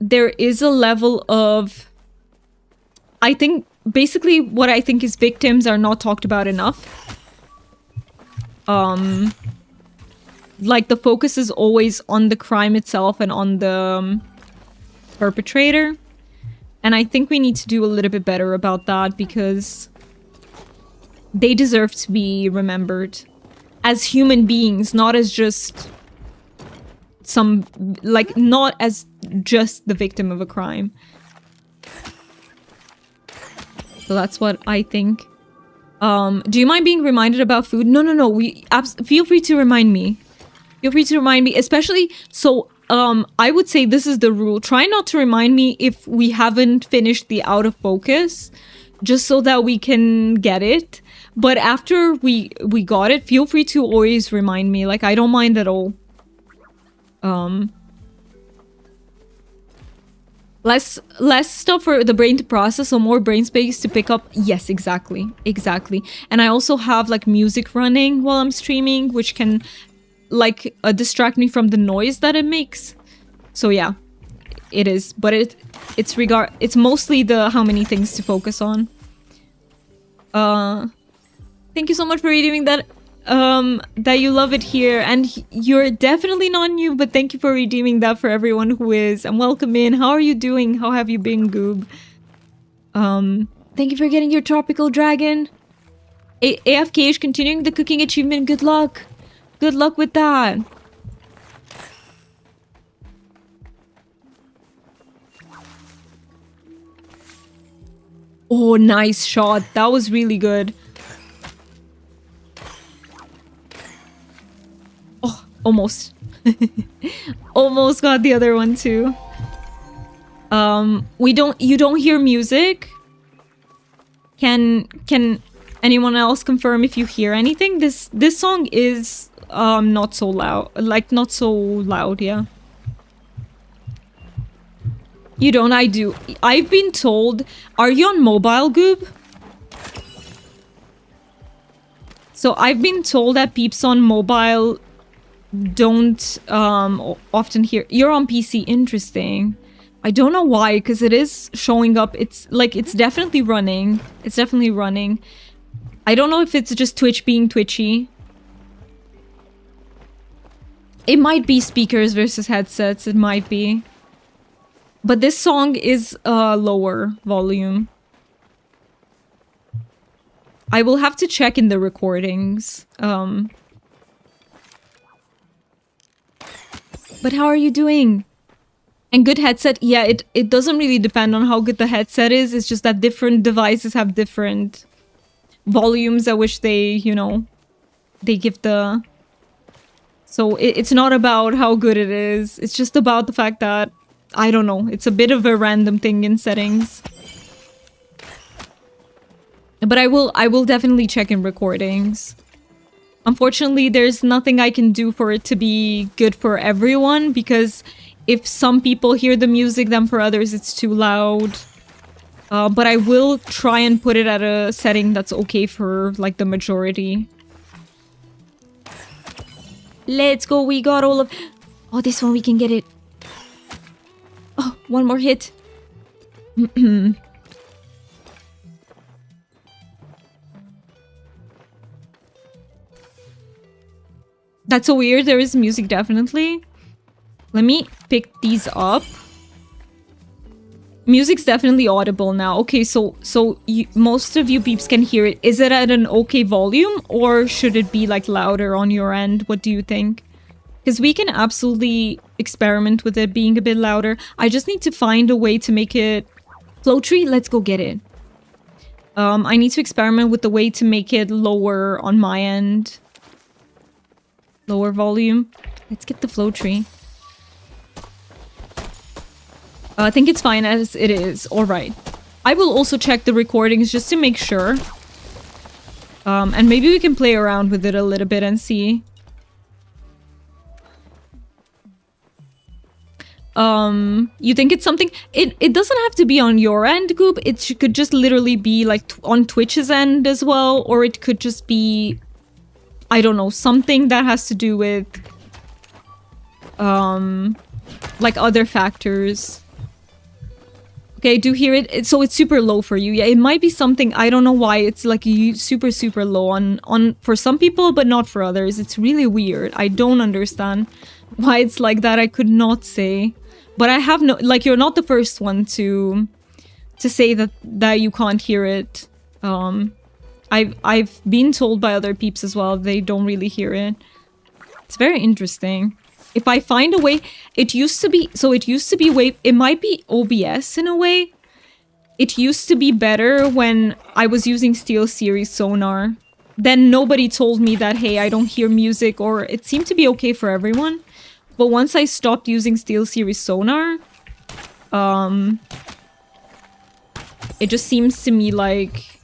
there is a level of... I think basically what I think is victims are not talked about enough. Like, the focus is always on the crime itself and on the perpetrator. And I think we need to do a little bit better about that because they deserve to be remembered as human beings, not as just some, like, not as just the victim of a crime. So that's what I think. Do you mind being reminded about food? No. Feel free to remind me. Feel free to remind me, especially, so, I would say this is the rule. Try not to remind me if we haven't finished the out of focus, just so that we can get it. But after we got it, feel free to always remind me. Like, I don't mind at all. Less stuff for the brain to process, so more brain space to pick up. Yes, exactly. And I also have, like, music running while I'm streaming, which can... like, distract me from the noise that it makes. So yeah, it is. But it's mostly the how many things to focus on. Thank you so much for redeeming that. That you love it here. And you're definitely not new, but thank you for redeeming that for everyone who is. And welcome in. How are you doing? How have you been, Goob? Thank you for getting your tropical dragon. AFK is continuing the cooking achievement. Good luck. Good luck with that. Oh, nice shot. That was really good. Oh, almost. Almost got the other one too. You don't hear music? Can anyone else confirm if you hear anything? This song is not so loud. Like, not so loud, yeah. You don't, I do. I've been told... Are you on mobile, Goob? So I've been told that peeps on mobile don't often hear... You're on PC, interesting. I don't know why, because it is showing up. It's like, it's definitely running. It's definitely running. I don't know if it's just Twitch being twitchy. It might be speakers versus headsets, it might be. But this song is lower volume. I will have to check in the recordings. But how are you doing? And good headset? Yeah, it doesn't really depend on how good the headset is. It's just that different devices have different volumes at which they, you know, they give the... So it's not about how good it is. It's just about the fact that, I don't know, it's a bit of a random thing in settings. But I will definitely check in recordings. Unfortunately, there's nothing I can do for it to be good for everyone, because if some people hear the music, then for others it's too loud. But I will try and put it at a setting that's okay for, like, the majority. Let's go, we got all of... Oh, this one we can get it. Oh, one more hit. That's so weird, there is music definitely. Let me pick these up. Music's definitely audible now. Okay, so most of you peeps can hear it. Is it at an okay volume, or should it be, like, louder on your end? What do you think? Because we can absolutely experiment with it being a bit louder. I just need to find a way to make it... Flow tree? Let's go get it. I need to experiment with the way to make it lower on my end. lower volume. Let's get the flow tree. I think it's fine as it is. All right. I will also check the recordings just to make sure. And maybe we can play around with it a little bit and see. You think it's something... It doesn't have to be on your end, Goop. It could just literally be like on Twitch's end as well. Or it could just be... I don't know, something that has to do with... like other factors. Okay, I do hear it. So it's super low for you. Yeah, it might be something. I don't know why it's like super, super low on for some people, but not for others. It's really weird. I don't understand why it's like that. I could not say. But I have no... Like, you're not the first one to say that you can't hear it. I've been told by other peeps as well. They don't really hear it. It's very interesting. If I find a way, it used to be, it might be OBS in a way. It used to be better when I was using SteelSeries sonar. Then nobody told me that, hey, I don't hear music, or it seemed to be okay for everyone. But once I stopped using SteelSeries sonar, it just seems to me like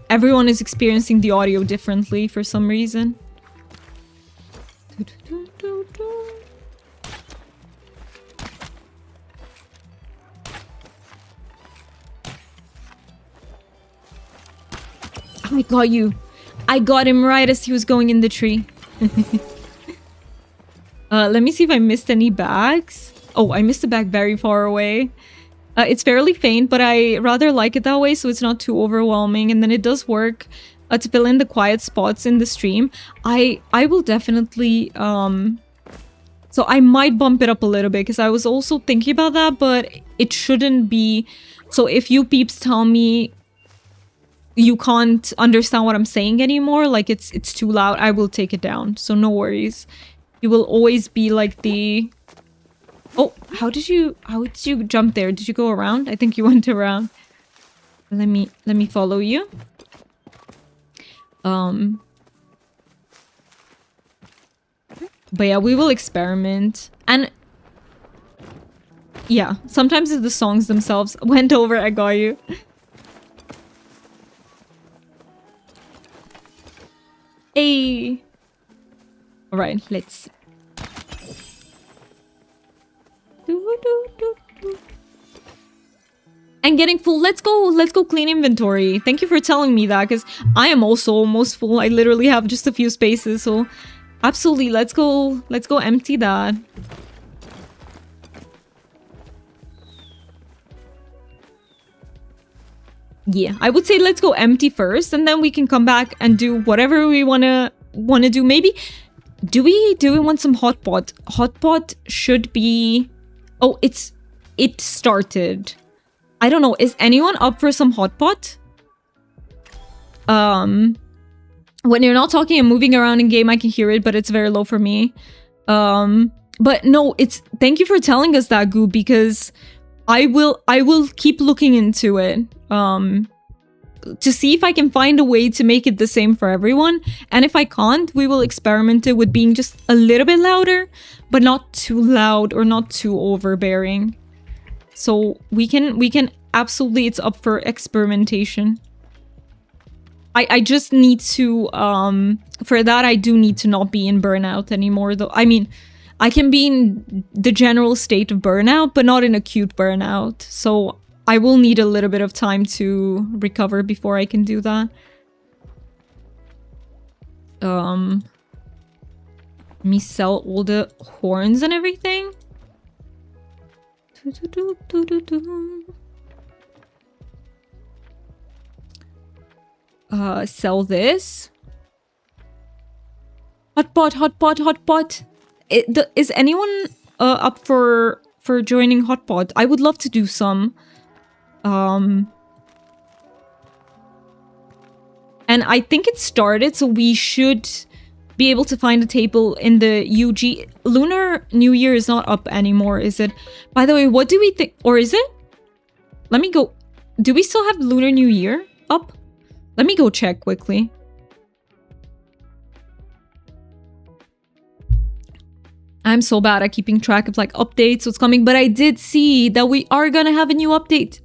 everyone is experiencing the audio differently for some reason. I got you. I got him right as he was going in the tree. Let me see if I missed any bags. Oh, I missed a bag very far away. It's fairly faint, but I rather like it that way so it's not too overwhelming. And then it does work to fill in the quiet spots in the stream. I will definitely... So I might bump it up a little bit because I was also thinking about that, but it shouldn't be... So if you peeps tell me you can't understand what I'm saying anymore, like it's too loud, I will take it down. So no worries. You will always be like the... Oh, how did you jump there? Did you go around? I think you went around. Let me follow you. But yeah, we will experiment. And yeah, sometimes it's the songs themselves. Went over, I got you. Hey. All right, let's. And getting full. Let's go clean inventory. Thank you for telling me that, because I am also almost full. I literally have just a few spaces, so absolutely, let's go empty that. Yeah, I would say let's go empty first, and then we can come back and do whatever we wanna do. Maybe do we want some hotpot? Hotpot should be... Oh, it started. I don't know. Is anyone up for some hotpot? When you're not talking and moving around in game, I can hear it, but it's very low for me. But no, it's... Thank you for telling us that, Goo, because I will keep looking into it. To see if I can find a way to make it the same for everyone. And if I can't, we will experiment it with being just a little bit louder, but not too loud or not too overbearing. So we can absolutely, it's up for experimentation. I just need to, for that, I do need to not be in burnout anymore, though. I mean, I can be in the general state of burnout, but not in acute burnout. So I will need a little bit of time to recover before I can do that. Let me sell all the horns and everything. Sell this. Hotpot. Is anyone up for joining hotpot? I would love to do some. And I think it started, so we should be able to find a table in the UG. Lunar New Year is not up anymore, is it? By the way, what do we think? Or is it? Let me go. Do we still have Lunar New Year up? Let me go check quickly. I'm so bad at keeping track of like updates, what's coming, but I did see that we are gonna have a new update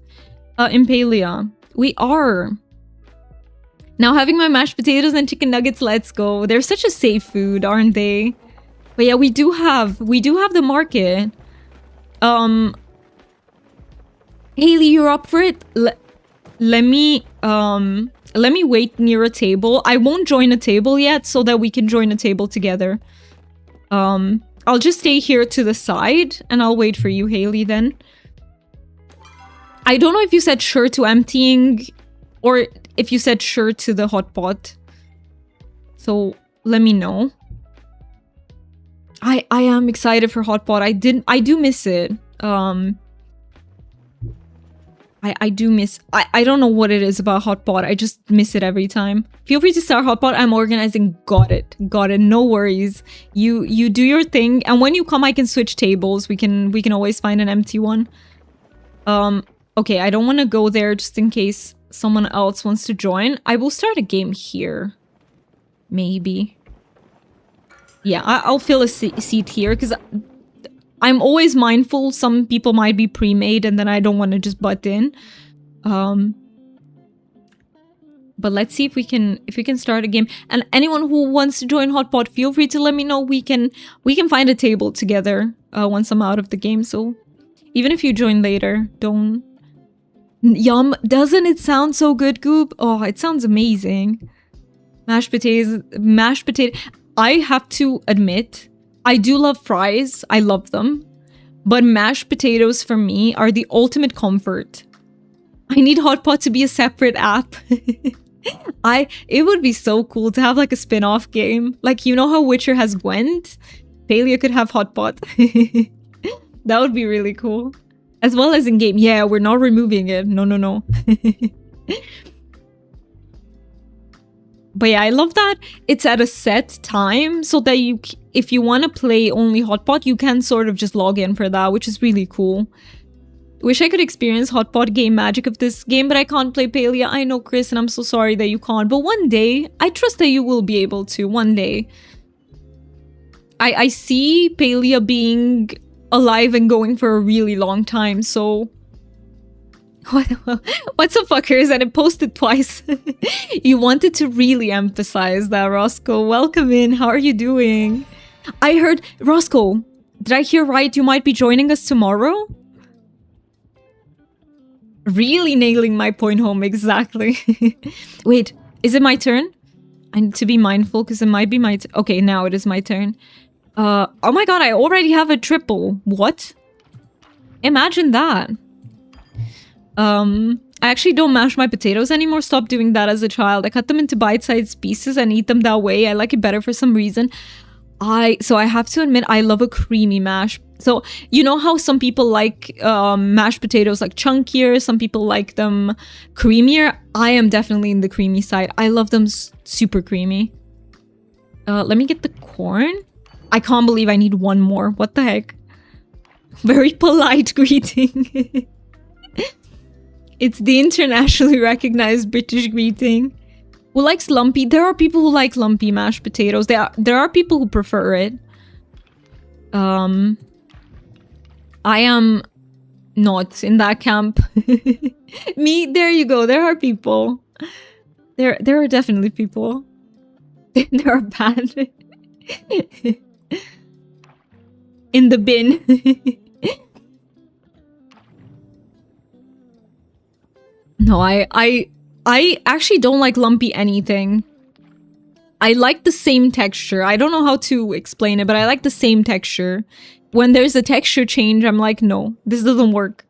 in Palia. We are. Now having my mashed potatoes and chicken nuggets, let's go. They're such a safe food, aren't they? But yeah, we do have the market. Haley, you're up for it? Let me wait near a table. I won't join a table yet so that we can join a table together. I'll just stay here to the side and I'll wait for you, Haley, then. I don't know if you said sure to emptying or if you said sure to the hot pot. So let me know. I am excited for hot pot. I do miss it. I do miss... I don't know what it is about hotpot. I just miss it every time. Feel free to start hotpot. I'm organizing. Got it. No worries. You do your thing. And when you come, I can switch tables. We can always find an empty one. Okay, I don't want to go there just in case someone else wants to join. I will start a game here. Maybe. Yeah, I'll fill a seat here because... I'm always mindful some people might be pre-made and then I don't want to just butt in. But let's see if we can start a game. And anyone who wants to join Hotpot, feel free to let me know. We can find a table together once I'm out of the game. So even if you join later, don't... Yum, doesn't it sound so good, Goop? Oh, it sounds amazing. Mashed potato. I have to admit, I do love fries. I love them. But mashed potatoes for me are the ultimate comfort. I need Hotpot to be a separate app. It would be so cool to have like a spin-off game. Like, you know how Witcher has Gwent? Palia could have Hotpot. That would be really cool. As well as in game. Yeah, we're not removing it. No. But yeah, I love that it's at a set time so that if you want to play only Hotpot, you can sort of just log in for that, which is really cool. Wish I could experience Hotpot game magic of this game, but I can't play Palia. I know, Chris, and I'm so sorry that you can't. But one day, I trust that you will be able to. One day. I see Palia being alive and going for a really long time, so... What's up, fuckers? And it posted twice. You wanted to really emphasize that, Roscoe. Welcome in. How are you doing? I heard... Roscoe, did I hear right? You might be joining us tomorrow? Really nailing my point home, exactly. Wait, is it my turn? I need to be mindful because it might be my... Okay, now it is my turn. Oh my god, I already have a triple. What? Imagine that. I actually don't mash my potatoes anymore. Stop doing that as a child. I cut them into bite-sized pieces and eat them that way. I like it better for some reason. So I have to admit, I love a creamy mash. So, you know how some people like mashed potatoes like chunkier, some people like them creamier? I am definitely in the creamy side. I love them super creamy. Let me get the corn. I can't believe I need one more. What the heck? Very polite greeting. It's the internationally recognized British greeting. Who likes lumpy? There are people who like lumpy mashed potatoes. There are people who prefer it. I am not in that camp. Me, there you go. There are people. There are definitely people. There are bad. In the bin. No, I actually don't like lumpy anything. I like the same texture. I don't know how to explain it, but I like the same texture. When there's a texture change, I'm like, no, this doesn't work.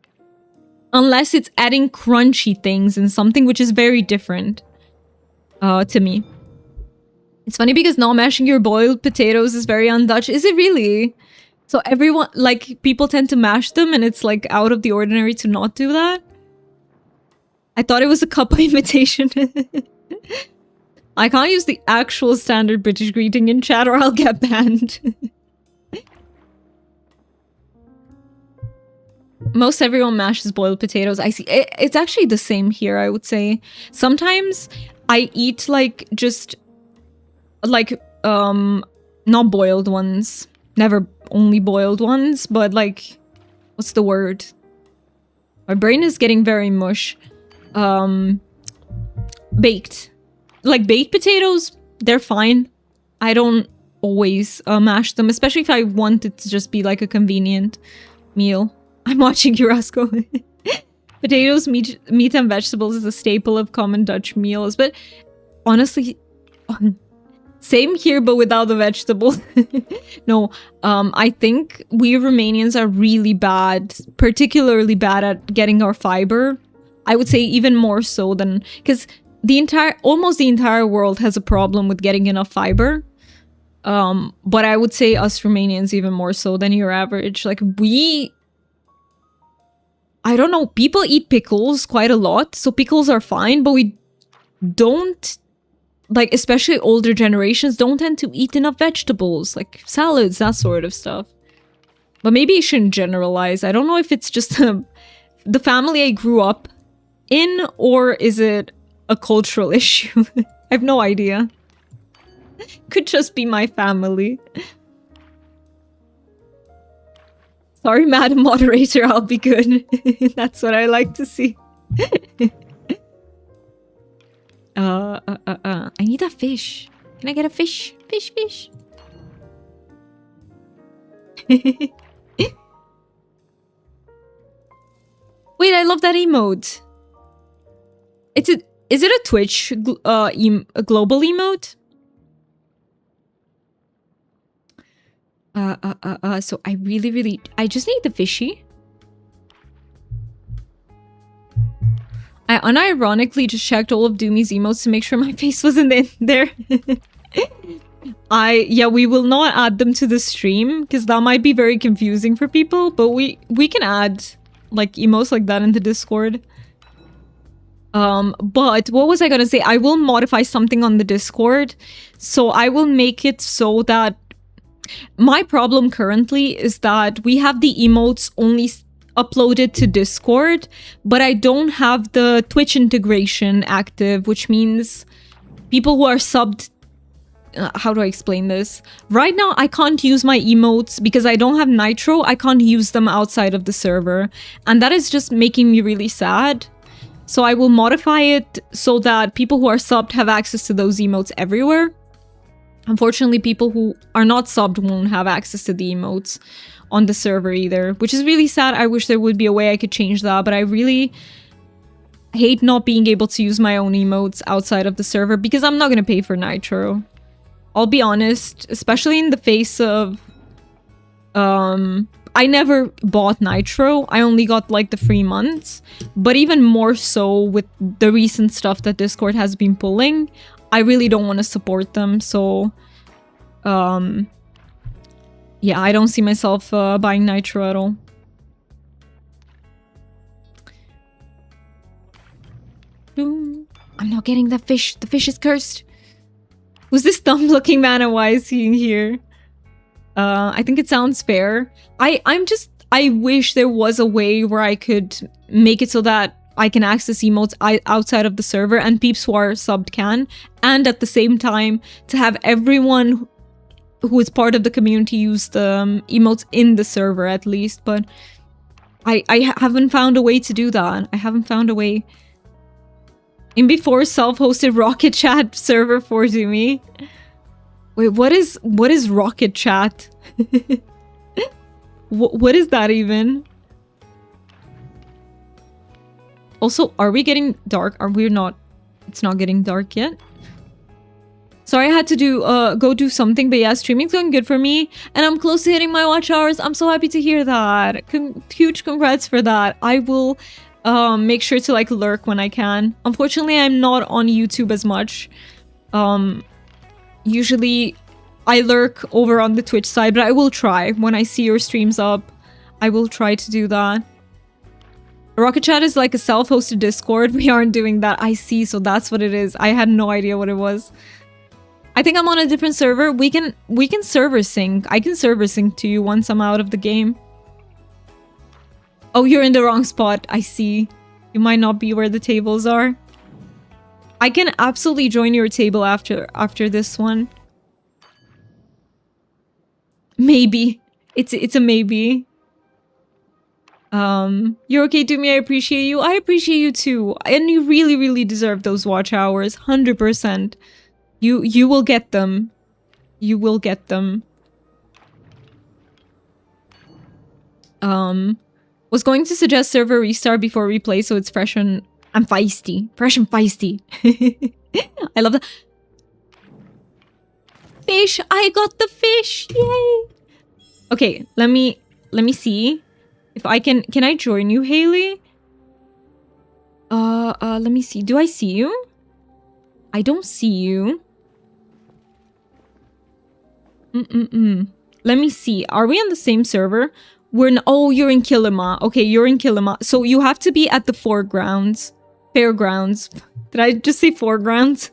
Unless it's adding crunchy things and something which is very different to me. It's funny because not mashing your boiled potatoes is very un-Dutch. Is it really? So everyone, like, people tend to mash them and it's like out of the ordinary to not do that? I thought it was a cuppa imitation. I can't use the actual standard British greeting in chat or I'll get banned. Most everyone mashes boiled potatoes. I see. It's actually the same here, I would say. Sometimes I eat like just like not boiled ones. Never. only boiled ones, but like, what's the word? My brain is getting very mush. Baked. Like baked potatoes, they're fine. I don't always mash them, especially if I want it to just be like a convenient meal. I'm watching Urasco. Potatoes, meat and vegetables is a staple of common Dutch meals, but honestly, same here, but without the vegetables. No, I think we Romanians are really bad, particularly bad at getting our fiber. I would say even more so than, because almost the entire world has a problem with getting enough fiber. But I would say us Romanians even more so than your average. Like I don't know, people eat pickles quite a lot, so pickles are fine, but we don't, like, especially older generations don't tend to eat enough vegetables, like salads, that sort of stuff. But maybe I shouldn't generalize. I don't know if it's just the family I grew up in, or is it a cultural issue? I have no idea. Could just be my family. Sorry, Madam Moderator, I'll be good. That's what I like to see. I need a fish. Can I get a fish? Fish. Wait, I love that emote. Is it a Twitch a global emote? So I really, I just need the fishy. I unironically just checked all of Doomy's emotes to make sure my face wasn't in there. Yeah, we will not add them to the stream because that might be very confusing for people, but we can add like emotes like that in the Discord. But what was I gonna say? I will modify something on the Discord. So I will make it so that my problem currently is that we have the emotes only uploaded to Discord, but I don't have the Twitch integration active, which means people who are subbed... how do I explain this? Right now, I can't use my emotes because I don't have Nitro. I can't use them outside of the server. And that is just making me really sad. So I will modify it so that people who are subbed have access to those emotes everywhere. Unfortunately, people who are not subbed won't have access to the emotes on the server either, which is really sad. I wish there would be a way I could change that, but I really hate not being able to use my own emotes outside of the server because I'm not going to pay for Nitro. I'll be honest, especially in the face of... I never bought Nitro. I only got like the free months, but even more so with the recent stuff that Discord has been pulling, I really don't want to support them, so... yeah, I don't see myself buying Nitro at all. I'm not getting that fish. The fish is cursed. Who's this dumb-looking man and why is he in here? I think it sounds fair. I wish there was a way where I could make it so that I can access emotes outside of the server and peeps who are subbed can, and at the same time to have everyone who is part of the community use the emotes in the server at least, but I haven't found a way to do that. I haven't found a way. In before self-hosted Rocket Chat server for Doomy. Wait, what is Rocket Chat? What is that even? Also, are we getting dark? Are we not? It's not getting dark yet. Sorry, I had to go do something, but yeah, streaming's going good for me, and I'm close to hitting my watch hours. I'm so happy to hear that. Huge congrats for that. I will make sure to like lurk when I can. Unfortunately, I'm not on YouTube as much. Usually I lurk over on the Twitch side, but I will try. When I see your streams up, I will try to do that. Rocket Chat is like a self-hosted Discord. We aren't doing that. I see, so that's what it is. I had no idea what it was. I think I'm on a different server. We can server sync. I can server sync to you once I'm out of the game. Oh, you're in the wrong spot. I see. You might not be where the tables are. I can absolutely join your table after this one. Maybe. It's a maybe. You're okay to me. I appreciate you. I appreciate you too. And you really, really deserve those watch hours. 100%. You will get them. You will get them. Was going to suggest server restart before replay so it's fresh and feisty. Fresh and feisty. I love that. Fish! I got the fish! Yay! Okay, let me see if I can I join you, Haley? Let me see. Do I see you? I don't see you. Let me see. Are we on the same server? Oh, you're in Kilima. Okay, you're in Kilima. So you have to be at the fairgrounds. Did I just say foregrounds?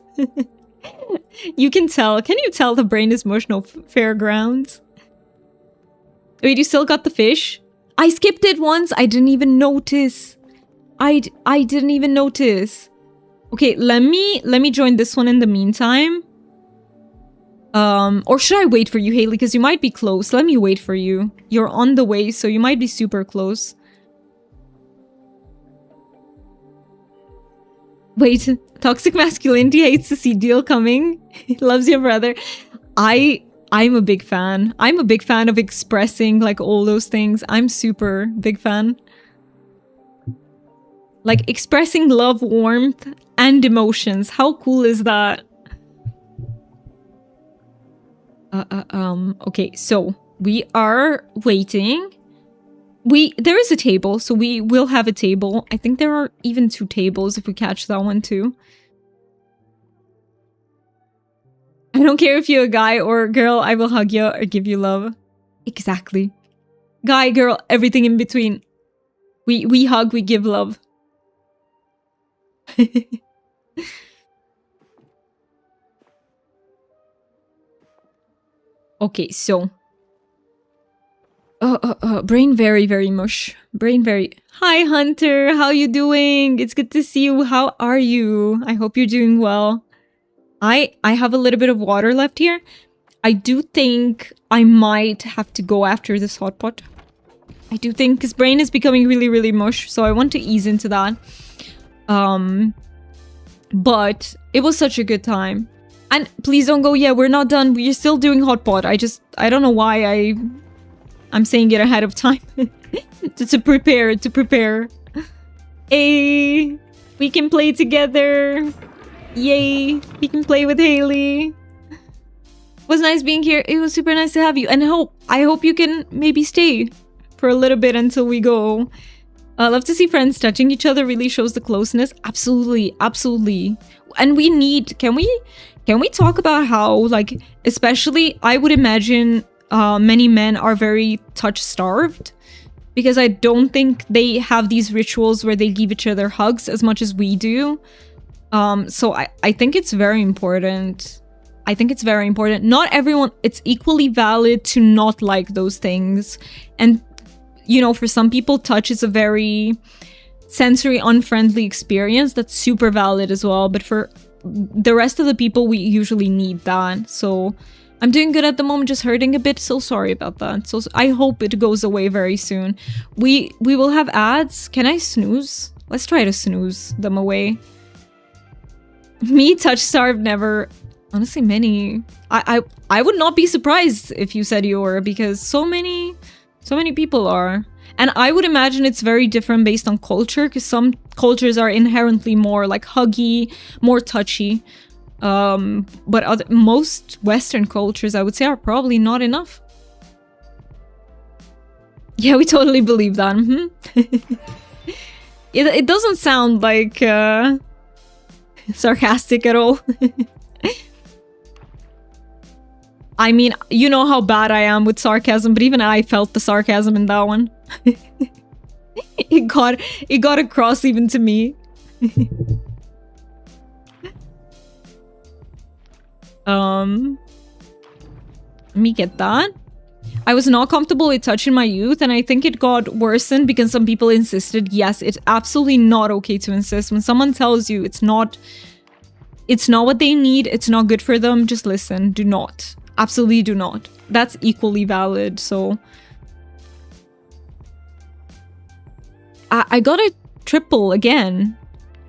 You can tell. Can you tell the brain is mush? No, fairgrounds. Wait, you still got the fish? I skipped it once. I didn't even notice. I didn't even notice. Okay, let me join this one in the meantime. Or should I wait for you, Haley? Because you might be close. Let me wait for you. You're on the way, so you might be super close. Wait, toxic masculinity hates to see deal coming. Loves your brother. I'm a big fan. I'm a big fan of expressing like all those things. I'm super big fan. Like expressing love, warmth, and emotions. How cool is that? Okay, so we are waiting. There is a table, so we will have a table. I think there are even 2 tables if we catch that one too. I don't care if you're a guy or a girl, I will hug you or give you love. Exactly. Guy, girl, everything in between. We hug, we give love. Okay, so brain very, very mush. Brain very... Hi, Hunter. How you doing? It's good to see you. How are you? I hope you're doing well. I have a little bit of water left here. I do think I might have to go after this hot pot. I do think, because brain is becoming really, really mush, so I want to ease into that. But it was such a good time. And please don't go, yeah, we're not done. We're still doing hot pot. I don't know why I'm saying it ahead of time. to prepare. Hey, we can play together. Yay, we can play with Haley. It was nice being here. It was super nice to have you. And I hope you can maybe stay for a little bit until we go. Love to see friends touching each other. Really shows the closeness. Absolutely, absolutely. And we need... Can we talk about how, like, especially, I would imagine many men are very touch-starved. Because I don't think they have these rituals where they give each other hugs as much as we do. So I think it's very important. I think it's very important. Not everyone... It's equally valid to not like those things. And, you know, for some people, touch is a very sensory unfriendly experience. That's super valid as well. But for the rest of the people, we usually need that. So I'm doing good at the moment, just hurting a bit. So sorry about that. So I hope it goes away very soon. We will have ads. Can I snooze? Let's try to snooze them away. Me, touch starved, never. Honestly, many. I would not be surprised if you said you were, because so many people are. And I would imagine it's very different based on culture, because some cultures are inherently more like huggy, more touchy. But most Western cultures, I would say, are probably not enough. Yeah, we totally believe that. It doesn't sound like sarcastic at all. I mean, you know how bad I am with sarcasm, but even I felt the sarcasm in that one. It got across even to me. Let me get that. I was not comfortable with touch in my youth, and I think it got worsened because some people insisted. Yes, it's absolutely not okay to insist. When someone tells you it's not what they need, it's not good for them, just listen. Do not. Absolutely do not. That's equally valid. So I got a triple again.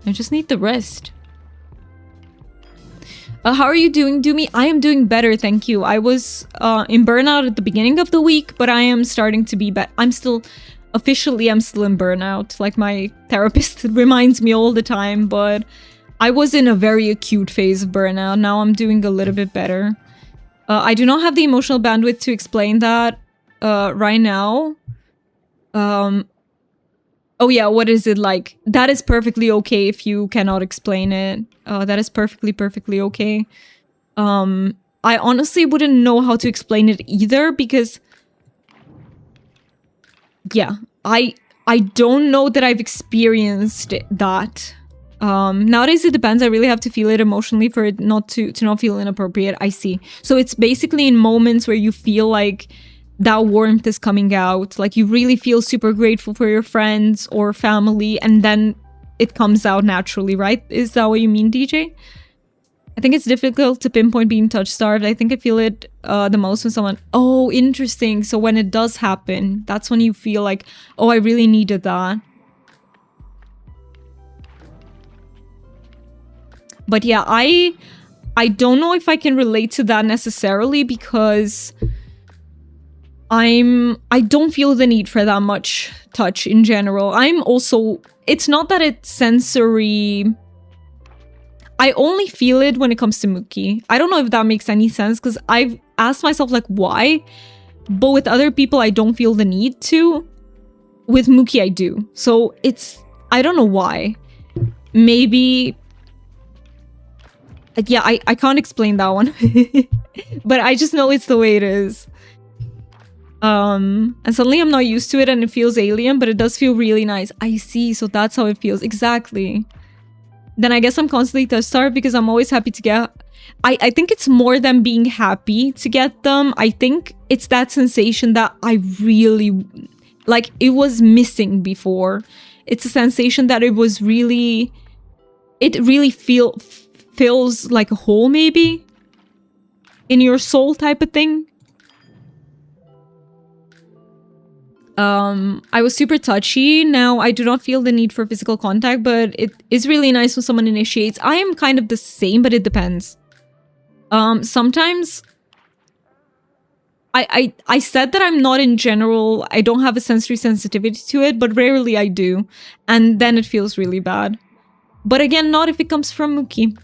I just need the rest. How are you doing, Doomy? I am doing better, thank you. I was in burnout at the beginning of the week, but I am starting to be better. I'm still in burnout. Like, my therapist reminds me all the time, but I was in a very acute phase of burnout. Now I'm doing a little bit better. I do not have the emotional bandwidth to explain that right now. Oh yeah, what is it like? That is perfectly okay if you cannot explain it. That is perfectly okay. I honestly wouldn't know how to explain it either because... yeah, I don't know that I've experienced that. Nowadays it depends. I really have to feel it emotionally for it not to not feel inappropriate. I see. So it's basically in moments where you feel like that warmth is coming out, like you really feel super grateful for your friends or family, and then it comes out naturally, right? Is that what you mean, DJ? I think it's difficult to pinpoint being touch starved. I think I feel it the most when someone... oh, interesting. So when it does happen, that's when you feel like, oh, I really needed that. But yeah, I don't know if I can relate to that necessarily because I don't feel the need for that much touch in general. I'm also... it's not that it's sensory... I only feel it when it comes to Mookie. I don't know if that makes any sense because I've asked myself like why, but with other people I don't feel the need to. With Mookie I do. So it's... I don't know why. Maybe... yeah, I can't explain that one. But I just know it's the way it is. And suddenly I'm not used to it and it feels alien, but it does feel really nice. I see, so that's how it feels. Exactly. Then I guess I'm constantly touch starved because I'm always happy to get... I think it's more than being happy to get them. I think it's that sensation that I really... like, it was missing before. It's a sensation that it was really... it really feels like a hole, maybe? In your soul type of thing. I was super touchy. Now I do not feel the need for physical contact, but it is really nice when someone initiates. I am kind of the same, but it depends. Sometimes I said that I'm not in general, I don't have a sensory sensitivity to it, but rarely I do. And then it feels really bad. But again, not if it comes from Mookie.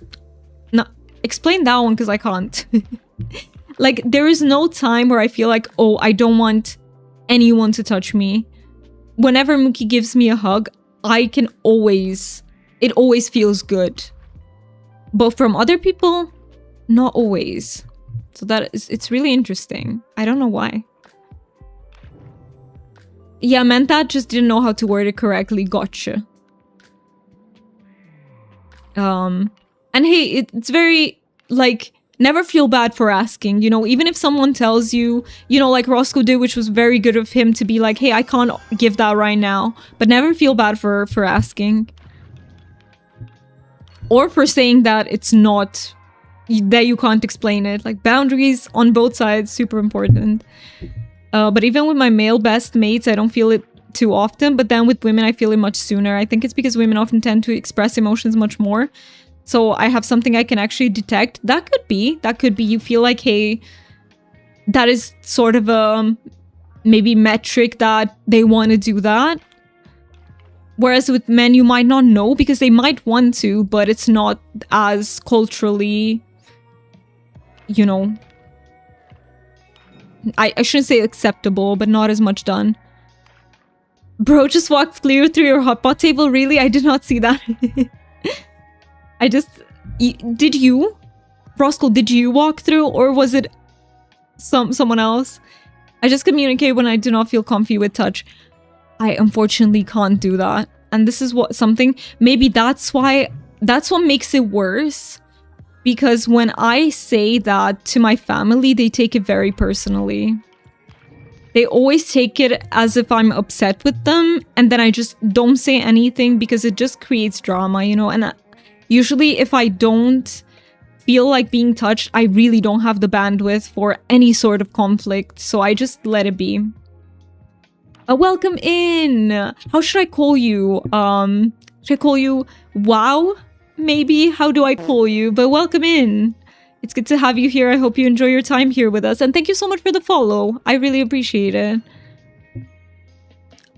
No, explain that one because I can't. Like, there is no time where I feel like, oh, I don't want anyone to touch me. Whenever Mookie gives me a hug, I can always... it always feels good. But from other people, not always. So that is... it's really interesting. I don't know why. Yeah, I meant that, just didn't know how to word it correctly. Gotcha. And hey, it's very, like... never feel bad for asking, you know, even if someone tells you, you know, like Roscoe did, which was very good of him to be like, hey, I can't give that right now. But never feel bad for asking. Or for saying that it's not, that you can't explain it. Like, boundaries on both sides, super important. But even with my male best mates, I don't feel it too often. But then with women, I feel it much sooner. I think it's because women often tend to express emotions much more. So I have something I can actually detect. That could be you feel like, hey, that is sort of a maybe metric that they want to do that. Whereas with men, you might not know because they might want to, but it's not as culturally, you know, I shouldn't say acceptable, but not as much done. Bro, just walked clear through your hotpot table. Really? I did not see that. I just... did you? Roscoe, did you walk through? Or was it someone else? I just communicate when I do not feel comfy with touch. I unfortunately can't do that. And this is what something... maybe that's why... that's what makes it worse. Because when I say that to my family, they take it very personally. They always take it as if I'm upset with them. And then I just don't say anything because it just creates drama, you know? And usually if I don't feel like being touched, I really don't have the bandwidth for any sort of conflict. So I just let it be. Welcome in. How should I call you? Should I call you Wow? Maybe. How do I call you? But welcome in. It's good to have you here. I hope you enjoy your time here with us. And thank you so much for the follow. I really appreciate it.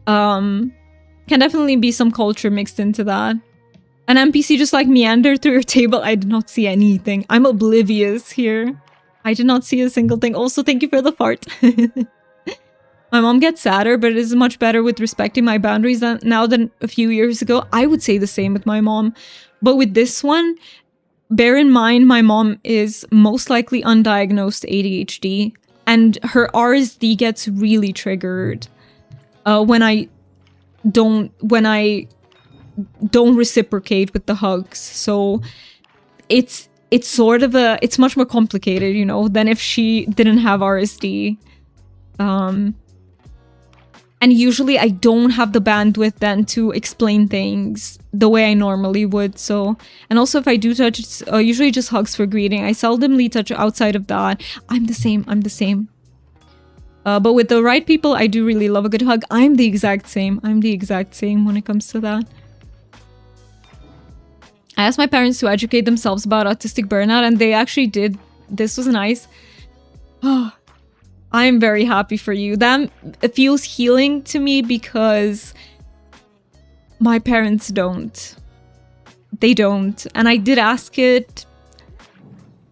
Can definitely be some culture mixed into that. An NPC just like meandered through your table. I did not see anything. I'm oblivious here. I did not see a single thing. Also, thank you for the fart. My mom gets sadder, but it is much better with respecting my boundaries now than a few years ago. I would say the same with my mom. But with this one, bear in mind my mom is most likely undiagnosed ADHD. And her RSD gets really triggered when I don't reciprocate with the hugs. So it's sort of it's much more complicated, you know, than if she didn't have RSD. And usually I don't have the bandwidth then to explain things the way I normally would. So, and also if I do touch, it's usually just hugs for greeting. I seldomly touch outside of that. I'm the same. But with the right people, I do really love a good hug. I'm the exact same when it comes to that. I asked my parents to educate themselves about autistic burnout, and they actually did. This was nice. Oh, I'm very happy for you. That it feels healing to me because my parents don't. They don't. And I did ask it.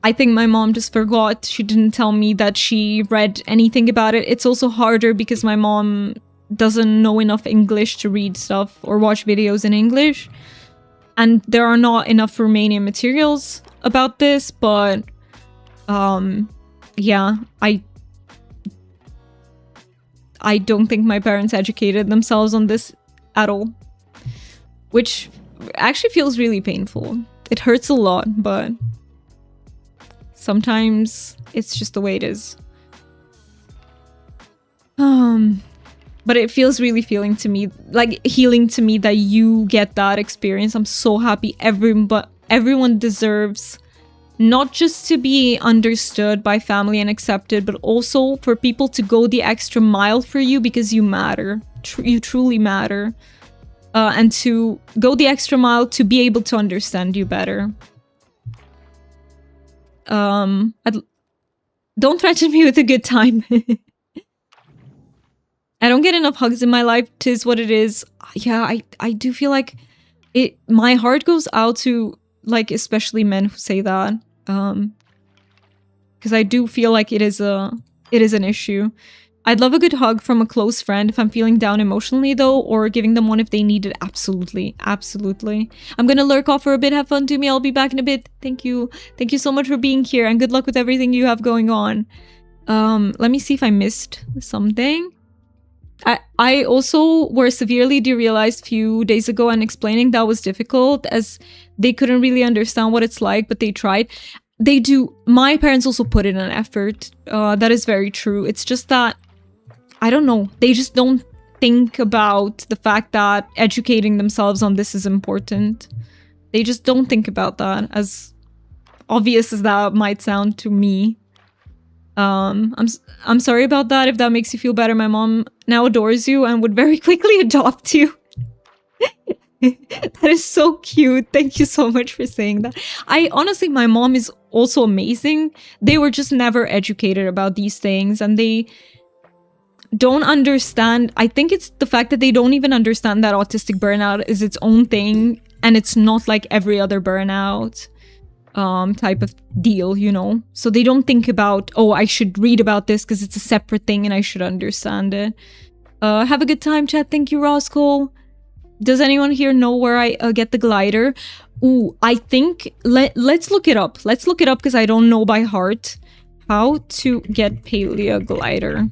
I think my mom just forgot. She didn't tell me that she read anything about it. It's also harder because my mom doesn't know enough English to read stuff or watch videos in English. And there are not enough Romanian materials about this, but yeah, I don't think my parents educated themselves on this at all, which actually feels really painful. It hurts a lot, but sometimes it's just the way it is. But it feels really healing to me that you get that experience. I'm so happy. Everyone deserves not just to be understood by family and accepted, but also for people to go the extra mile for you because you matter. You truly matter. And to go the extra mile to be able to understand you better. Don't threaten me with a good time. I don't get enough hugs in my life. 'Tis what it is. Yeah, I do feel like it. My heart goes out to, like, especially men who say that. Because I do feel like it is an issue. I'd love a good hug from a close friend if I'm feeling down emotionally, though, or giving them one if they need it. Absolutely. Absolutely. I'm gonna lurk off for a bit. Have fun to me. I'll be back in a bit. Thank you. Thank you so much for being here, and good luck with everything you have going on. Let me see if I missed something. I also were severely derealized a few days ago, and explaining that was difficult as they couldn't really understand what it's like, but they tried. They do. My parents also put in an effort. That is very true. It's just that, I don't know, they just don't think about the fact that educating themselves on this is important. They just don't think about that, as obvious as that might sound to me. I'm sorry about that if that makes you feel better. My mom now adores you and would very quickly adopt you. That is so cute. Thank you so much for saying that. Honestly, my mom is also amazing. They were just never educated about these things, and they don't understand. I think it's the fact that they don't even understand that autistic burnout is its own thing, and it's not like every other burnout type of deal, you know? So they don't think about, oh, I should read about this because it's a separate thing and I should understand it. Have a good time, chat. Thank you, Roscoe. Does anyone here know where I get the glider? Ooh, I think, let's look it up. Let's look it up because I don't know by heart how to get palia glider.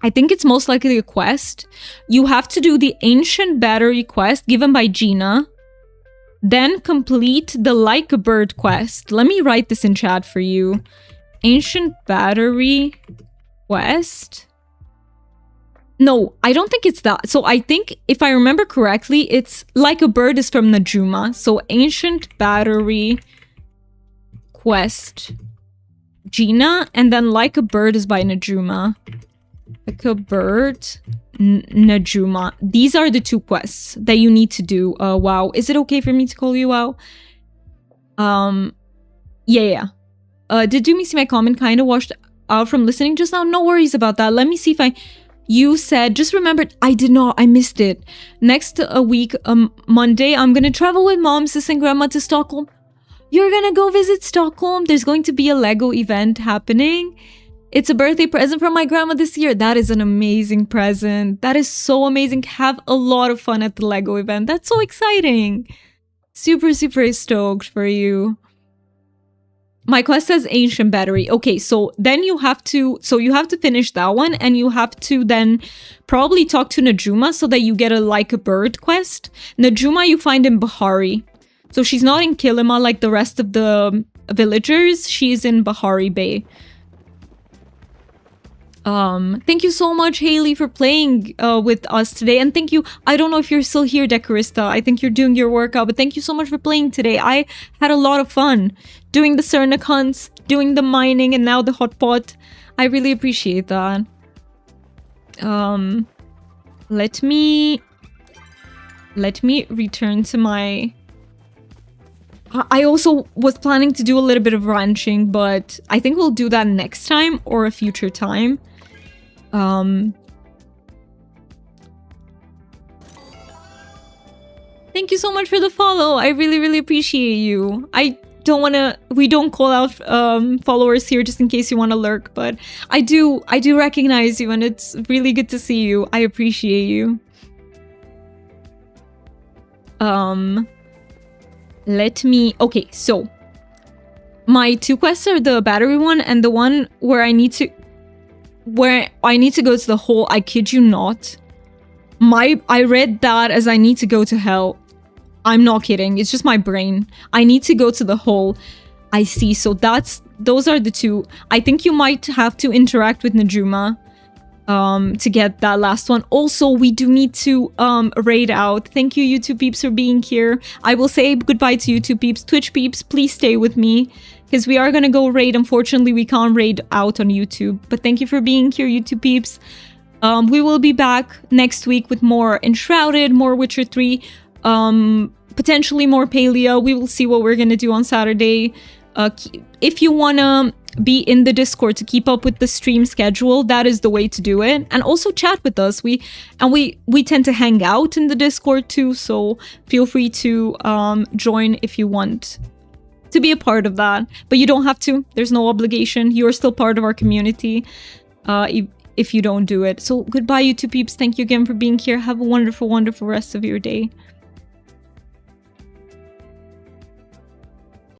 I think it's most likely a quest. You have to do the ancient battery quest given by Gina. Then complete the like a bird quest. Let me write this in chat for you. Ancient battery quest. No, I don't think it's that. So I think, if I remember correctly, it's like a bird is from Najuma. So ancient battery quest Gina, and then like a bird is by Najuma. Pick a bird. Najuma. These are the 2 quests that you need to do. Wow. Is it okay for me to call you Wow? Yeah. Did you see my comment? Kind of washed out from listening just now. No worries about that. Let me see if you said, just remembered, I did not, I missed it. Next week, Monday, I'm gonna travel with mom, sis, and grandma to Stockholm. You're gonna go visit Stockholm? There's going to be a Lego event happening. It's a birthday present from my grandma this year. That is an amazing present. That is so amazing. Have a lot of fun at the Lego event. That's so exciting. Super, super stoked for you. My quest says ancient battery. Okay, so then you have to finish that one, and you have to then probably talk to Najuma so that you get a like a bird quest. Najuma you find in Bahari. So she's not in Kilima like the rest of the villagers. She's in Bahari Bay. Thank you so much, Haley, for playing with us today. And thank you. I don't know if you're still here, Decorista. I think you're doing your workout, but thank you so much for playing today. I had a lot of fun doing the Cernic hunts, doing the mining, and now the hotpot. I really appreciate that. Let me return to my... I also was planning to do a little bit of ranching, but I think we'll do that next time or a future time. Thank you so much for the follow. I really, really appreciate you. We don't call out followers here just in case you want to lurk, but I do recognize you, and it's really good to see you. I appreciate you. Okay, so my 2 quests are the battery one and the one where I need to go to the hole. I kid you not. I read that as I need to go to hell. I'm not kidding. It's just my brain. I need to go to the hole. I see. So those are the 2. I think you might have to interact with Najuma to get that last one. Also, we do need to raid out. Thank you, YouTube peeps, for being here. I will say goodbye to YouTube peeps. Twitch peeps, please stay with me because we are gonna go raid. Unfortunately, we can't raid out on YouTube, but thank you for being here, YouTube peeps. We will be back next week with more Enshrouded, more Witcher 3, potentially more Palia. We will see what we're gonna do on Saturday. If you wanna be in the Discord to keep up with the stream schedule, that is the way to do it. And also chat with us. We tend to hang out in the Discord too, so feel free to join if you want to be a part of that. But you don't have to. There's no obligation. You're still part of our community if you don't do it. So goodbye, YouTube peeps. Thank you again for being here. Have a wonderful, wonderful rest of your day.